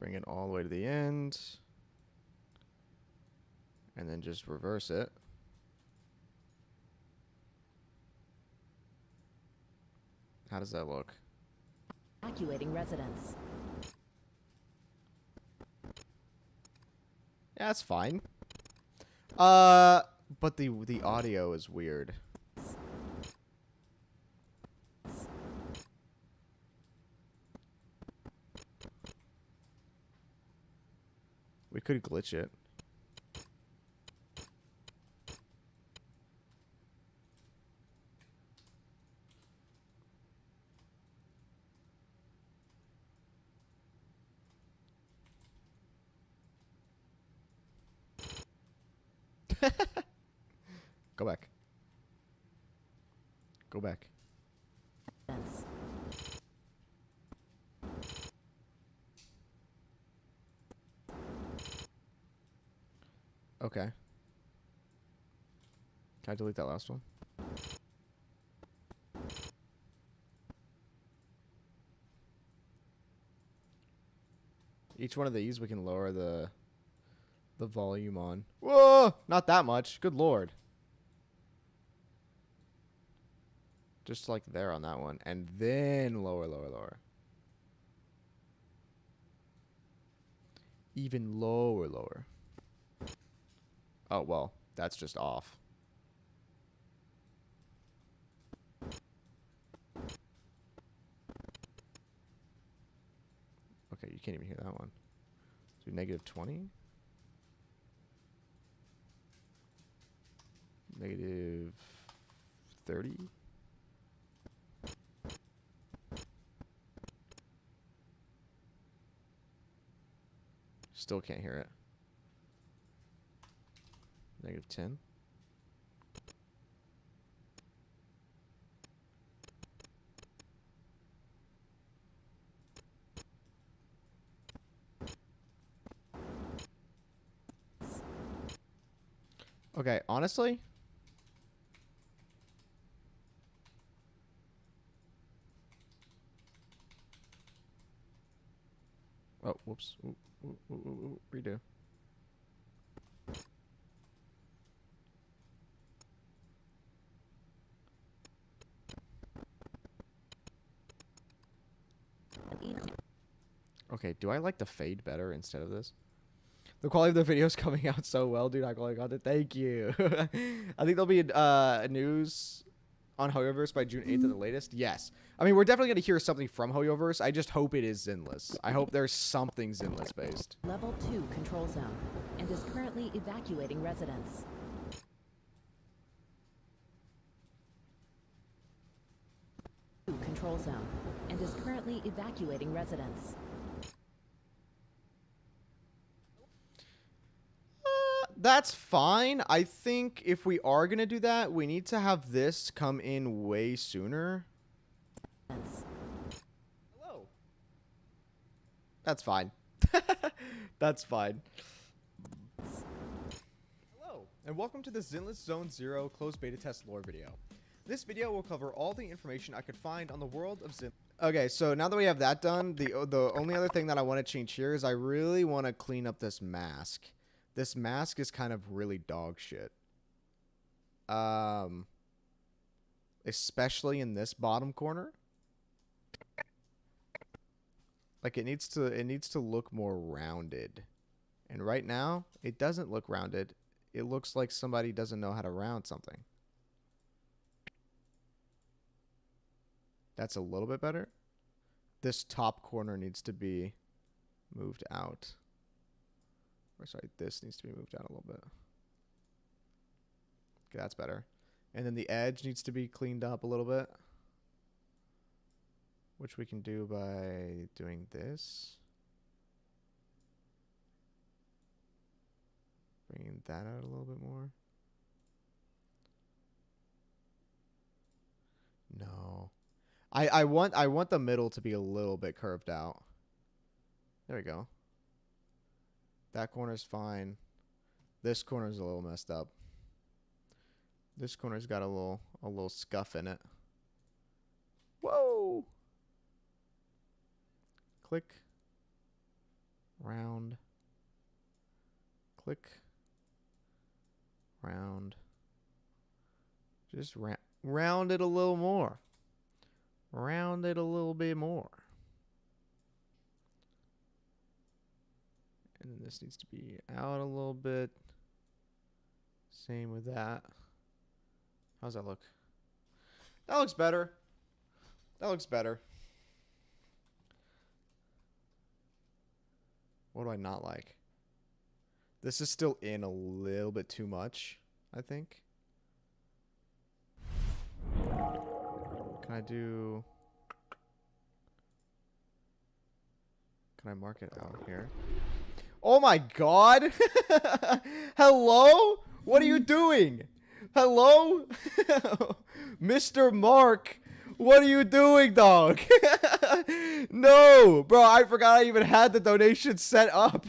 Bring it all the way to the end. And then just reverse it. How does that look? Evacuating residents. Yeah, that's fine. But the audio is weird. We could glitch it. Go back. Go back. Residents. Okay. Can I delete that last one? Each one of these we can lower the volume on. Whoa! Not that much. Good lord. Just like there on that one. And then lower, lower, lower. Even lower, lower. Oh, well, that's just off. Okay, you can't even hear that one. Do negative 20? Negative 30? Still can't hear it. Negative 10. Okay, honestly, oh, whoops. Ooh, ooh, ooh, ooh, ooh. Redo. Okay, do I like the fade better instead of this? The quality of the video is coming out so well, dude. I got it. Thank you. I think there'll be news on Hoyoverse by June 8th at the latest. Yes. I mean, we're definitely going to hear something from Hoyoverse. I just hope it is ZENLESS. I hope there's something ZENLESS based. Level 2 control zone and is currently evacuating residents. Control zone and is currently evacuating residents. That's fine. I think if we are going to do that, we need to have this come in way sooner. Hello. That's fine. That's fine. Hello, and welcome to the ZENLESS Zone 0 closed beta test lore video. This video will cover all the information I could find on the world of ZENLESS. Okay, so now that we have that done, the only other thing that I want to change here is I really want to clean up this mask. This mask is kind of really dog shit. especially in this bottom corner. Like it needs to look more rounded. And right now, it doesn't look rounded. It looks like somebody doesn't know how to round something. That's a little bit better. This top corner needs to be moved out. Or sorry, this needs to be moved out a little bit. Okay, that's better. And then the edge needs to be cleaned up a little bit. Which we can do by doing this. Bringing that out a little bit more. No. I want the middle to be a little bit curved out. There we go. That corner's fine. This corner's a little messed up. This corner's got a little scuff in it. Whoa! Click. Round. Click. Round. Just round it a little more. Round it a little bit more. And then this needs to be out a little bit. Same with that. How's that look? That looks better. That looks better. What do I not like? This is still in a little bit too much, I think. Can I do... Can I mark it out here? Oh my god! Hello? What are you doing? Hello? Mr. Mark, what are you doing, dog? No, bro, I forgot I even had the donation set up.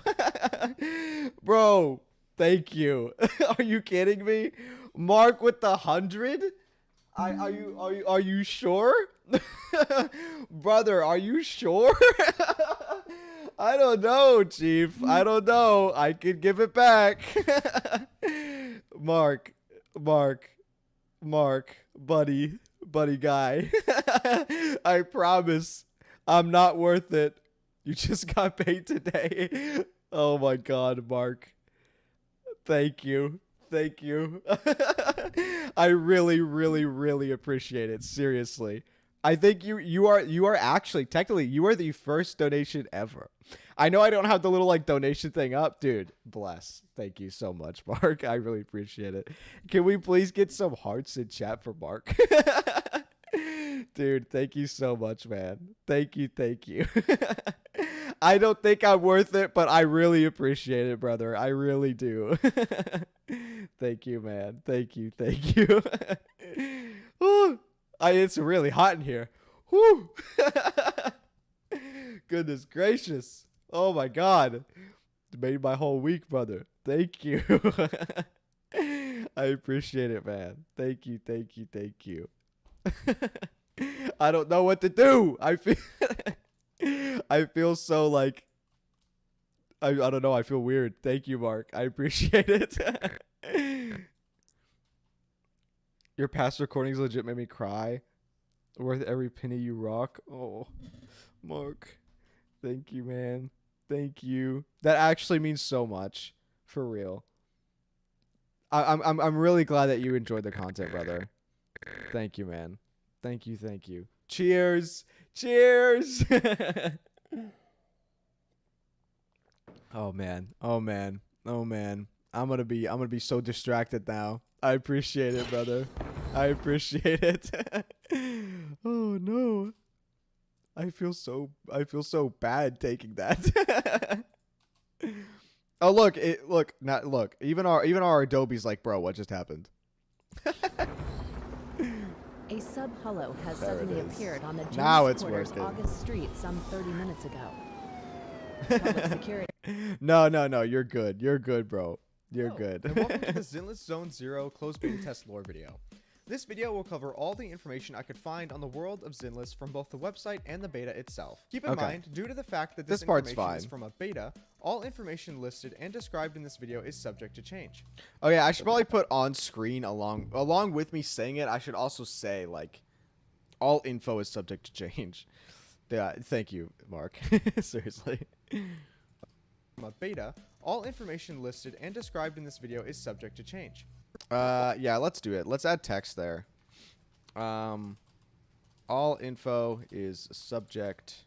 Bro, thank you. Are you kidding me? Mark with the 100? Are you sure? Brother, are you sure? I don't know, Chief. I don't know. I could give it back. Mark, buddy guy. I promise I'm not worth it. You just got paid today. Oh my god, Mark. Thank you. Thank you. I really appreciate it. Seriously. I think you are actually technically you are the first donation ever. I know I don't have the little like donation thing up, dude. Bless. Thank you so much, Mark. I really appreciate it. Can we please get some hearts in chat for Mark? Dude, thank you so much, man. Thank you. I don't think I'm worth it, but I really appreciate it, brother. I really do. Thank you, man. Thank you. Whew. It's really hot in here. Whew. Goodness gracious. Oh my god. It made my whole week, brother. Thank you. I appreciate it, man. Thank you. I don't know what to do. I feel so like I don't know. I feel weird. Thank you, Mark. I appreciate it. Your past recordings legit made me cry. Worth every penny you rock. Oh, Mark. Thank you, man. Thank you. That actually means so much. For real. I'm really glad that you enjoyed the content, brother. Thank you, man. Thank you. Cheers. Oh man. I'm gonna be so distracted now. I appreciate it, brother. I appreciate it. Oh no. I feel so bad taking that. Oh look, even our Adobe's like, bro, what just happened? A sub-hollow has There it suddenly is. appeared on the Now James it's Quarters working. August Street some 30 minutes ago. Public security. No, you're good, bro. You're Hello, good. and welcome to the ZENLESS Zone Zero closed beta test lore video. This video will cover all the information I could find on the world of ZENLESS from both the website and the beta itself. Keep in mind, due to the fact that this part's information is fine. from a beta, all information listed and described in this video is subject to change. Oh yeah, I should probably put on screen along with me saying it. I should also say like, all info is subject to change. Yeah, thank you, Mark. Seriously. From a beta, all information listed and described in this video is subject to change. Yeah, let's do it. Let's add text there. All info is subject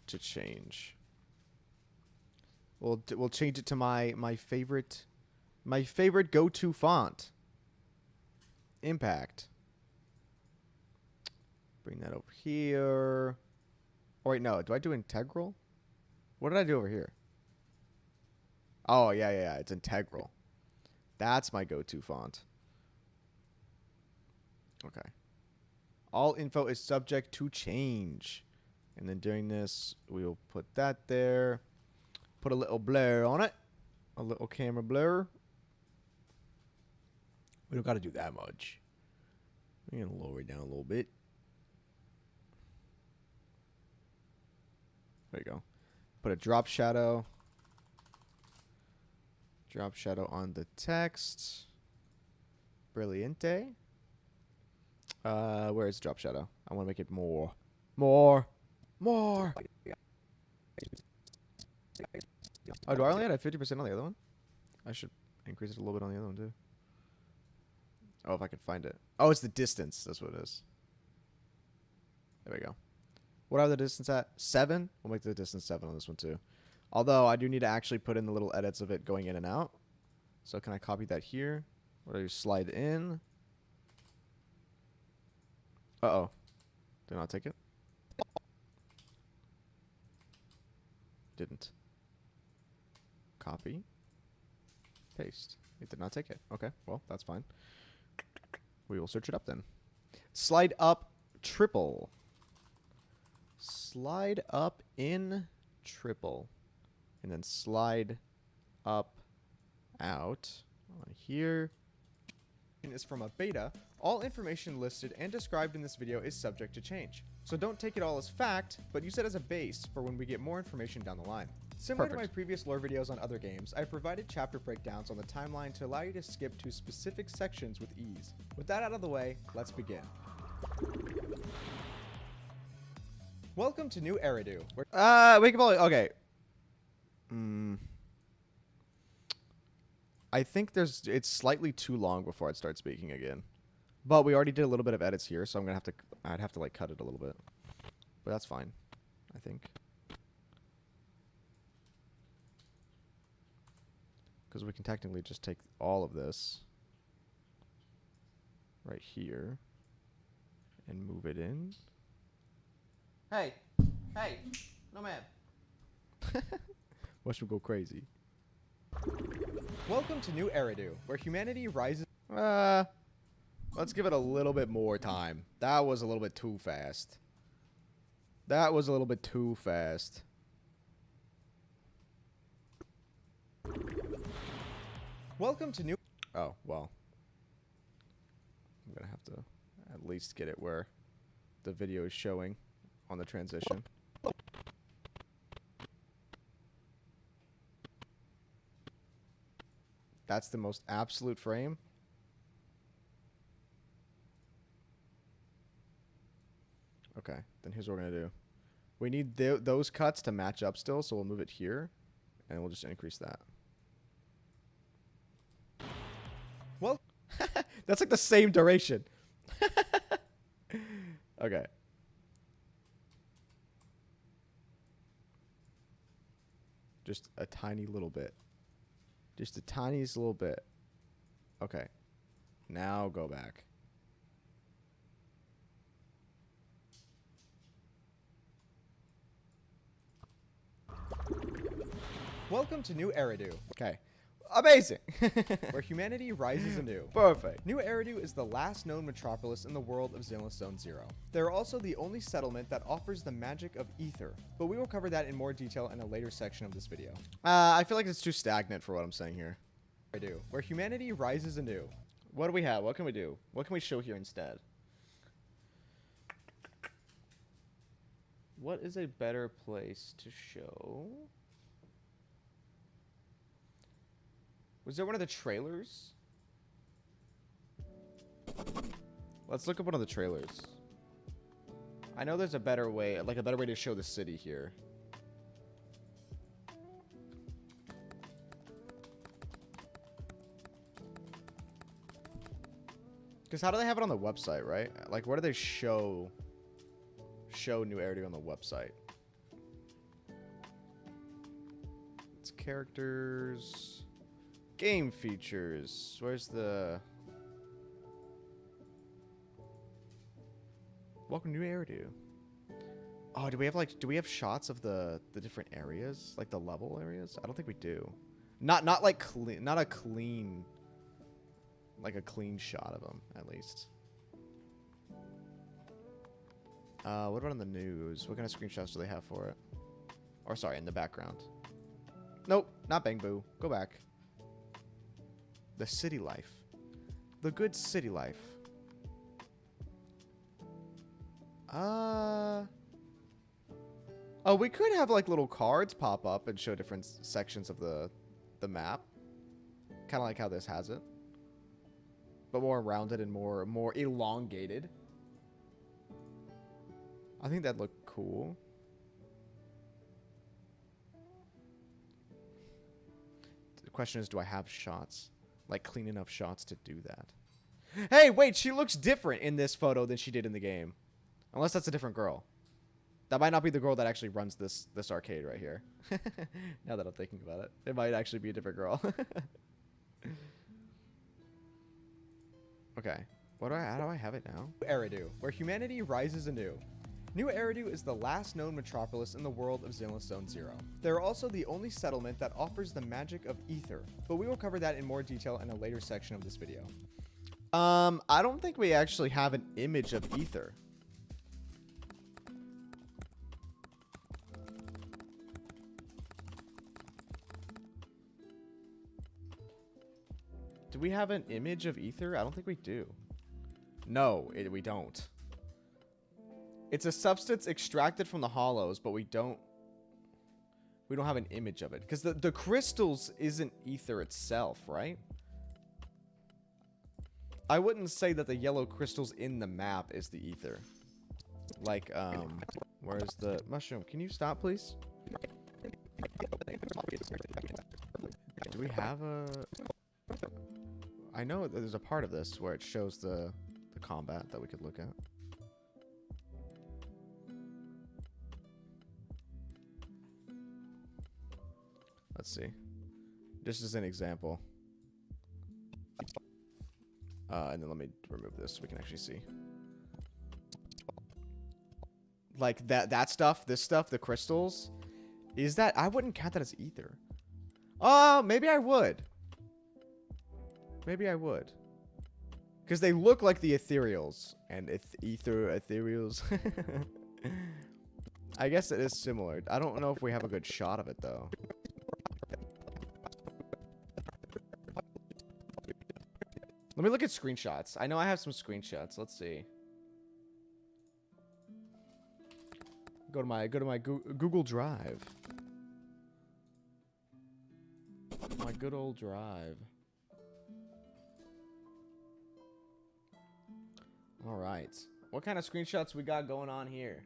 to change. We'll change it to my favorite go-to font. Impact. Bring that over here. Oh wait, no. Do I do integral? What did I do over here? Oh yeah. It's integral. That's my go-to font. Okay. All info is subject to change. And then during this, we'll put that there. Put a little blur on it. A little camera blur. We don't got to do that much. We're going to lower it down a little bit. There you go. Put a drop shadow. Drop shadow on the text. Brilliante. Where is drop shadow? I want to make it more. Oh, do I only have 50% on the other one? I should increase it a little bit on the other one too. Oh, if I can find it. Oh, it's the distance. That's what it is. There we go. What are the distance at? 7? We'll make the distance 7 on this one too. Although I do need to actually put in the little edits of it going in and out. So can I copy that here? What do you slide in? Uh-oh. Did not take it? Didn't. Copy. Paste. It did not take it. Okay, well, that's fine. We will search it up then. Slide up triple. Slide up in triple. And then slide up out on here. Is from a beta, all information listed and described in this video is subject to change. So don't take it all as fact, but use it as a base for when we get more information down the line. Similar to my previous lore videos on other games, I've provided chapter breakdowns on the timeline to allow you to skip to specific sections with ease. With that out of the way, let's begin. Welcome to New Eridu, where we can probably, okay. I think it's slightly too long before I'd start speaking again. But we already did a little bit of edits here, so I'd have to like cut it a little bit. But that's fine, I think. Because we can technically just take all of this right here and move it in. Hey, no man. Watch me go crazy. Welcome to New Eridu, where humanity rises. Let's give it a little bit more time. That was a little bit too fast. Welcome to New. Oh, well. I'm going to have to at least get it where the video is showing on the transition. That's the most absolute frame. Okay, then here's what we're going to do. We need those cuts to match up still, so we'll move it here, and we'll just increase that. Well, that's like the same duration. Okay. Just a tiny little bit. Just the tiniest little bit. Okay. Now go back. welcome to New Eridu, Okay. Amazing. where humanity rises anew. Perfect. New Eridu is the last known metropolis in the world of ZENLESS Zone Zero. They're also the only settlement that offers the magic of ether, but we will cover that in more detail in a later section of this video. I feel like it's too stagnant for what I'm saying here. Eridu, where humanity rises anew. What do we have? What can we do? What can we show here instead? What is a better place to show? Was there one of the trailers? Let's look up one of the trailers. I know there's a better way, like a better way to show the city here. Because how do they have it on the website, right? Like, where do they show new Eridu on the website? It's characters, game features. Where's the welcome new Eridu? Oh, do we have shots of the different areas, like the level areas? I don't think we do. Not like clean, not a clean. Like a clean shot of them, at least. What about in the news? What kind of screenshots do they have for it? Or sorry, in the background. Nope, not Bang Boo. Go back. The city life. The good city life. Oh, we could have like little cards pop up and show different sections of the map. Kind of like how this has it. But more rounded and more elongated. I think that'd look cool. The question is, do I have shots? Like clean enough shots to do that? Hey, wait, she looks different in this photo than she did in the game. Unless that's a different girl. That might not be the girl that actually runs this arcade right here. Now that I'm thinking about it. It might actually be a different girl. Okay. How do I have it now? Eridu, where humanity rises anew. New Eridu is the last known metropolis in the world of Zenless Zone Zero. They're also the only settlement that offers the magic of ether, but we will cover that in more detail in a later section of this video. I don't think we actually have an image of ether. Do we have an image of ether? I don't think we do. No, we don't. It's a substance extracted from the hollows, but we don't have an image of it. Because the crystals isn't ether itself, right? I wouldn't say that the yellow crystals in the map is the ether. Like, where's the mushroom? Can you stop, please? Do we have a... I know there's a part of this where it shows the combat that we could look at. Let's see. Just as an example. And then let me remove this so we can actually see. Like that stuff, this stuff, the crystals. Is that... I wouldn't count that as ether. Oh, maybe I would. Maybe I would. Because they look like the ethereals. And ethereals. I guess it is similar. I don't know if we have a good shot of it, though. Let me look at screenshots. I know I have some screenshots. Let's see. Go to my Google Drive. My good old Drive. All right. What kind of screenshots we got going on here?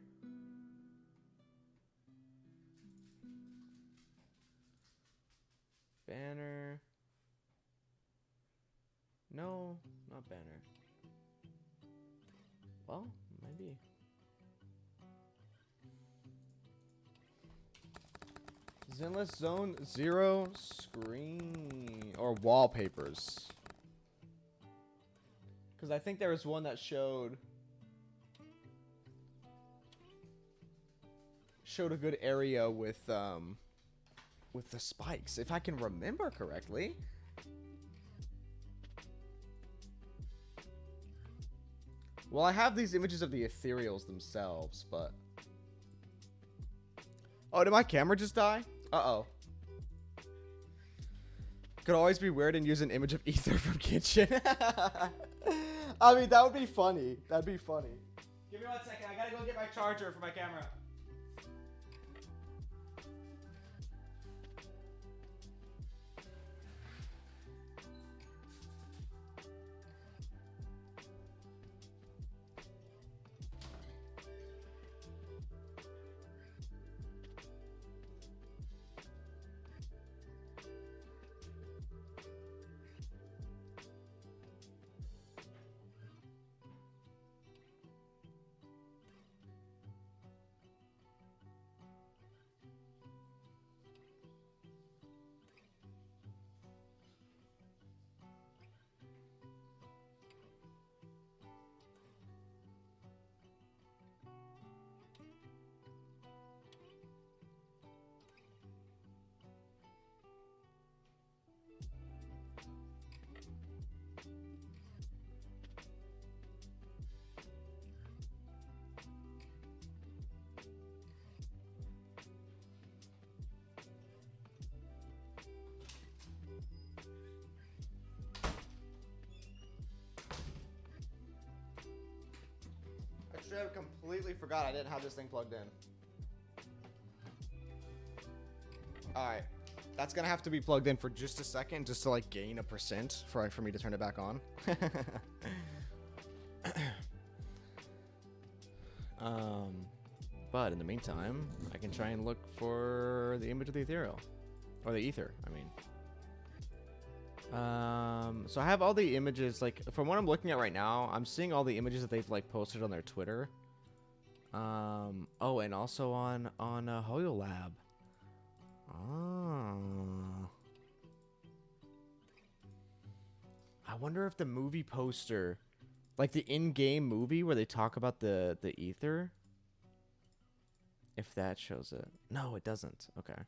Banner. No, not banner. Well, maybe. Zenless Zone Zero screen or wallpapers. Because I think there was one that showed a good area with the spikes, if I can remember correctly. Well, I have these images of the ethereals themselves, but... Oh, did my camera just die? Uh-oh. Could always be weird and use an image of Ether from kitchen. I mean, that would be funny. That'd be funny. Give me 1 second. I gotta go get my charger for my camera. I completely forgot I didn't have this thing plugged in. Alright. That's gonna have to be plugged in for just a second, just to like gain a percent for me to turn it back on. But in the meantime, I can try and look for the image of the ethereal. Or the ether, I mean. So I have all the images, like, from what I'm looking at right now, I'm seeing all the images that they've, like, posted on their Twitter. Oh, and also on HoloLab. Oh. I wonder if the movie poster, like the in-game movie where they talk about the ether, if that shows it. No, it doesn't. Okay.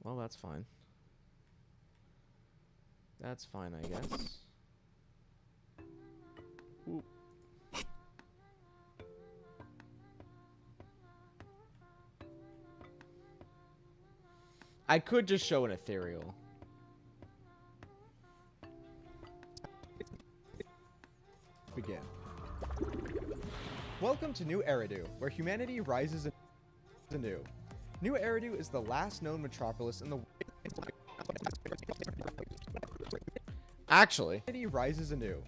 Well, that's fine. That's fine, I guess. Ooh. I could just show an ethereal. Begin. Welcome to New Eridu, where humanity rises anew. New Eridu is the last known metropolis in the Actually, humanity rises anew.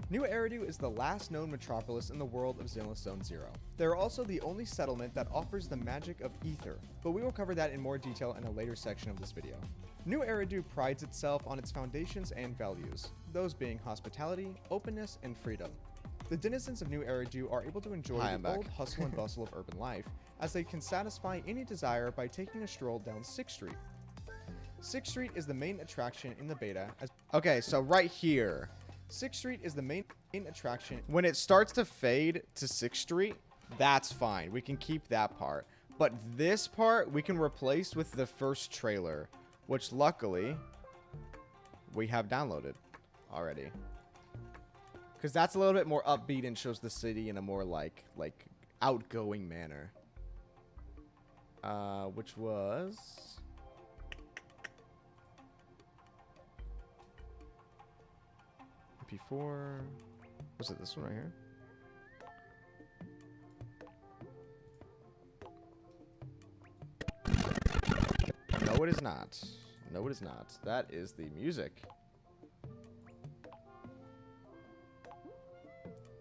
New Eridu is the last known metropolis in the world of ZENLESS Zone 0. They are also the only settlement that offers the magic of ether, but we will cover that in more detail in a later section of this video. New Eridu prides itself on its foundations and values, those being hospitality, openness, and freedom. The denizens of New Eridu are able to enjoy the old hustle and bustle of urban life, as they can satisfy any desire by taking a stroll down 6th Street. 6th Street is the main attraction in the beta. okay, so right here, 6th Street is the main attraction. when it starts to fade to 6th Street, that's fine. We can keep that part. But this part, we can replace with the first trailer, which luckily, we have downloaded already. Because that's a little bit more upbeat and shows the city in a more, like outgoing manner. Which was... MP4... Was it this one right here? No, it is not. No, it is not. That is the music.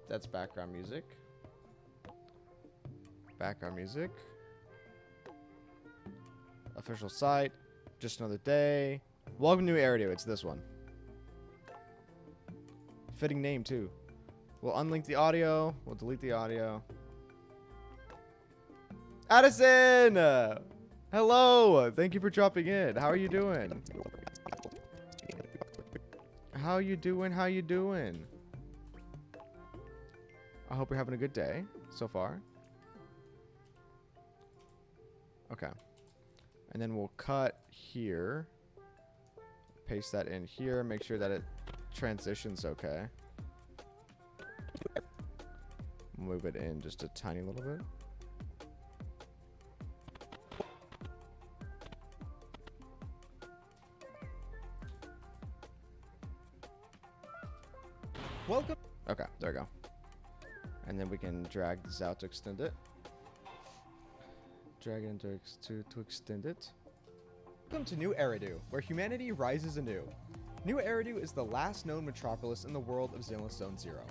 That's background music. Background music. Official site. Just another day. Welcome to New Eridu. It's this one. Fitting name, too. We'll unlink the audio. We'll delete the audio. Addison! Hello! Thank you for dropping in. How are you doing? How you doing? How you doing? I hope you're having a good day so far. Okay. And then we'll cut here. Paste that in here. Make sure that it transitions okay. Move it in just a tiny little bit. Welcome. Okay, there we go. And then we can drag this out to extend it. Drag it into to extend it. Welcome to New Eridu, where humanity rises anew. New Eridu is the last known metropolis in the world of Zenless Zone Zero.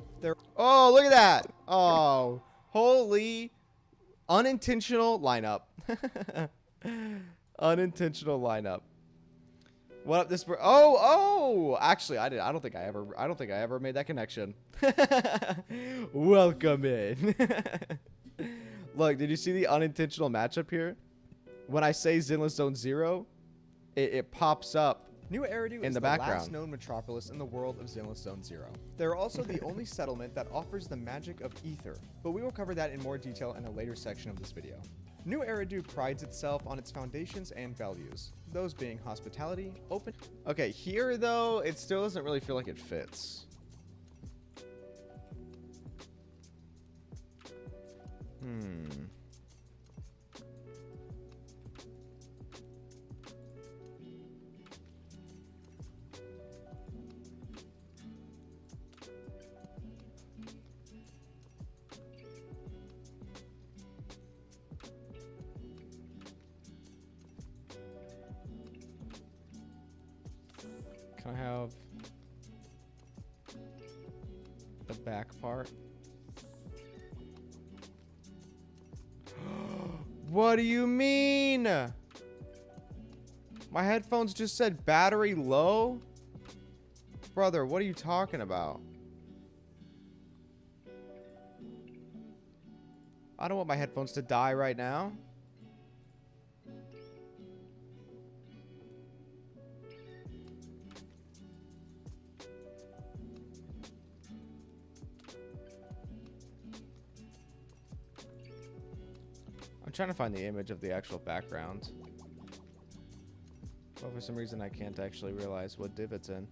Oh, look at that! Oh, holy unintentional lineup. Unintentional lineup. What up, this? Oh! Actually, I don't think I ever made that connection. Welcome in. Look, did you see the unintentional matchup here? When I say Zenless Zone Zero, it pops up. New Eridu is the last known metropolis in the world of Zenless Zone Zero. They're also the only settlement that offers the magic of ether, but we will cover that in more detail in a later section of this video. New Eridu prides itself on its foundations and values, those being hospitality, open... Okay, here though, it still doesn't really feel like it fits. Can I have the back part? What do you mean? My headphones just said battery low? Brother, what are you talking about? I don't want my headphones to die right now. I'm trying to find the image of the actual background. But for some reason I can't actually realize what div it's in.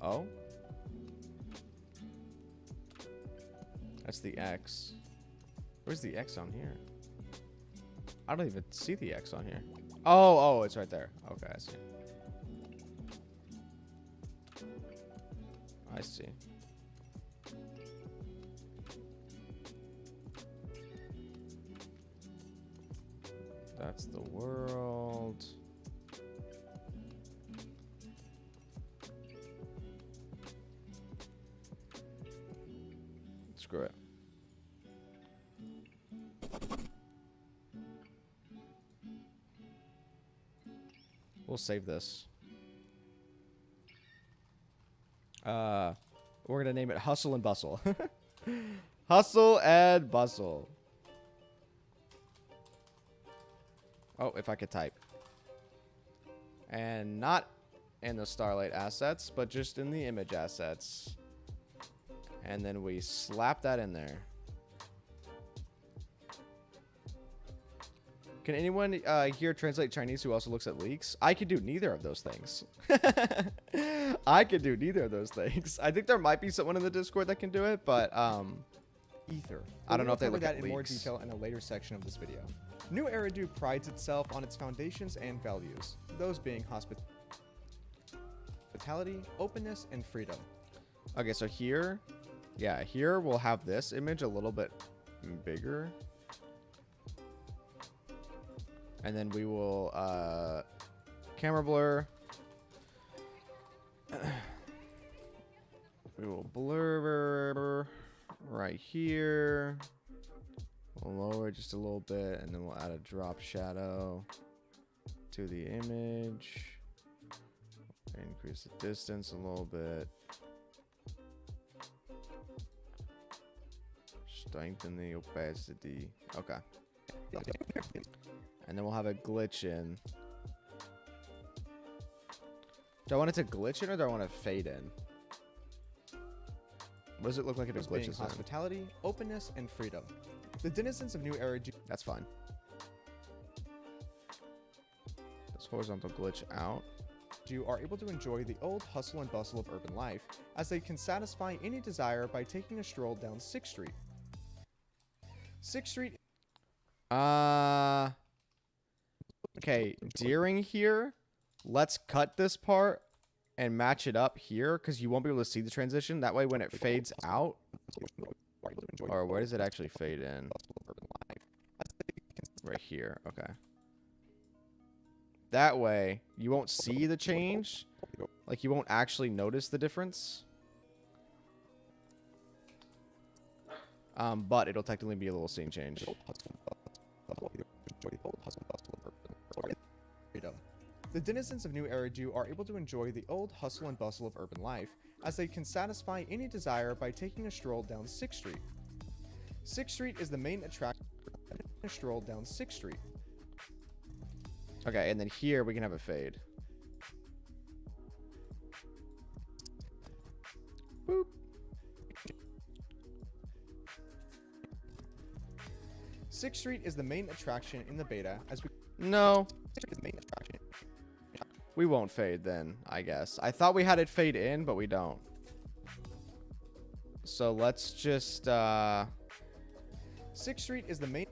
Oh? That's the X. Where's the X on here? I don't even see the X on here. Oh, it's right there. Okay, I see. I see. That's the world. Screw it. We'll save this. We're gonna name it Hustle and Bustle. Hustle and Bustle. Oh, if I could type. And not in the Starlight assets, but just in the image assets. And then we slap that in there. Can anyone here translate Chinese who also looks at leaks? I could do neither of those things. I could do neither of those things. I think there might be someone in the Discord that can do it, but ether. I don't know if they look that at in more leaks. detail in a later section of this video. New Eridu prides itself on its foundations and values, those being hospitality, openness, and freedom. Okay, so here, yeah, here we'll have this image a little bit bigger. And then we will camera blur. We will blur right here. We'll lower it just a little bit, and then we'll add a drop shadow to the image. Increase the distance a little bit. Strengthen the opacity. Okay. And then we'll have a glitch in. Do I want it to glitch in, or do I want it to fade in? What does it look like it glitches in? Hospitality, openness, and freedom. The denizens of New Eridu. That's fine. This horizontal glitch out. You are able to enjoy the old hustle and bustle of urban life, as they can satisfy any desire by taking a stroll down 6th Street. 6th Street. Okay, during here, let's cut this part and match it up here because you won't be able to see the transition. That way when it fades out, or where does it actually fade in? Right here, okay. That way, you won't see the change. Like, you won't actually notice the difference. But it'll technically be a little scene change. The denizens of New Eridu are able to enjoy the old hustle and bustle of urban life, as they can satisfy any desire by taking a stroll down 6th Street. 6th Street is the main attraction. A stroll down 6th Street. Okay, and then here we can have a fade. Boop. Sixth Street is the main attraction in the beta, as we No. 6th Street is the main attraction. We won't fade then, I guess. I thought we had it fade in, but we don't. So let's just, 6th Street is the main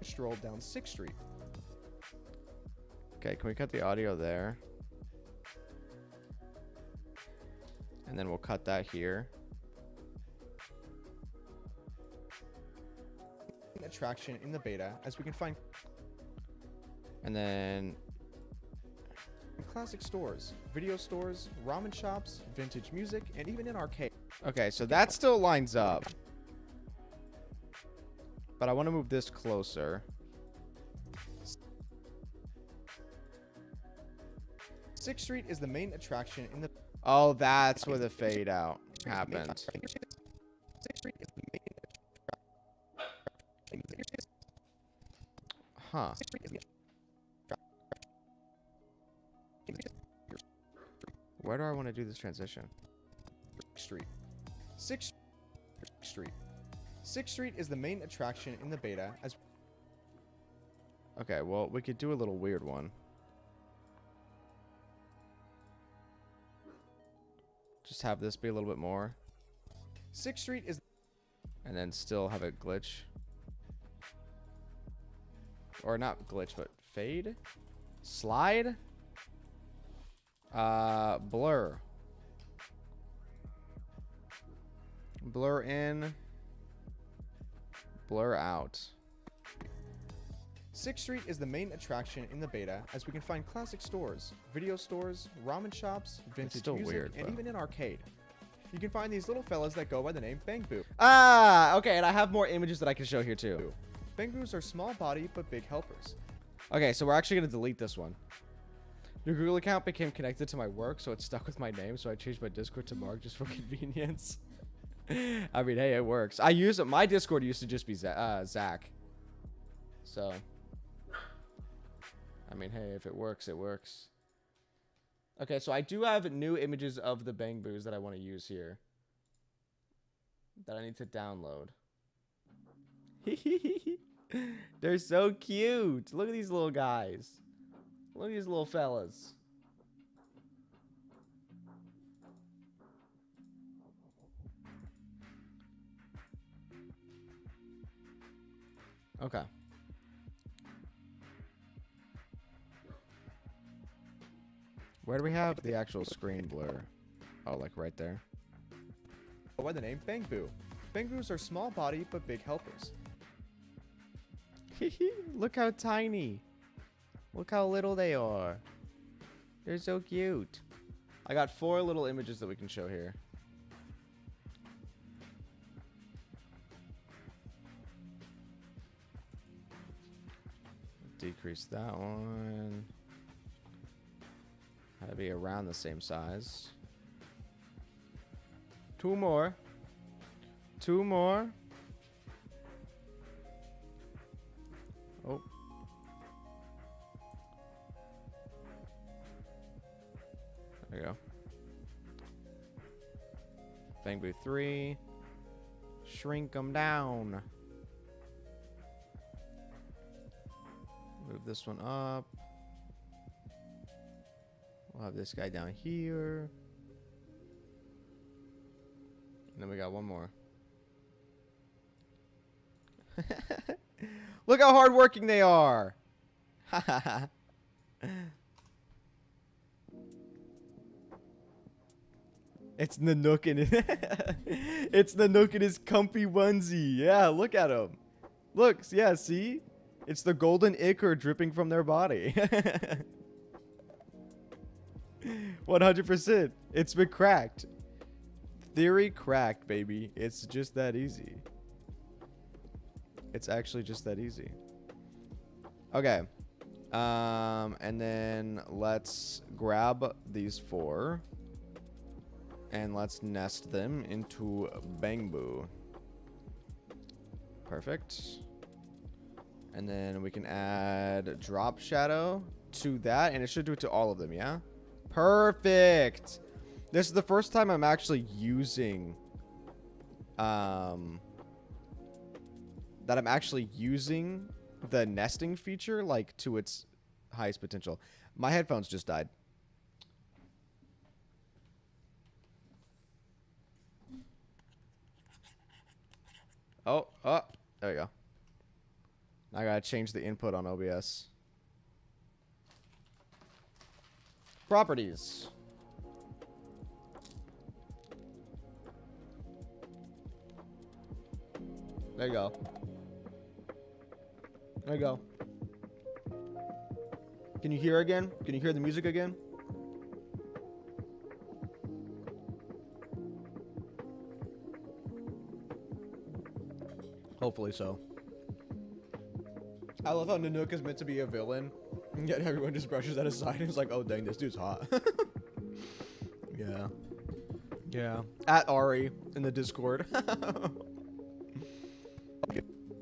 stroll down 6th Street. Okay, can we cut the audio there? And then we'll cut that here. Attraction in the beta, as we can find And then, in classic stores, video stores, ramen shops, vintage music, and even in arcade. okay, so that still lines up. But I want to move this closer. 6th Street is the main attraction in the Oh, that's where the fade out happened. 6th Street is the main Huh. Where do I want to do this transition? Street. 6th Street. 6th Street is the main attraction in the beta, as Okay, well, we could do a little weird one. Just have this be a little bit more. 6th Street is And then still have it glitch. Or not glitch, but fade? Slide? Blur. Blur in. Blur out. 6th Street is the main attraction in the beta, as we can find classic stores, video stores, ramen shops, vintage still music, weird, and bro. even in arcade. You can find these little fellas that go by the name Bang Boo. Ah, okay, and I have more images that I can show here too. Bang Boos are small body but big helpers. Okay, so we're actually going to delete this one. Your Google account became connected to my work, so it's stuck with my name, so I changed my Discord to Mark just for convenience. I mean, hey, it works. My Discord used to just be Zach. So, I mean, hey, if it works, it works. Okay, so I do have new images of the Bang Boos that I want to use here. That I need to download. They're so cute. Look at these little guys. Look at these little fellas. Okay. Where do we have the actual screen blur? Oh, like right there. Go by the name Bang Boo. Bang Boos are small body but big helpers. Look how tiny. Look how little they are. They're so cute. I got 4 little images that we can show here. Decrease that one. That'd be around the same size. 2 more. 2 more. Oh. There you go. Bang Boo 3. Shrink them down. Move this one up. We'll have this guy down here. And then we got one more. Look how hardworking they are. It's Nanook in it's Nanook in his comfy onesie. Yeah, look at him. Look, yeah, see? It's the golden ichor dripping from their body. 100%. It's been cracked. Theory cracked, baby. It's just that easy. It's actually just that easy. Okay. And then let's grab these 4. And let's nest them into Bangbu. Perfect. And then we can add drop shadow to that. And it should do it to all of them, yeah? Perfect. This is the first time I'm actually using... that I'm actually using the nesting feature, like, to its highest potential. My headphones just died. Oh, there we go. I gotta change the input on OBS. Properties. There you go. There you go. Can you hear again? Can you hear the music again? Hopefully so. I love how Nanook is meant to be a villain, and yet everyone just brushes that aside and is like, oh dang, this dude's hot. Yeah. Yeah. At Ari in the Discord.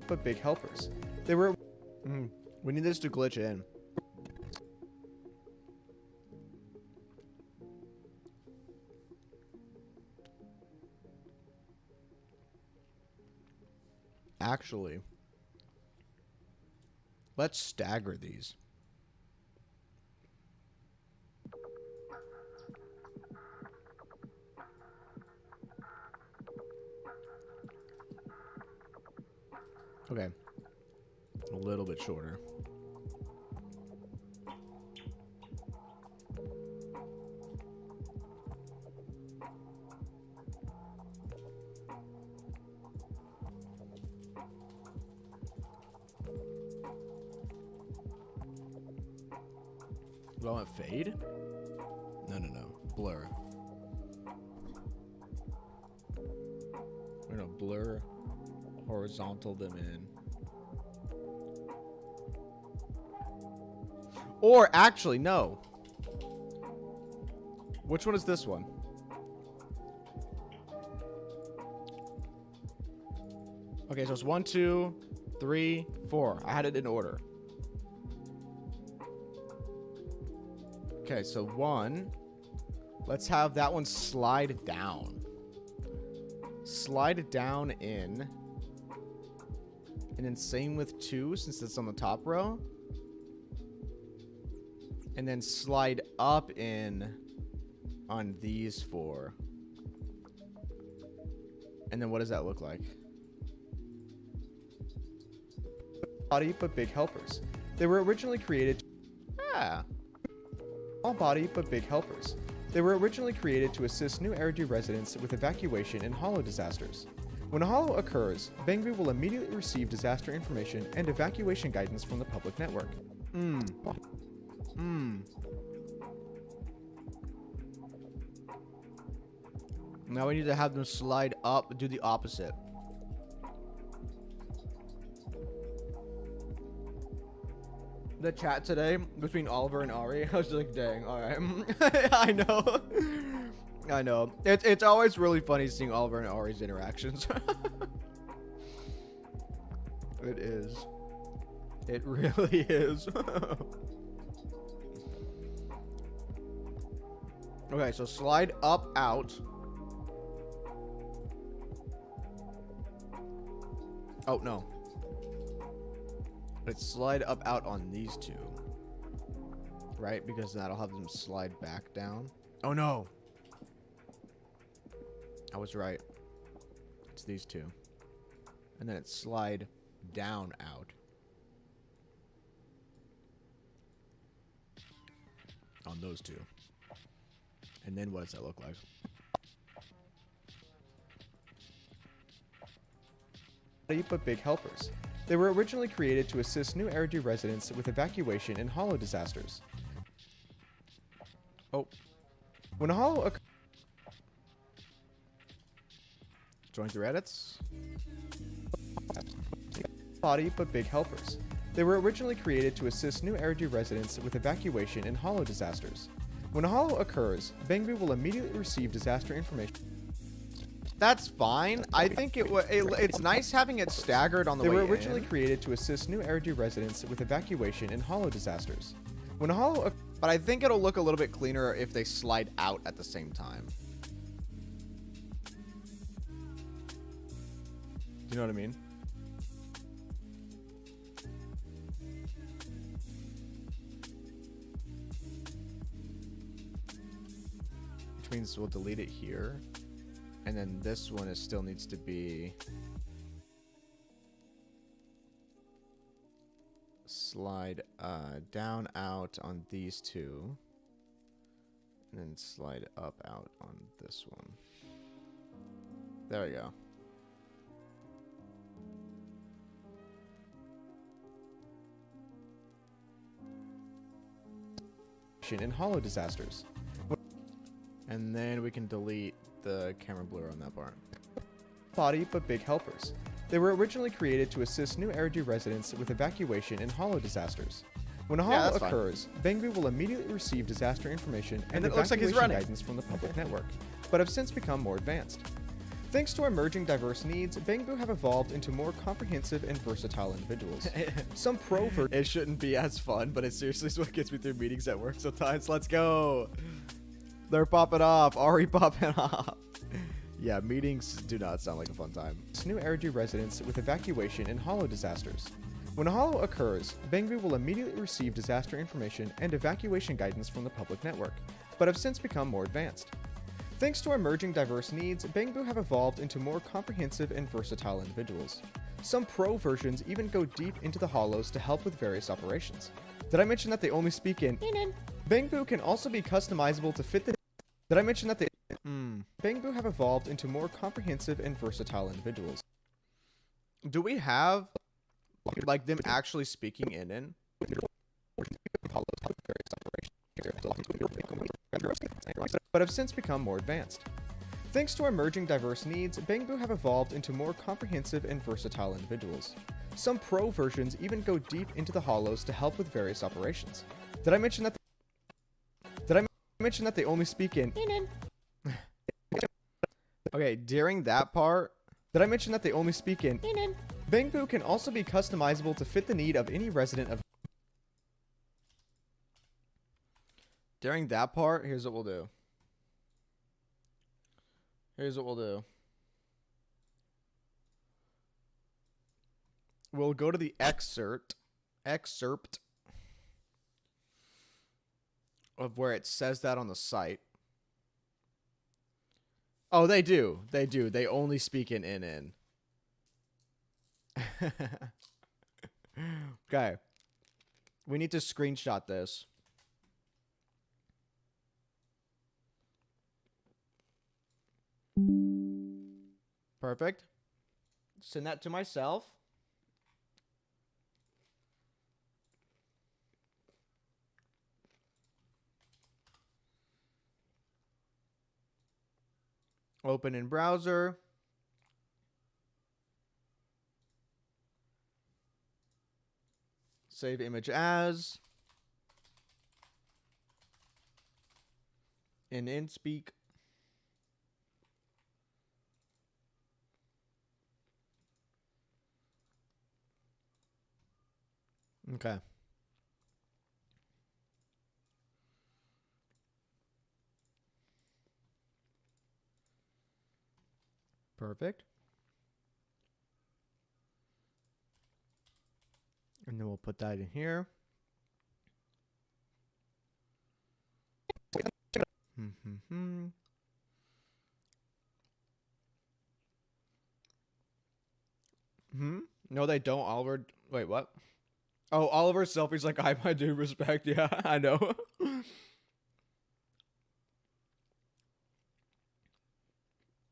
But big helpers. They were... we need this to glitch in. Actually, let's stagger these. Okay. A little bit shorter. Do I want fade? No. Blur. We're gonna blur, horizontal them in. Or actually, no. Which one is this one? Okay, so it's 1, 2, 3, 4. I had it in order. Okay, so 1. Let's have that one slide down. Slide it down in. And then same with 2, since it's on the top row. And then slide up in on these 4. And then what does that look like? Body, but big helpers. They were originally created... Small body, but big helpers. They were originally created to assist New Eridu residents with evacuation in hollow disasters. When a hollow occurs, Bangbu will immediately receive disaster information and evacuation guidance from the public network. Now we need to have them slide up, do the opposite. The chat today between Oliver and Ari, I was just like, dang, alright. I know. I know. It's always really funny seeing Oliver and Ari's interactions. It is. It really is. Okay, so slide up, out. Oh, no. Let's slide up, out on these 2. Right? Because that'll have them slide back down. Oh, no. I was right. It's these 2. And then it's slide down out. On those two. And then what does that look like? But big helpers. They were originally created to assist New Eridu residents with evacuation and hollow disasters. Oh. When a hollow Join through edits. body but big helpers. They were originally created to assist New Eridu residents with evacuation and hollow disasters. When a hollow occurs, Bangbu will immediately receive disaster information. That's fine. I think it's nice having it staggered on the way They in. were originally created to assist New Eridu residents with evacuation and hollow disasters. When a hollow But I think it'll look a little bit cleaner if they slide out at the same time. Do you know what I mean? Which means we'll delete it here. And then this one still needs to be slide down out on these two. And then slide up out on this one. There we go. and hollow disasters. And then we can delete the camera blur on that part. Body but big helpers. They were originally created to assist New Eridu residents with evacuation and hollow disasters. When a hollow that's fine. occurs, Bangbu will immediately receive disaster information and it looks like he's evacuation running. guidance from the public network, but have since become more advanced. Thanks to our emerging diverse needs, Bangbu have evolved into more comprehensive and versatile individuals. Some pro It shouldn't be as fun, but it seriously is what gets me through meetings at work sometimes. Let's go. They're popping off. Ari popping off. Yeah, meetings do not sound like a fun time. New Eridu residents with evacuation and hollow disasters. When a hollow occurs, Bangbu will immediately receive disaster information and evacuation guidance from the public network, but have since become more advanced. Thanks to our emerging diverse needs, Bangbu have evolved into more comprehensive and versatile individuals. Some pro versions even go deep into the hollows to help with various operations. Did I mention that they only speak in Bangbu can also be customizable to fit the Did I mention that they Bangbu have evolved into more comprehensive and versatile individuals. Do we have like them actually speaking in? But have since become more advanced. Thanks to our emerging diverse needs, Bangbu have evolved into more comprehensive and versatile individuals. Some pro versions even go deep into the hollows to help with various operations. Did I mention that they only speak in Okay, during that part, Did I mention that they only speak in Bangbu can also be customizable to fit the need of any resident of During that part, here's what we'll do. Here's what we'll do. We'll go to the excerpt of where it says that on the site. Oh, they do. They do. They only speak in. Okay. We need to screenshot this. Perfect. Send that to myself. Open in browser. Save image as. In InSpeak. Okay. Perfect. And then we'll put that in here. No, they don't. Oliver. Wait, what? Oh, Oliver's selfie's like, I do respect. Yeah, I know.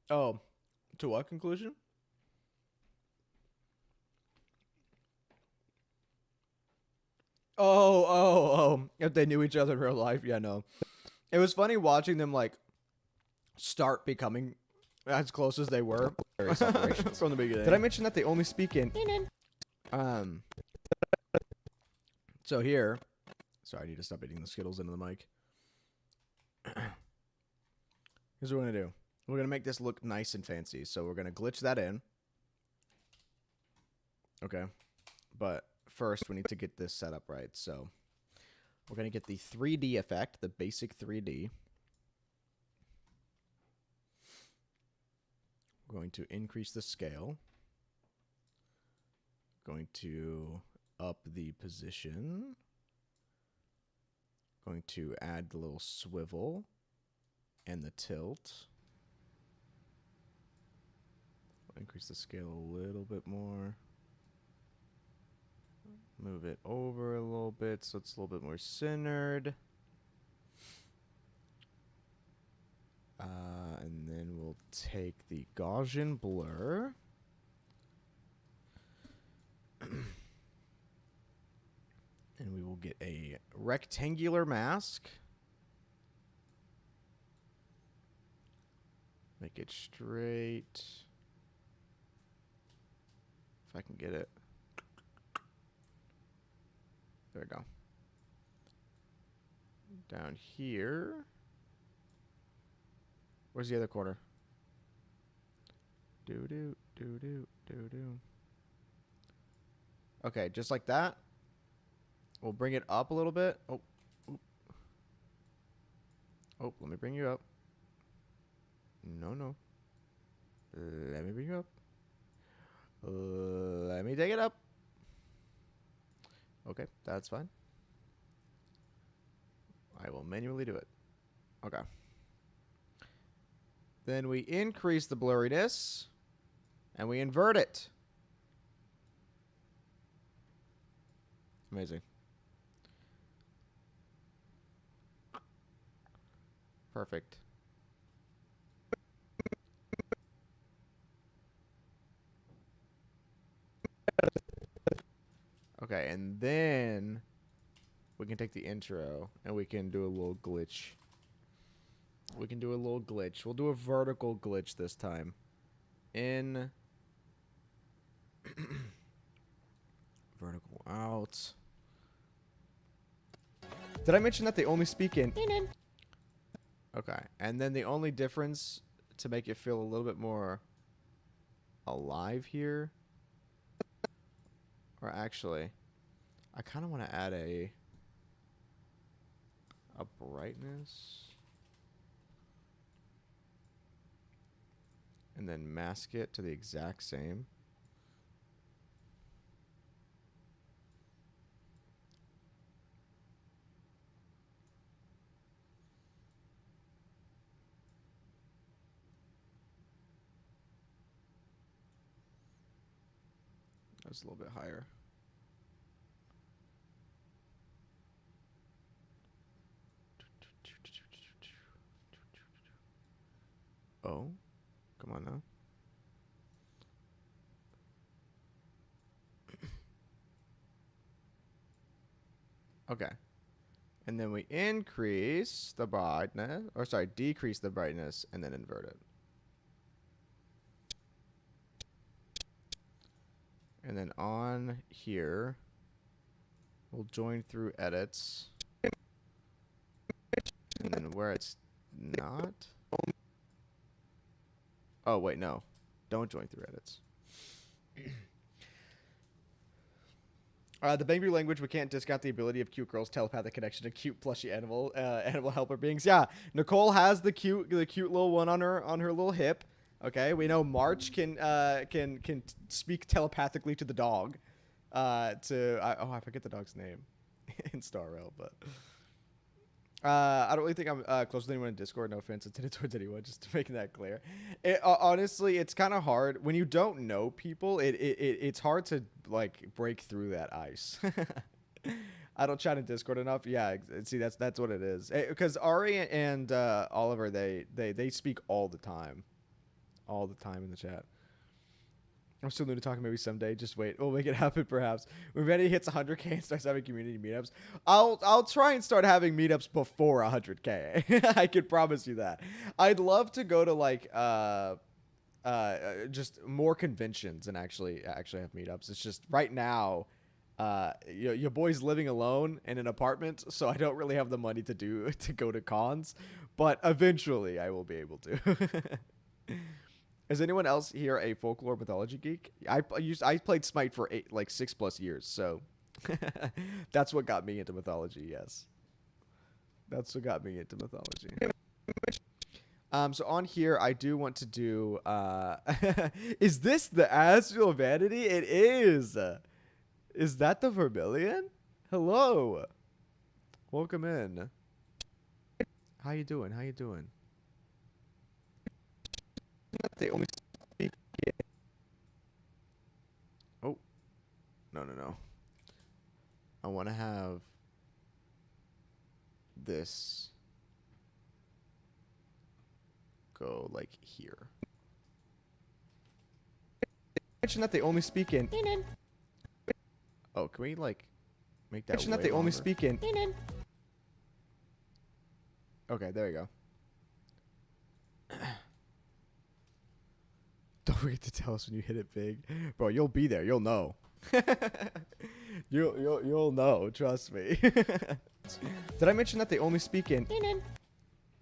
Oh, to what conclusion? Oh. If they knew each other in real life, yeah, no. It was funny watching them like start becoming as close as they were from the beginning. Did I mention that they only speak in? So here, sorry, I need to stop eating the Skittles into the mic. Here's what we're gonna do. We're gonna make this look nice and fancy. So we're gonna glitch that in. Okay, but first we need to get this set up right. So we're gonna get the 3D effect, the basic 3D. We're going to increase the scale. Going to up the position. Going to add the little swivel and the tilt. Increase the scale a little bit more. Move it over a little bit so it's a little bit more centered. And then we'll take the Gaussian blur. And we will get a rectangular mask. Make it straight. If I can get it. There we go. Down here. Where's the other corner? Do. Okay, just like that. We'll bring it up a little bit. Oh, let me bring you up. No. Let me bring you up. Let me take it up. Okay, that's fine. I will manually do it. Okay. Then we increase the blurriness, and we invert it. Amazing. Perfect. Okay, and then we can take the intro and we can do a little glitch. We'll do a vertical glitch this time. In. Vertical out. Did I mention that they only speak in? Okay, and then the only difference to make it feel a little bit more alive here. Or actually, I kind of want to add a brightness. And then mask it to the exact same. That's a little bit higher. Oh, come on now. Okay. And then we increase the brightness, or sorry, decrease the brightness and then invert it. And then on here, we'll join through edits. And then where it's not. Oh, wait, no. Don't join through edits. The Bangry language, we can't discount the ability of cute girls' telepathic connection to cute plushy animal helper beings. Yeah, Nicole has the cute little one on her little hip. Okay, we know March can speak telepathically to the dog. I forget the dog's name in Star Rail, but I don't really think I'm close with anyone in Discord. No offense intended towards anyone, just making that clear. Honestly, it's kind of hard when you don't know people. It's hard to like break through that ice. I don't chat in Discord enough. Yeah, see, that's what it is. Because Ari and Oliver, they speak all the time in the chat. I'm still new to talking. Maybe someday. Just wait. We'll make it happen. Perhaps when Vanity hits 100K and starts having community meetups, I'll try and start having meetups before 100K. I can promise you that. I'd love to go to like just more conventions and actually have meetups. It's just right now, your boy's living alone in an apartment, so I don't really have the money to go to cons. But eventually, I will be able to. Is anyone else here a folklore mythology geek? I played Smite for 6+ years, so that's what got me into mythology. Yes, that's what got me into mythology. So on here, I do want to do. Is this the Astral Vanity? It is. Is that the Vermilion? Hello. Welcome in. How you doing? How you doing? They only speak. Oh, no. I want to have this go like here. Mention that they only speak in. Oh, can we like make that? Mention that they only speak in. Okay, there you go. Don't forget to tell us when you hit it big, bro. You'll be there. You'll know. You'll know. Trust me. Did I mention that they only speak in?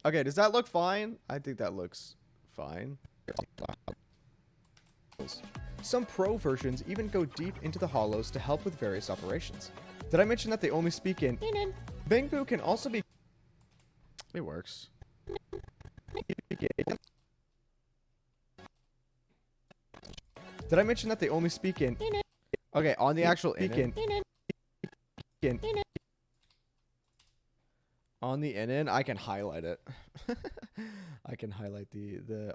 Okay. Does that look fine? I think that looks fine. Some pro versions even go deep into the hollows to help with various operations. Did I mention that they only speak in? Bangbu can also be. It works. Did I mention that they only speak in? Okay, on the actual in. On the in, I can highlight it. I can highlight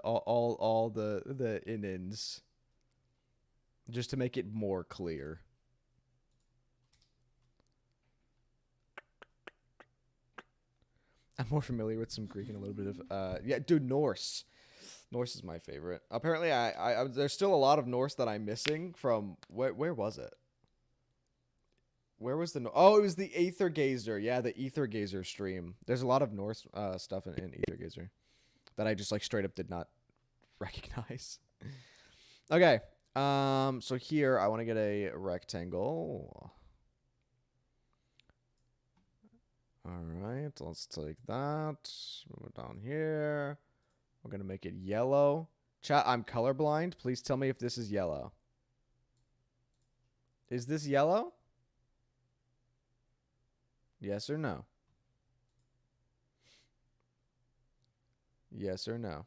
all the in-ins just to make it more clear. I'm more familiar with some Greek and a little bit of yeah, dude, Norse. Norse is my favorite. Apparently, I there's still a lot of Norse that I'm missing from where was it? Where was the oh, it was the Aether Gazer. Yeah, the Aether Gazer stream. There's a lot of Norse stuff in Aether Gazer that I just like straight up did not recognize. Okay. So here I want to get a rectangle. All right, let's take that. Move it down here. We're going to make it yellow. Chat, I'm colorblind. Please tell me if this is yellow. Is this yellow? Yes or no? Yes or no?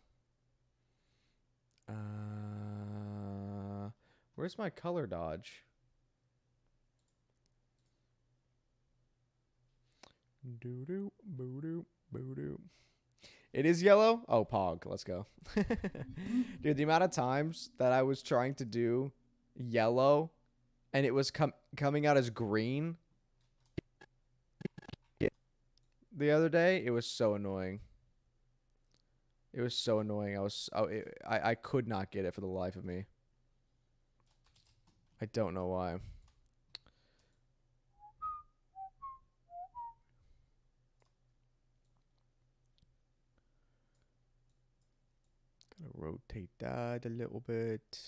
Where's my color dodge? Doo-doo, boo-doo, boo-doo. It is yellow? Oh, Pog. Let's go. Dude, the amount of times that I was trying to do yellow and it was coming out as green the other day, it was so annoying. It was so annoying. I could not get it for the life of me. I don't know why. Gotta rotate that a little bit.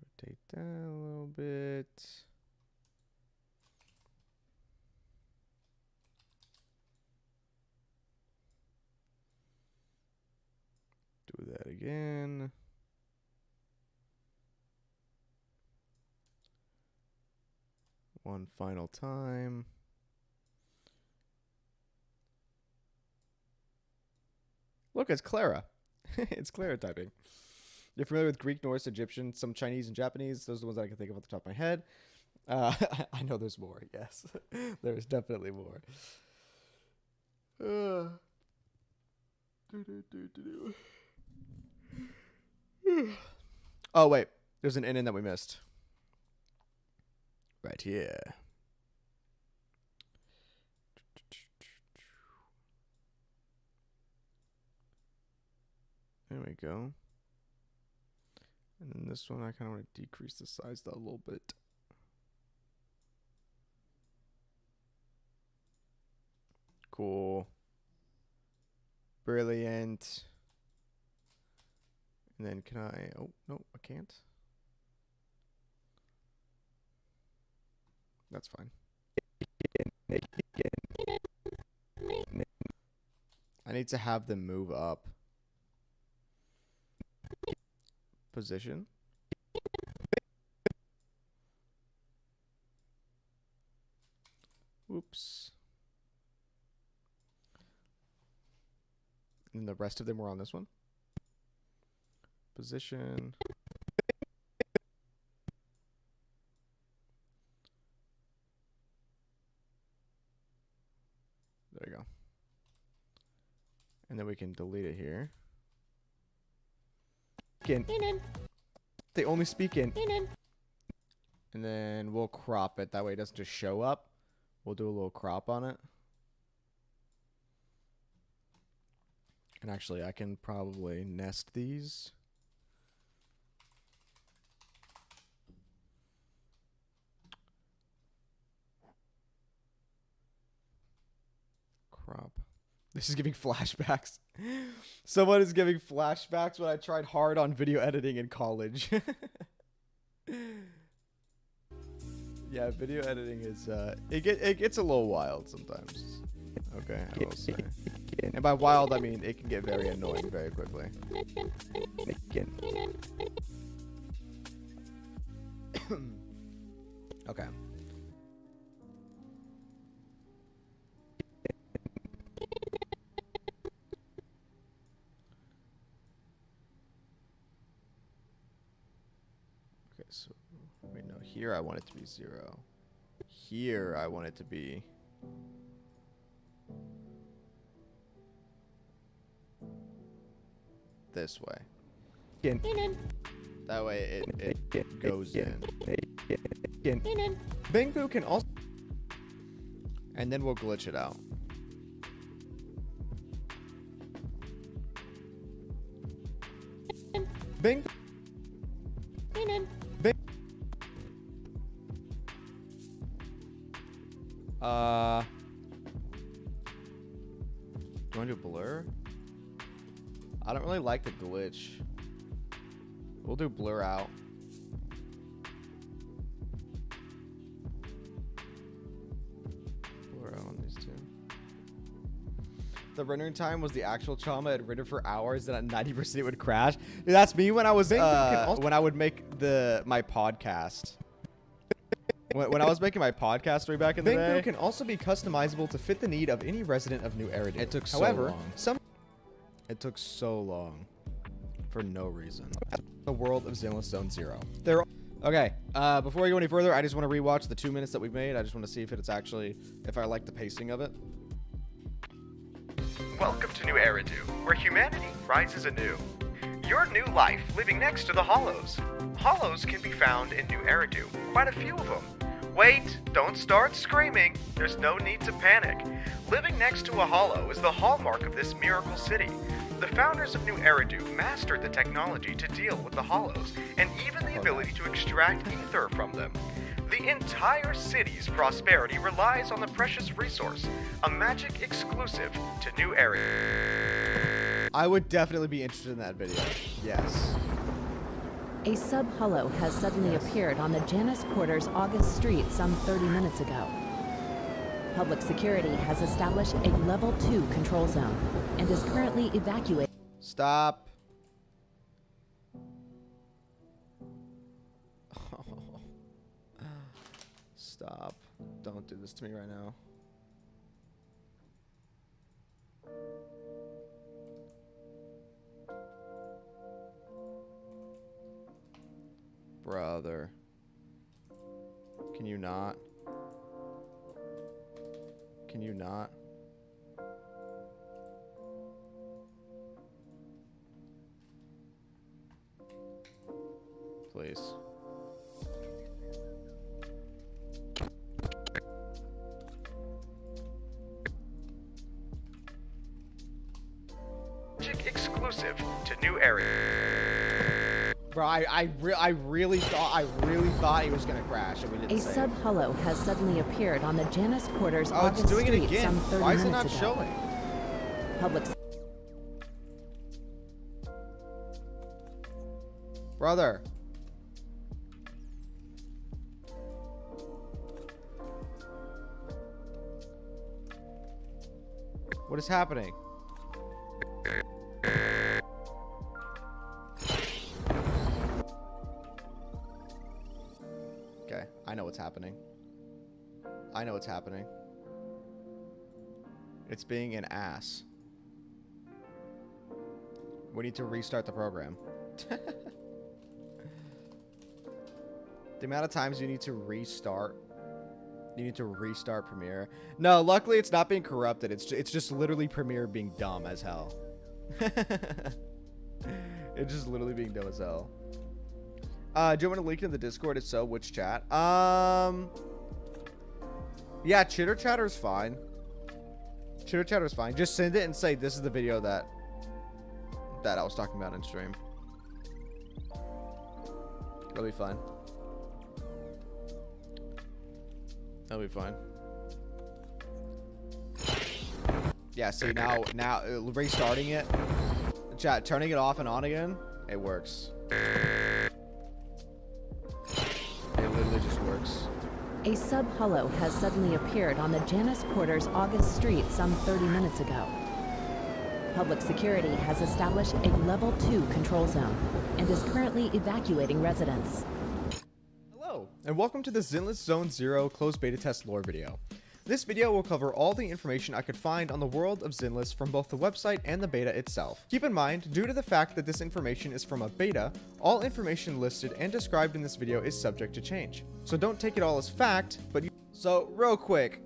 Rotate that a little bit. Do that again. One final time. Look, it's Clara. It's Clara typing. You're familiar with Greek, Norse, Egyptian, some Chinese and Japanese. Those are the ones that I can think of off the top of my head. I know there's more. Yes, there's definitely more. Oh wait, there's an in that we missed. Right here. There we go. And then this one, I kind of want to decrease the size a little bit. Cool. Brilliant. And then can I... Oh, no, I can't. That's fine. I need to have them move up. Position. Whoops. And the rest of them were on this one. Position. There you go. And then we can delete it here. They only speak in. And then we'll crop it. That way it doesn't just show up. We'll do a little crop on it. And actually, I can probably nest these. Crop. This is giving flashbacks. Someone is giving flashbacks when I tried hard on video editing in college. Yeah, video editing is it gets a little wild sometimes. Okay, I will say. And by wild I mean it can get very annoying very quickly. Okay. Okay, so wait, no, here I want it to be 0. Here I want it to be this way. That way it goes in. Bingbu can also, and then we'll glitch it out. Bing. Bing. Do you want to do blur? I don't really like the glitch. We'll do blur out. Blur out on these two. The rendering time was the actual trauma. It rendered for hours, and at 90% it would crash. Dude, that's me when I was when I would make my podcast. When I was making my podcast way back in the day. Bingbu can also be customizable to fit the need of any resident of New Eridu. It took so long. It took so long. For no reason. The world of Zenless Zone Zero. Okay, before we go any further, I just want to rewatch the 2 minutes that we've made. I just want to see if it's actually, if I like the pacing of it. Welcome to New Eridu, where humanity rises anew. Your new life living next to the Hollows. Hollows can be found in New Eridu, quite a few of them. Wait, don't start screaming. There's no need to panic. Living next to a hollow is the hallmark of this miracle city. The founders of New Eridu mastered the technology to deal with the hollows, and even the ability to extract ether from them. The entire city's prosperity relies on the precious resource, a magic exclusive to New Eridu. I would definitely be interested in that video. Yes. A sub-hollow has suddenly appeared on the Janus Quarters August Street some 30 minutes ago. Public security has established a level 2 control zone and is currently evacuating. Stop. Stop. Don't do this to me right now. Can you not? Can you not? Please. Exclusive to new area. Bro, I really thought he was gonna crash, and we didn't. A save. sub-hollow has suddenly appeared on the Janus Quarters Oh, it's August doing it Street again. some 30 Why is it minutes not ago. showing? Public Brother. What is happening? Okay, I know what's happening. I know what's happening. It's being an ass. We need to restart the program. The amount of times you need to restart. You need to restart Premiere. No, luckily it's not being corrupted. It's just literally Premiere being dumb as hell. It's just literally being dumb as hell. Do you want to link in the Discord? If so, which chat? Yeah, Chitter Chatter's fine. Chitter Chatter's fine. Just send it and say this is the video that I was talking about in stream. That'll be fine. That'll be fine. Yeah, see now restarting it. Chat, turning it off and on again, it works. It literally just works. A sub-hollow has suddenly appeared on the Janus Quarters August Street some 30 minutes ago. Public security has established a level 2 control zone and is currently evacuating residents. Hello, and welcome to the ZENLESS Zone 0 closed beta test lore video. This video will cover all the information I could find on the world of ZENLESS from both the website and the beta itself. Keep in mind, due to the fact that this information is from a beta, all information listed and described in this video is subject to change. So don't take it all as fact, but So real quick,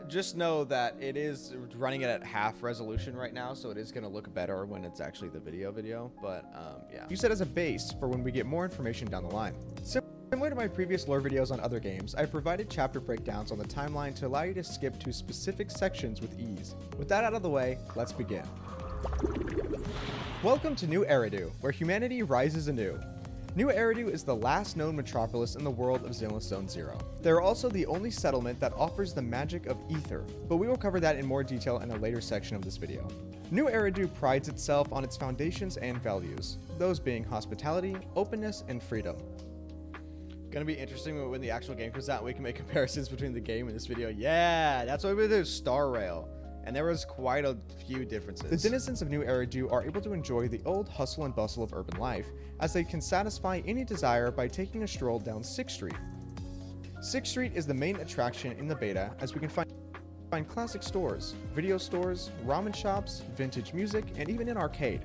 just know that it is running it at half resolution right now, so it is going to look better when it's actually the video, but yeah. use it as a base for when we get more information down the line. Similar to my previous lore videos on other games, I provided chapter breakdowns on the timeline to allow you to skip to specific sections with ease. With that out of the way, let's begin. Welcome to New Eridu, where humanity rises anew. New Eridu is the last known metropolis in the world of ZENLESS Zone 0. They are also the only settlement that offers the magic of ether, but we will cover that in more detail in a later section of this video. New Eridu prides itself on its foundations and values, those being hospitality, openness, and freedom. Gonna be interesting when the actual game comes out. We can make comparisons between the game and this video. Yeah, that's what we did with Star Rail, and there was quite a few differences. The denizens of New Eridu are able to enjoy the old hustle and bustle of urban life, as they can satisfy any desire by taking a stroll down 6th Street. 6th Street is the main attraction in the beta, as we can find classic stores, video stores, ramen shops, vintage music, and even an arcade.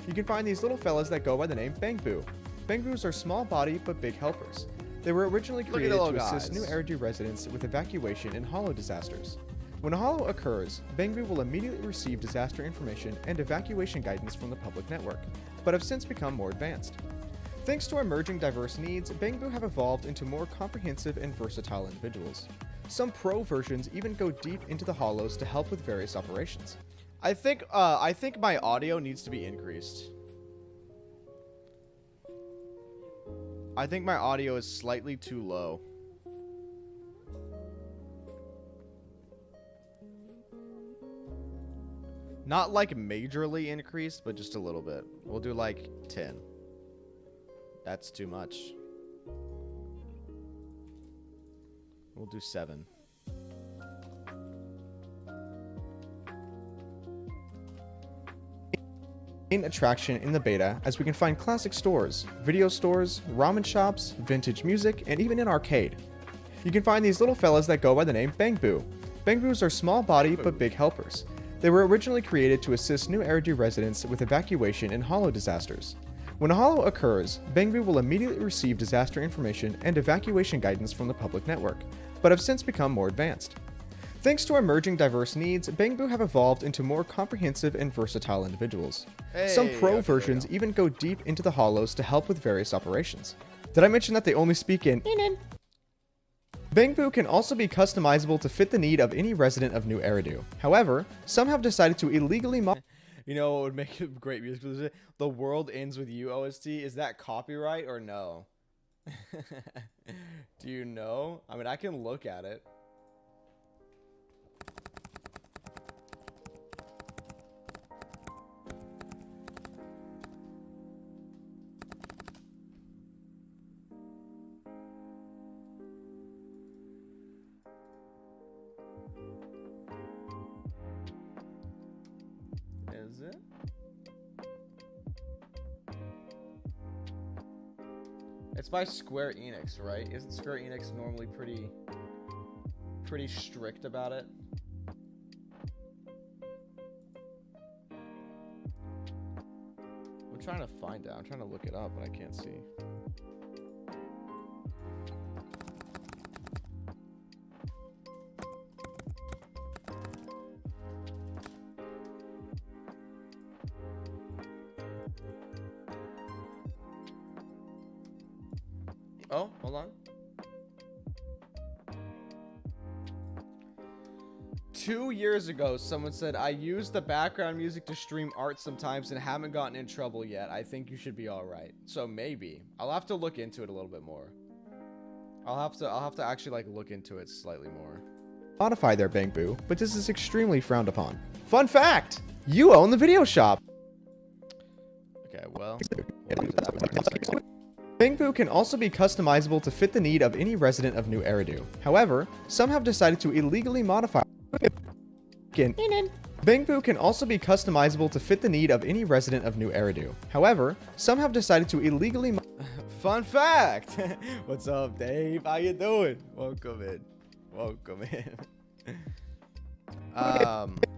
You can find these little fellas that go by the name Bangboo. Bangboos are small body but big helpers. They were originally created to assist New Eridu residents with evacuation in hollow disasters. When a hollow occurs, Bangboo will immediately receive disaster information and evacuation guidance from the public network, but have since become more advanced. Thanks to emerging diverse needs, Bangboo have evolved into more comprehensive and versatile individuals. Some pro versions even go deep into the hollows to help with various operations. I think my audio needs to be increased. I think my audio is slightly too low. Not like majorly increased, but just a little bit. We'll do like 10. That's too much. We'll do 7. Main attraction in the beta, as we can find classic stores, video stores, ramen shops, vintage music, and even an arcade. You can find these little fellas that go by the name Bangboo. Bangboos are small body but big helpers. They were originally created to assist New Eridu residents with evacuation in hollow disasters. When a holo occurs, Bangbu will immediately receive disaster information and evacuation guidance from the public network, but have since become more advanced. Thanks to emerging diverse needs, Bangbu have evolved into more comprehensive and versatile individuals. Some pro versions even go deep into the holos to help with various operations. Did I mention that they only speak in Inen? Bangbu can also be customizable to fit the need of any resident of New Eridu. However, some have decided to illegally You know what would make a great music? The World Ends With You OST. Is that copyright or no? Do you know? I mean, I can look at it. Is it? It's by Square Enix, right? Isn't Square Enix normally pretty strict about it? I'm trying to find out. I'm trying to look it up, but I can't see. Oh, hold on. 2 years ago, someone said, I use the background music to stream art sometimes and haven't gotten in trouble yet. I think you should be alright. So maybe. I'll have to look into it a little bit more. I'll have to actually like look into it slightly more. Modify their Bangbu, but this is extremely frowned upon. Fun fact! You own the video shop! Okay, well, we'll get to that in a second. Bangbu can also be customizable to fit the need of any resident of New Eridu. However, some have decided to illegally modify Bangbu can also be customizable to fit the need of any resident of New Eridu. However, some have decided to illegally Fun fact! What's up, Dave? How you doing? Welcome in. Welcome in.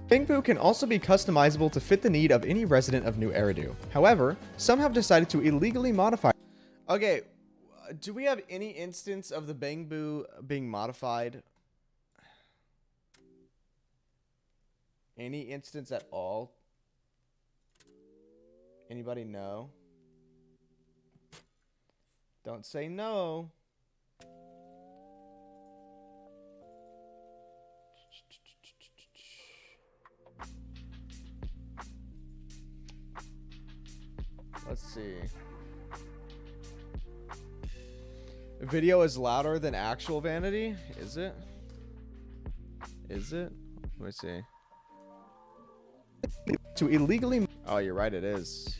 Bangbu can also be customizable to fit the need of any resident of New Eridu. However, some have decided to illegally modify. Okay, do we have any instance of the Bangbu being modified? Any instance at all? Anybody know? Don't say no. Let's see. Video is louder than actual vanity? Is it? Is it? Let me see. To illegally. Oh, you're right, it is.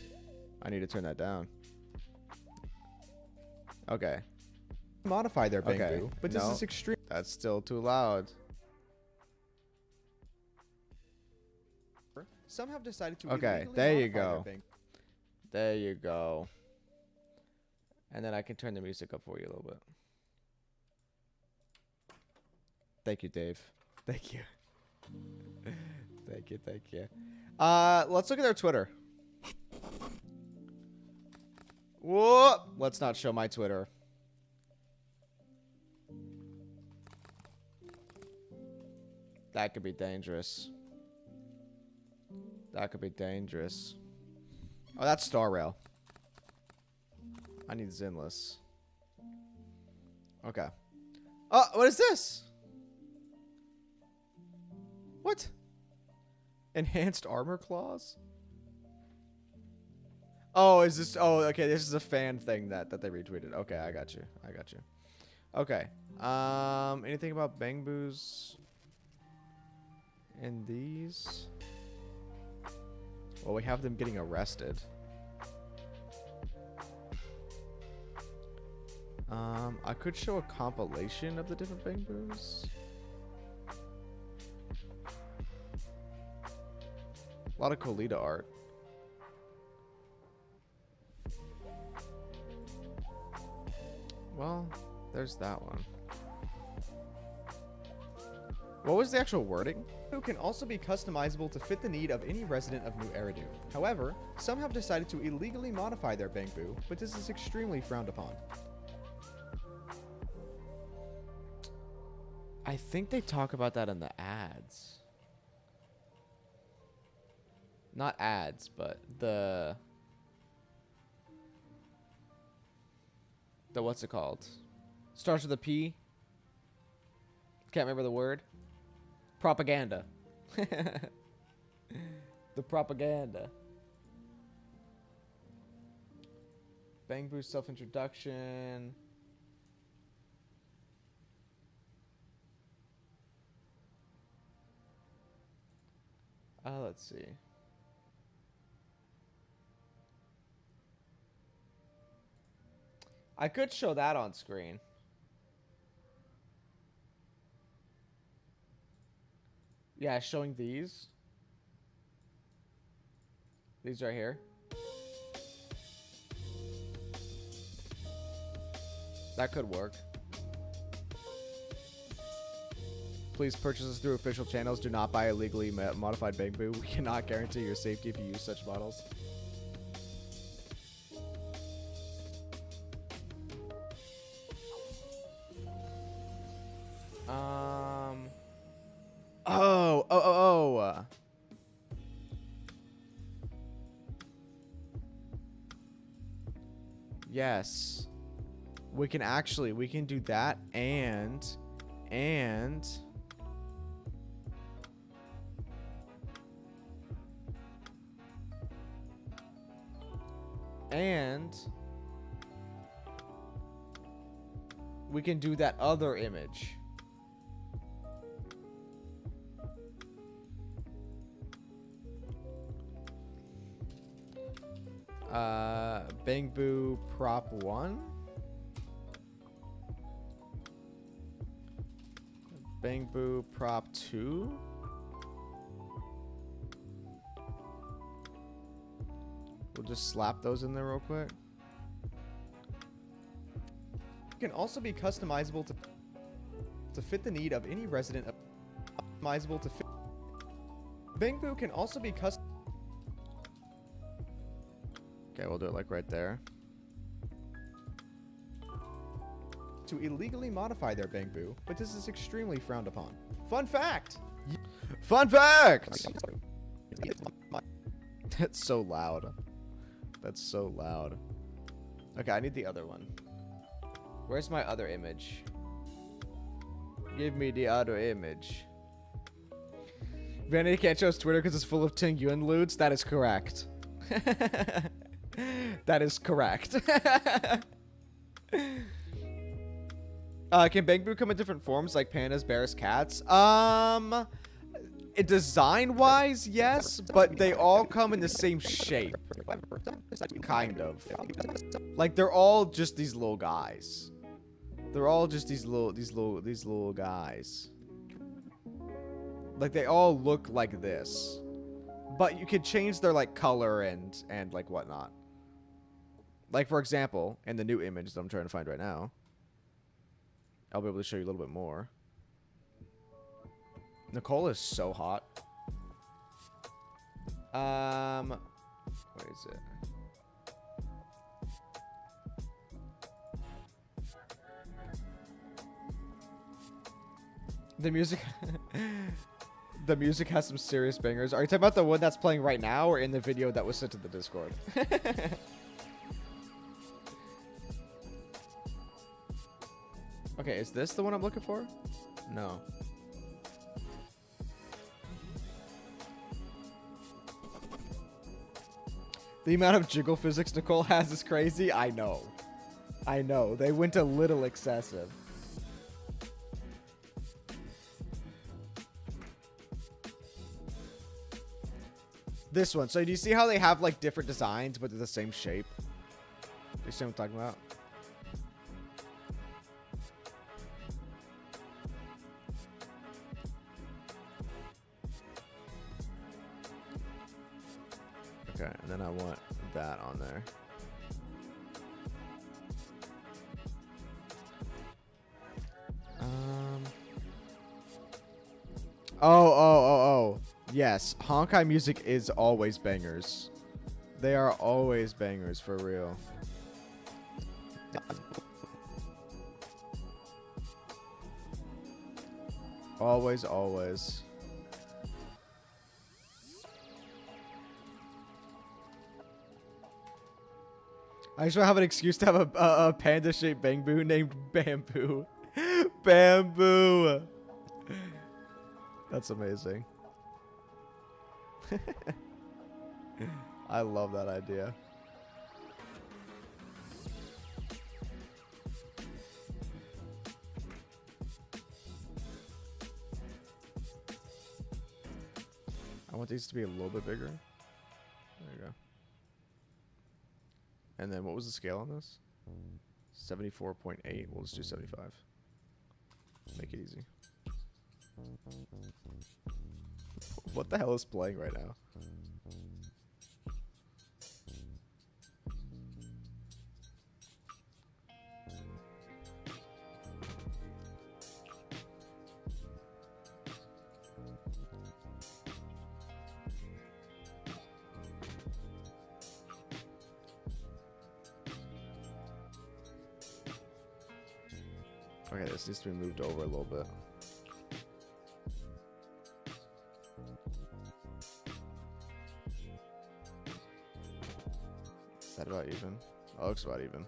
I need to turn that down. Okay. Modify their Bangbu, Okay. but this No. is extreme. That's still too loud. Some have decided to Okay, illegally there you modify their go. Bangbu. There you go. And then I can turn the music up for you a little bit. Thank you, Dave. Thank you. Thank you, thank you. Let's look at their Twitter. Whoop! Let's not show my Twitter. That could be dangerous. That could be dangerous. Oh, that's Star Rail. I need ZENLESS. Okay. Oh, what is this? What? Enhanced armor claws? Oh, is this? Oh, okay. This is a fan thing that they retweeted. Okay, I got you. I got you. Okay. Anything about Bangbu's and these? Well, we have them getting arrested. I could show a compilation of the different Bangboos. A lot of Colita art. Well, there's that one. What was the actual wording? Bamboo can also be customizable to fit the need of any resident of New Eridu. However, some have decided to illegally modify their Bamboo, but this is extremely frowned upon. I think they talk about that in the ads. Not ads, but the what's it called? Starts with a P. Can't remember the word. Propaganda. The propaganda. Bamboo self-introduction. Let's see. I could show that on screen. Yeah, showing these. These right here. That could work. Please purchase us through official channels. Do not buy illegally modified Bamboo. We cannot guarantee your safety if you use such models. Oh. Yes. We can do that and we can do that other image. Bamboo prop 1. Bamboo prop 2. We'll just slap those in there real quick. It can also be customizable to fit the need of any resident. Customizable to fit. Bamboo can also be custom. Okay, we'll do it like right there. To illegally modify their Bamboo, but this is extremely frowned upon. Fun fact! Fun fact! That's so loud. That's so loud. Okay, I need the other one. Where's my other image? Give me the other image. Vanity can't show us Twitter because it's full of Ting Yuen lewds. That is correct. That is correct. Can Bamboo come in different forms like pandas, bears, cats? Design-wise, yes, but they all come in the same shape. Kind of. Like they're all just these little guys. They're all just these little guys. Like they all look like this. But you could change their like color and like whatnot. Like for example, in the new image that I'm trying to find right now, I'll be able to show you a little bit more. Nicole is so hot. Where is it? The music the music has some serious bangers. Are you talking about the one that's playing right now or in the video that was sent to the Discord? Okay, is this the one I'm looking for? No. The amount of jiggle physics Nicole has is crazy. I know. I know. They went a little excessive. This one. So do you see how they have like different designs, but they're the same shape? Do you see what I'm talking about? Okay, and then I want that on there. Oh. Yes, Honkai music is always bangers. They are always bangers, for real. Always, always. I just want to have an excuse to have a panda-shaped bamboo named Bamboo. Bamboo! That's amazing. I love that idea. I want these to be a little bit bigger. There you go. And then what was the scale on this? 74.8. We'll just do 75. Make it easy. What the hell is playing right now? Okay, this needs to be moved over a little bit. Is that about even? Oh, looks about even.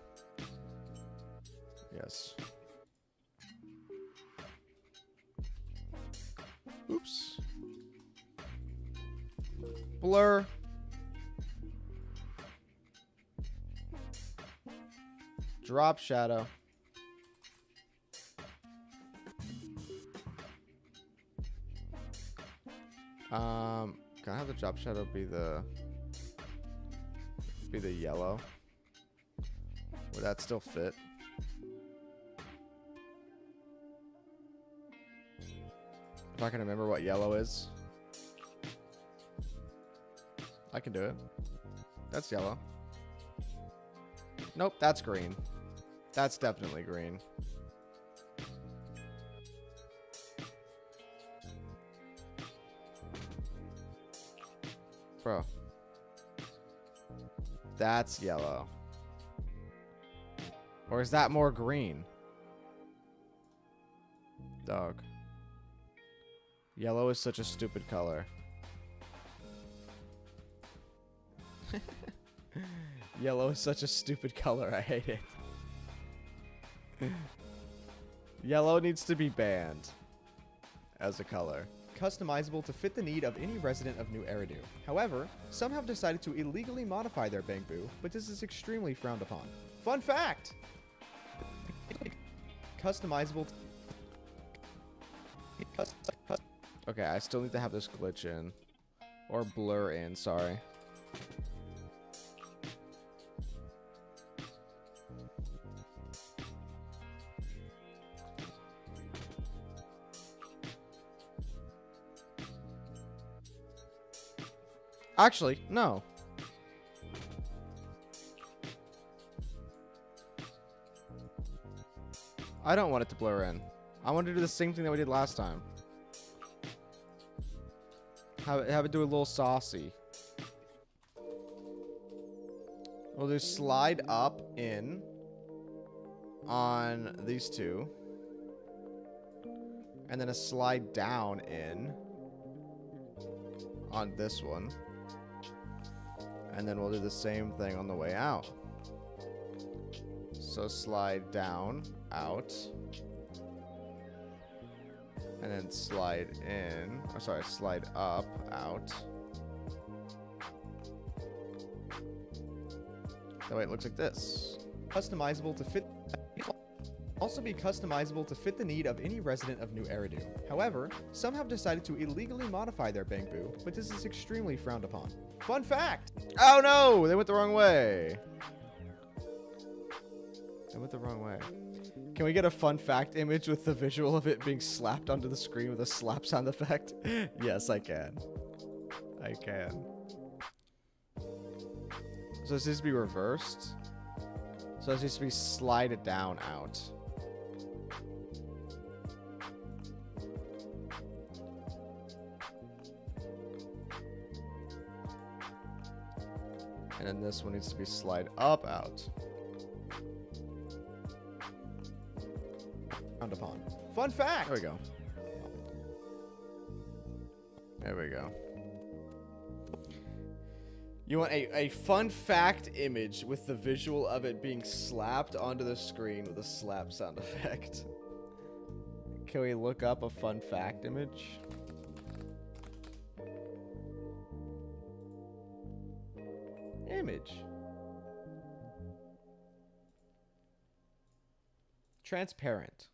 Yes. Oops. Blur. Drop shadow. Can I have the drop shadow be the yellow? Would that still fit? If I can remember what yellow is. I can do it. That's yellow. Nope, that's green. That's definitely green. Bro. That's yellow. Or is that more green? Dog. Yellow is such a stupid color. Yellow is such a stupid color. I hate it. Yellow needs to be banned as a color. Customizable to fit the need of any resident of New Eridu. However, some have decided to illegally modify their Bangbu, but this is extremely frowned upon. Fun fact! Customizable. Okay, I still need to have this glitch in. Or blur in, sorry. Actually, no. I don't want it to blur in. I want to do the same thing that we did last time. Have it do a little saucy. We'll do slide up in on these two. And then a slide down in on this one. And then we'll do the same thing on the way out. So slide down, out. And then slide in. Oh, sorry, slide up, out. That way it looks like this. Customizable to fit. Also be customizable to fit the need of any resident of New Eridu. However, some have decided to illegally modify their Bangbu, but this is extremely frowned upon. Fun fact! Oh no! They went the wrong way. They went the wrong way. Can we get a fun fact image with the visual of it being slapped onto the screen with a slap sound effect? Yes, I can. I can. So this needs to be reversed. So this needs to be slided down, out. And then this one needs to be slide up out. Frowned upon. Fun fact. There we go. There we go. You want a fun fact image with the visual of it being slapped onto the screen with a slap sound effect. Can we look up a fun fact image? Image. Transparent.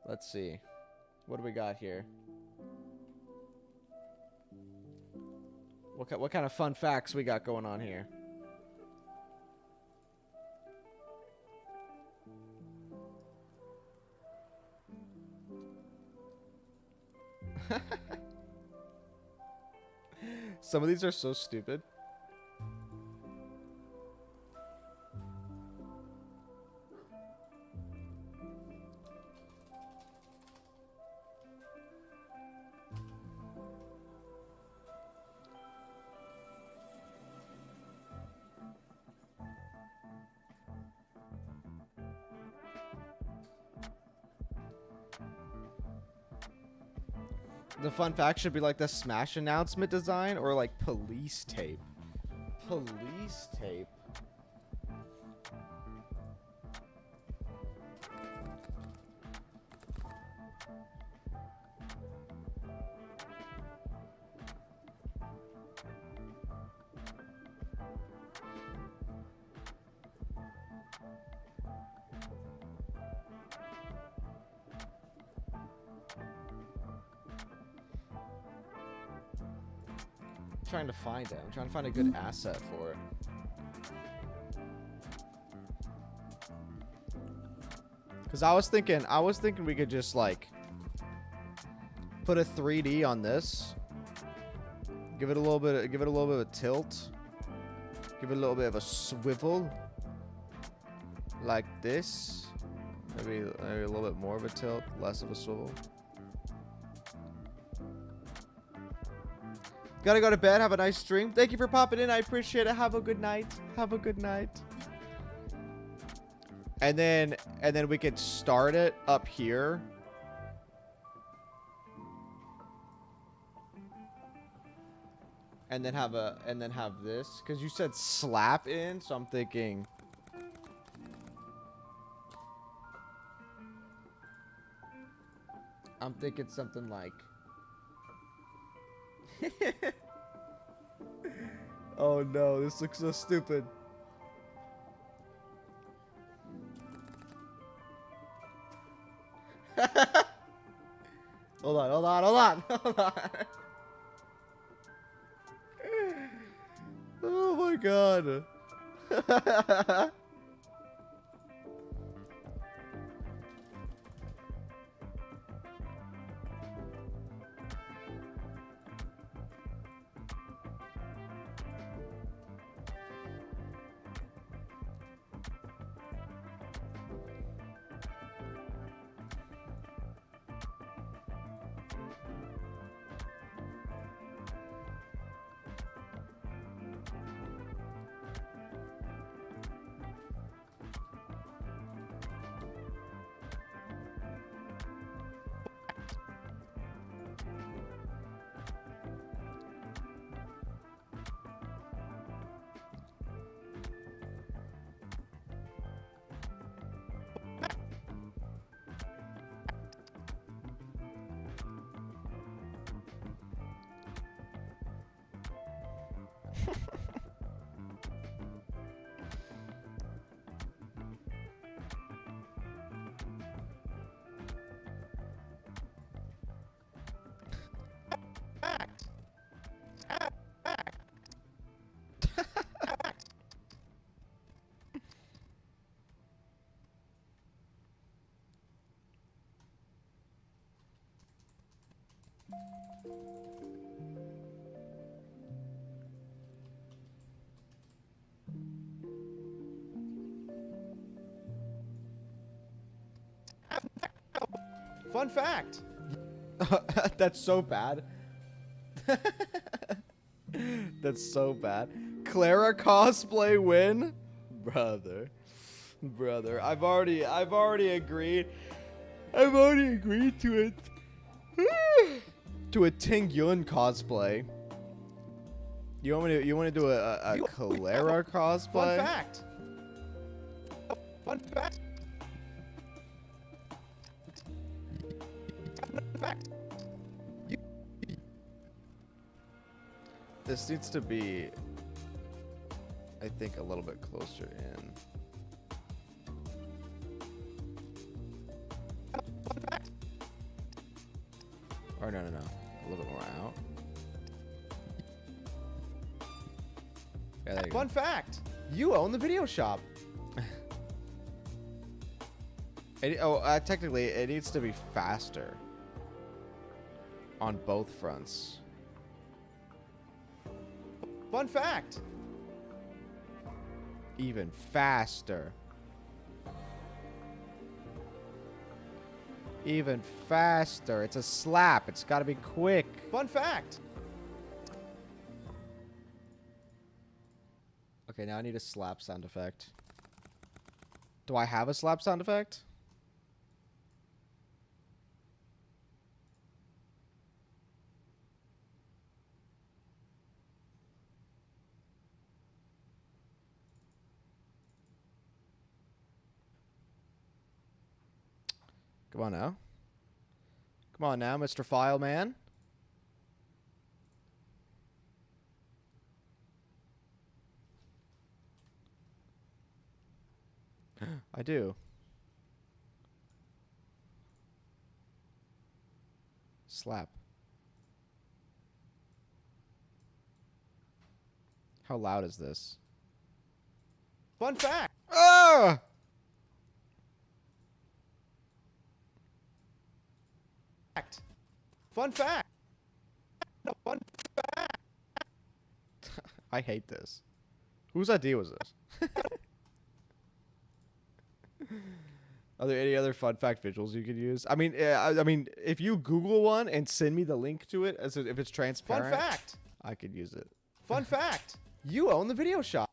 Let's see. What do we got here? What kind of fun facts we got going on here? Some of these are so stupid. The fun fact should be like the Smash announcement design or like police tape. Police tape. Trying to find it. I'm trying to find a good asset for it. Cause I was thinking we could just like put a 3D on this. Give it a little bit of a tilt. Give it a little bit of a swivel. Like this. Maybe a little bit more of a tilt, less of a swivel. Gotta go to bed. Have a nice stream. Thank you for popping in. I appreciate it. Have a good night. Have a good night. And then we could start it up here. And then have this. Because you said slap in, so I'm thinking. Something like. Oh no, this looks so stupid. Hold on. Oh my god. Fun fact. That's so bad. That's so bad. Clara cosplay win? Brother. I've already agreed. I've already agreed to it. To a Ting Yun cosplay. You want to do a Clara cosplay? Fun fact. Fun fact. Fun fact. This needs to be, I think, a little bit closer in. Or no. A little bit more out. Yeah, there you go. Fun fact. You own the video shop. Technically, it needs to be faster. On both fronts. Fun fact. Even faster. Even faster. It's a slap. It's got to be quick. Fun fact. Okay, now I need a slap sound effect. Do I have a slap sound effect? Come on now. Come on now, Mr. File Man. I do. Slap. How loud is this? Fun fact. Ah! Fun fact. No, fun fact. I hate this. Whose idea was this? Are there any other fun fact visuals you could use? I mean, if you Google one and send me the link to it, as if it's transparent, Fun fact. I could use it. Fun fact. You own the video shop.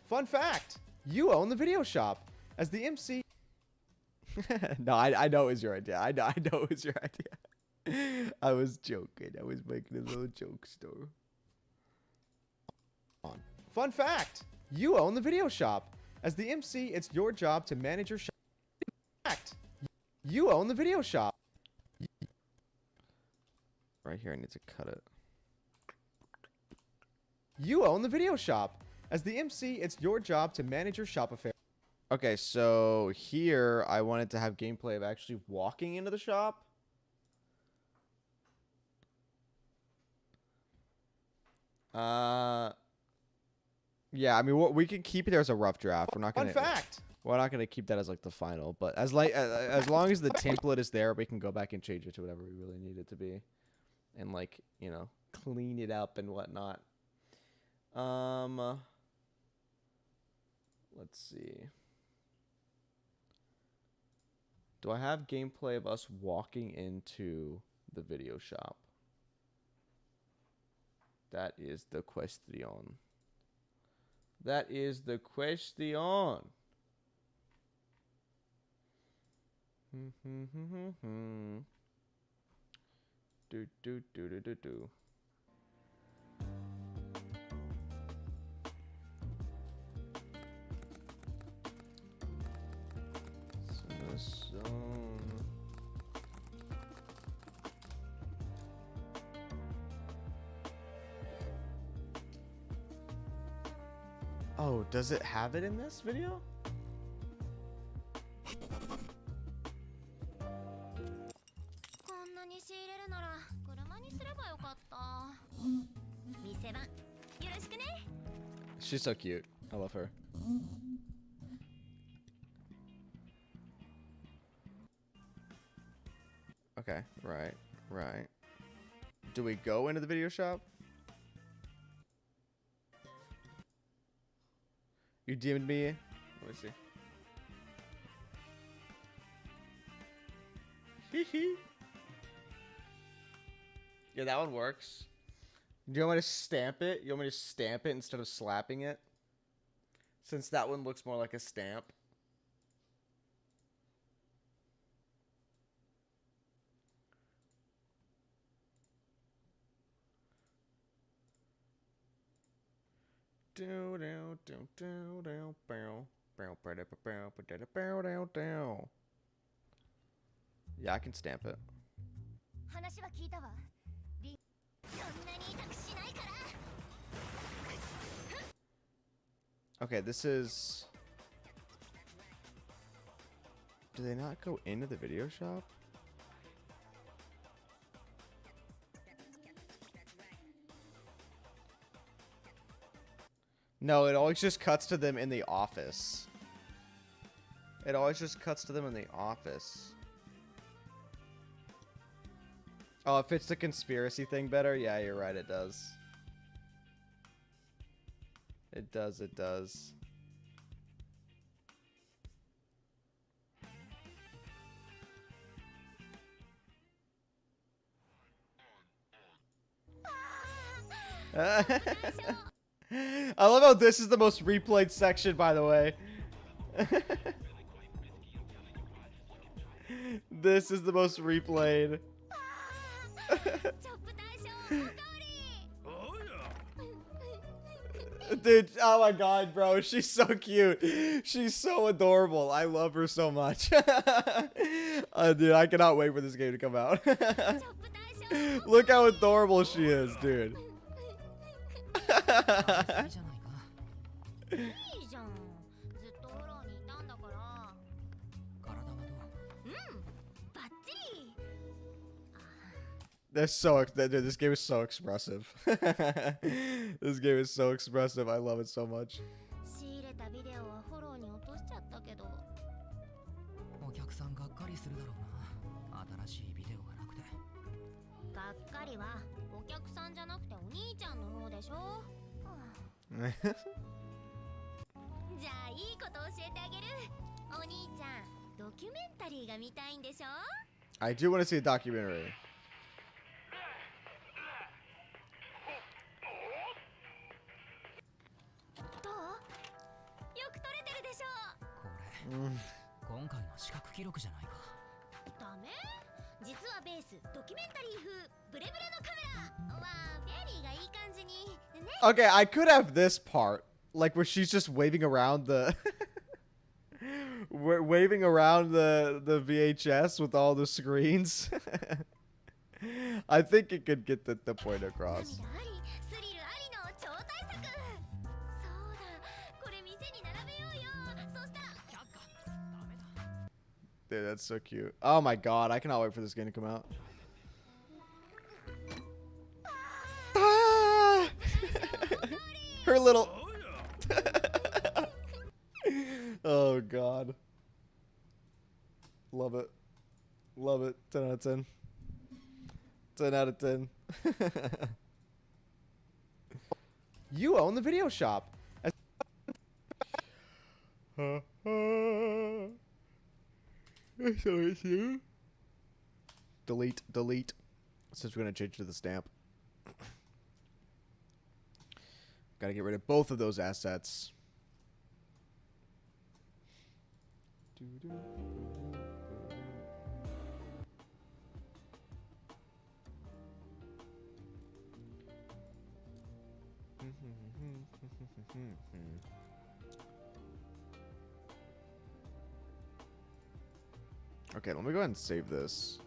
Fun fact. You own the video shop. As the MC. No, I know it was your idea. I know it was your idea. I was joking. I was making a little joke store. Fun fact. You own the video shop. As the MC, it's your job to manage your shop. Fact. You own the video shop. Right here, I need to cut it. You own the video shop. As the MC, it's your job to manage your shop affair. Okay, so here I wanted to have gameplay of actually walking into the shop. Yeah, I mean, we can keep it there as a rough draft. We're not gonna. Fun fact. We're not gonna keep that as like the final, but as long as the template is there, we can go back and change it to whatever we really need it to be, and like clean it up and whatnot. Let's see. Do I have gameplay of us walking into the video shop? That is the question. That is the question. Do. Oh, does it have it in this video? She's so cute. I love her. Okay, right. Do we go into the video shop? You DM'd me? Let me see. Hee. Yeah, that one works. Do you want me to stamp it? You want me to stamp it instead of slapping it? Since that one looks more like a stamp. Yeah, I can stamp it. 話は聞いたわ。そんなに痛くしないから。Okay, this is... Do they not go into the video shop? No, it always just cuts to them in the office. It always just cuts to them in the office. Oh, it fits the conspiracy thing better? Yeah, you're right, it does. It does, it does. I love how this is the most replayed section, by the way. This is the most replayed. Dude, oh my god, bro. She's so cute. She's so adorable. I love her so much. Dude, I cannot wait for this game to come out. Look how adorable she is, dude. いいじゃん。ずっとフロアにいたんだから。体はどう？うん、バッチリ。They're so dude, this game is so expressive. This game is so expressive. I love it so much. 仕入れたビデオはフォローに落としちゃったけど。お客さんがっかりするだろうな。新しいビデオがなくて。がっかりはお客さんじゃなくてお兄ちゃんの方でしょ。じゃあいいこと教えてあげる。お兄ちゃん、ドキュメンタリーが見たいんでしょ？ I do want to see a documentary. どう？よく撮れてるでしょ？これ、今回の視覚記録じゃないか。ダメ？実はベースドキュメンタリー風ブレブレのカメラ。まあフェリーがいい感じにね。Okay, I could have this part, like where she's just waving around the waving around the VHS with all the screens. I think it could get the point across. 涙あり、スリルありの超大作。そうだ、これ店に並べようよ。そしたら。Dude, that's so cute. Oh my god, I cannot wait for this game to come out. Ah! Her little... Oh god. Love it. Love it. 10 out of 10. 10 out of 10. You own the video shop. Delete, delete. Since we're gonna change to the stamp. Gotta get rid of both of those assets. Okay, let me go ahead and save this.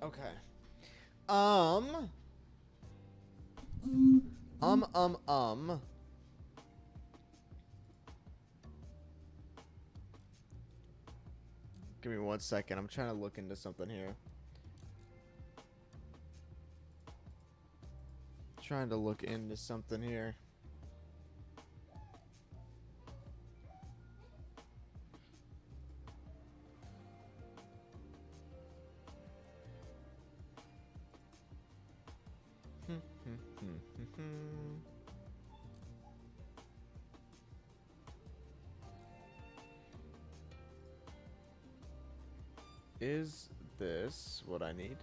Okay. Give me 1 second. I'm trying to look into something here. Trying to look into something here. Is this what I need?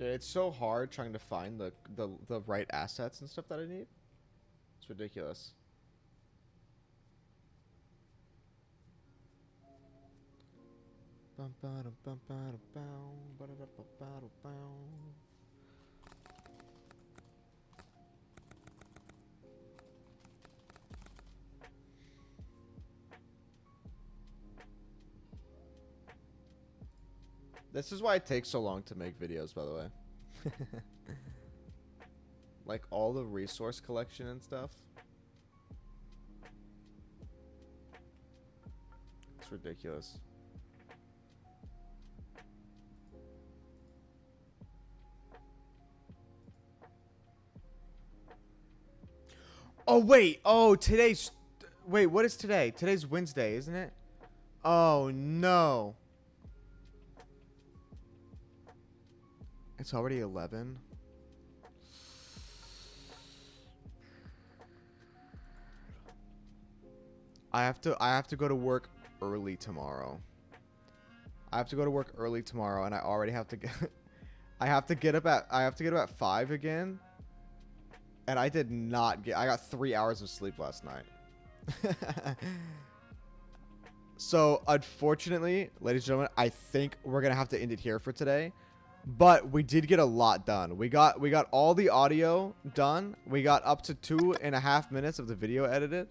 Dude, it's so hard trying to find the right assets and stuff that I need. It's ridiculous. This is why it takes so long to make videos, by the way. Like all the resource collection and stuff. It's ridiculous. Oh, wait. Oh, today's... Wait, what is today? Today's Wednesday, isn't it? Oh, no. It's already 11. I have to go to work early tomorrow. I have to go to work early tomorrow, and I already have to get I have to get up at 5 again. And I did not get... I got 3 hours of sleep last night. So, unfortunately, ladies and gentlemen, I think we're going to have to end it here for today. But we did get a lot done. We got all the audio done. We got up to 2.5 minutes of the video edited.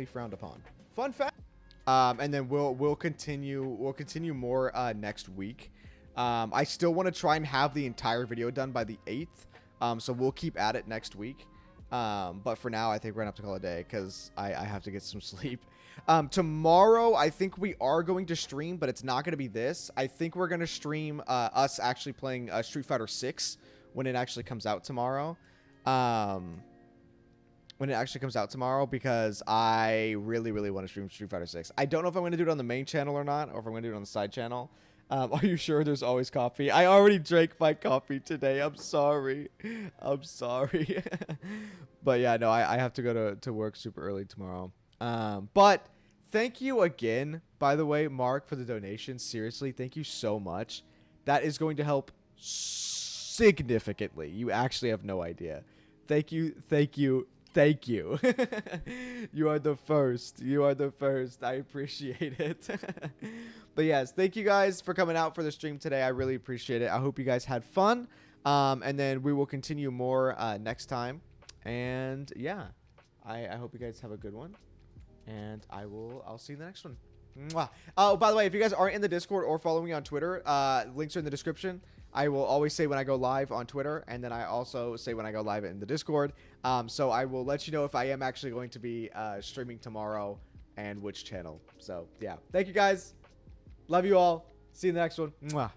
Frowned upon. Fun fact. And then we'll continue more next week. I still want to try and have the entire video done by the 8th. So we'll keep at it next week. But for now, I think we're gonna have to call it a day because I have to get some sleep. Tomorrow, I think we are going to stream, but it's not going to be this. I think we're going to stream us actually playing Street Fighter 6 when it actually comes out tomorrow. Because I really, really want to stream Street Fighter 6. I don't know if I'm going to do it on the main channel or not, or if I'm going to do it on the side channel. Are you sure there's always coffee? I already drank my coffee today. I'm sorry. I'm sorry. But yeah, no, I have to go to work super early tomorrow. But thank you again, by the way, Mark, for the donation. Seriously, thank you so much. That is going to help significantly. You actually have no idea. Thank you. Thank you. Thank you. You are the first. You are the first. I appreciate it. But yes, thank you guys for coming out for the stream today. I really appreciate it. I hope you guys had fun. And then we will continue more next time. And yeah, I hope you guys have a good one. And I'll see you in the next one. Mwah. Oh, by the way, if you guys aren't in the Discord or following me on Twitter, links are in the description. I will always say when I go live on Twitter, and then I also say when I go live in the Discord. So I will let you know if I am actually going to be streaming tomorrow and which channel. So yeah, thank you guys. Love you all. See you in the next one. Mwah.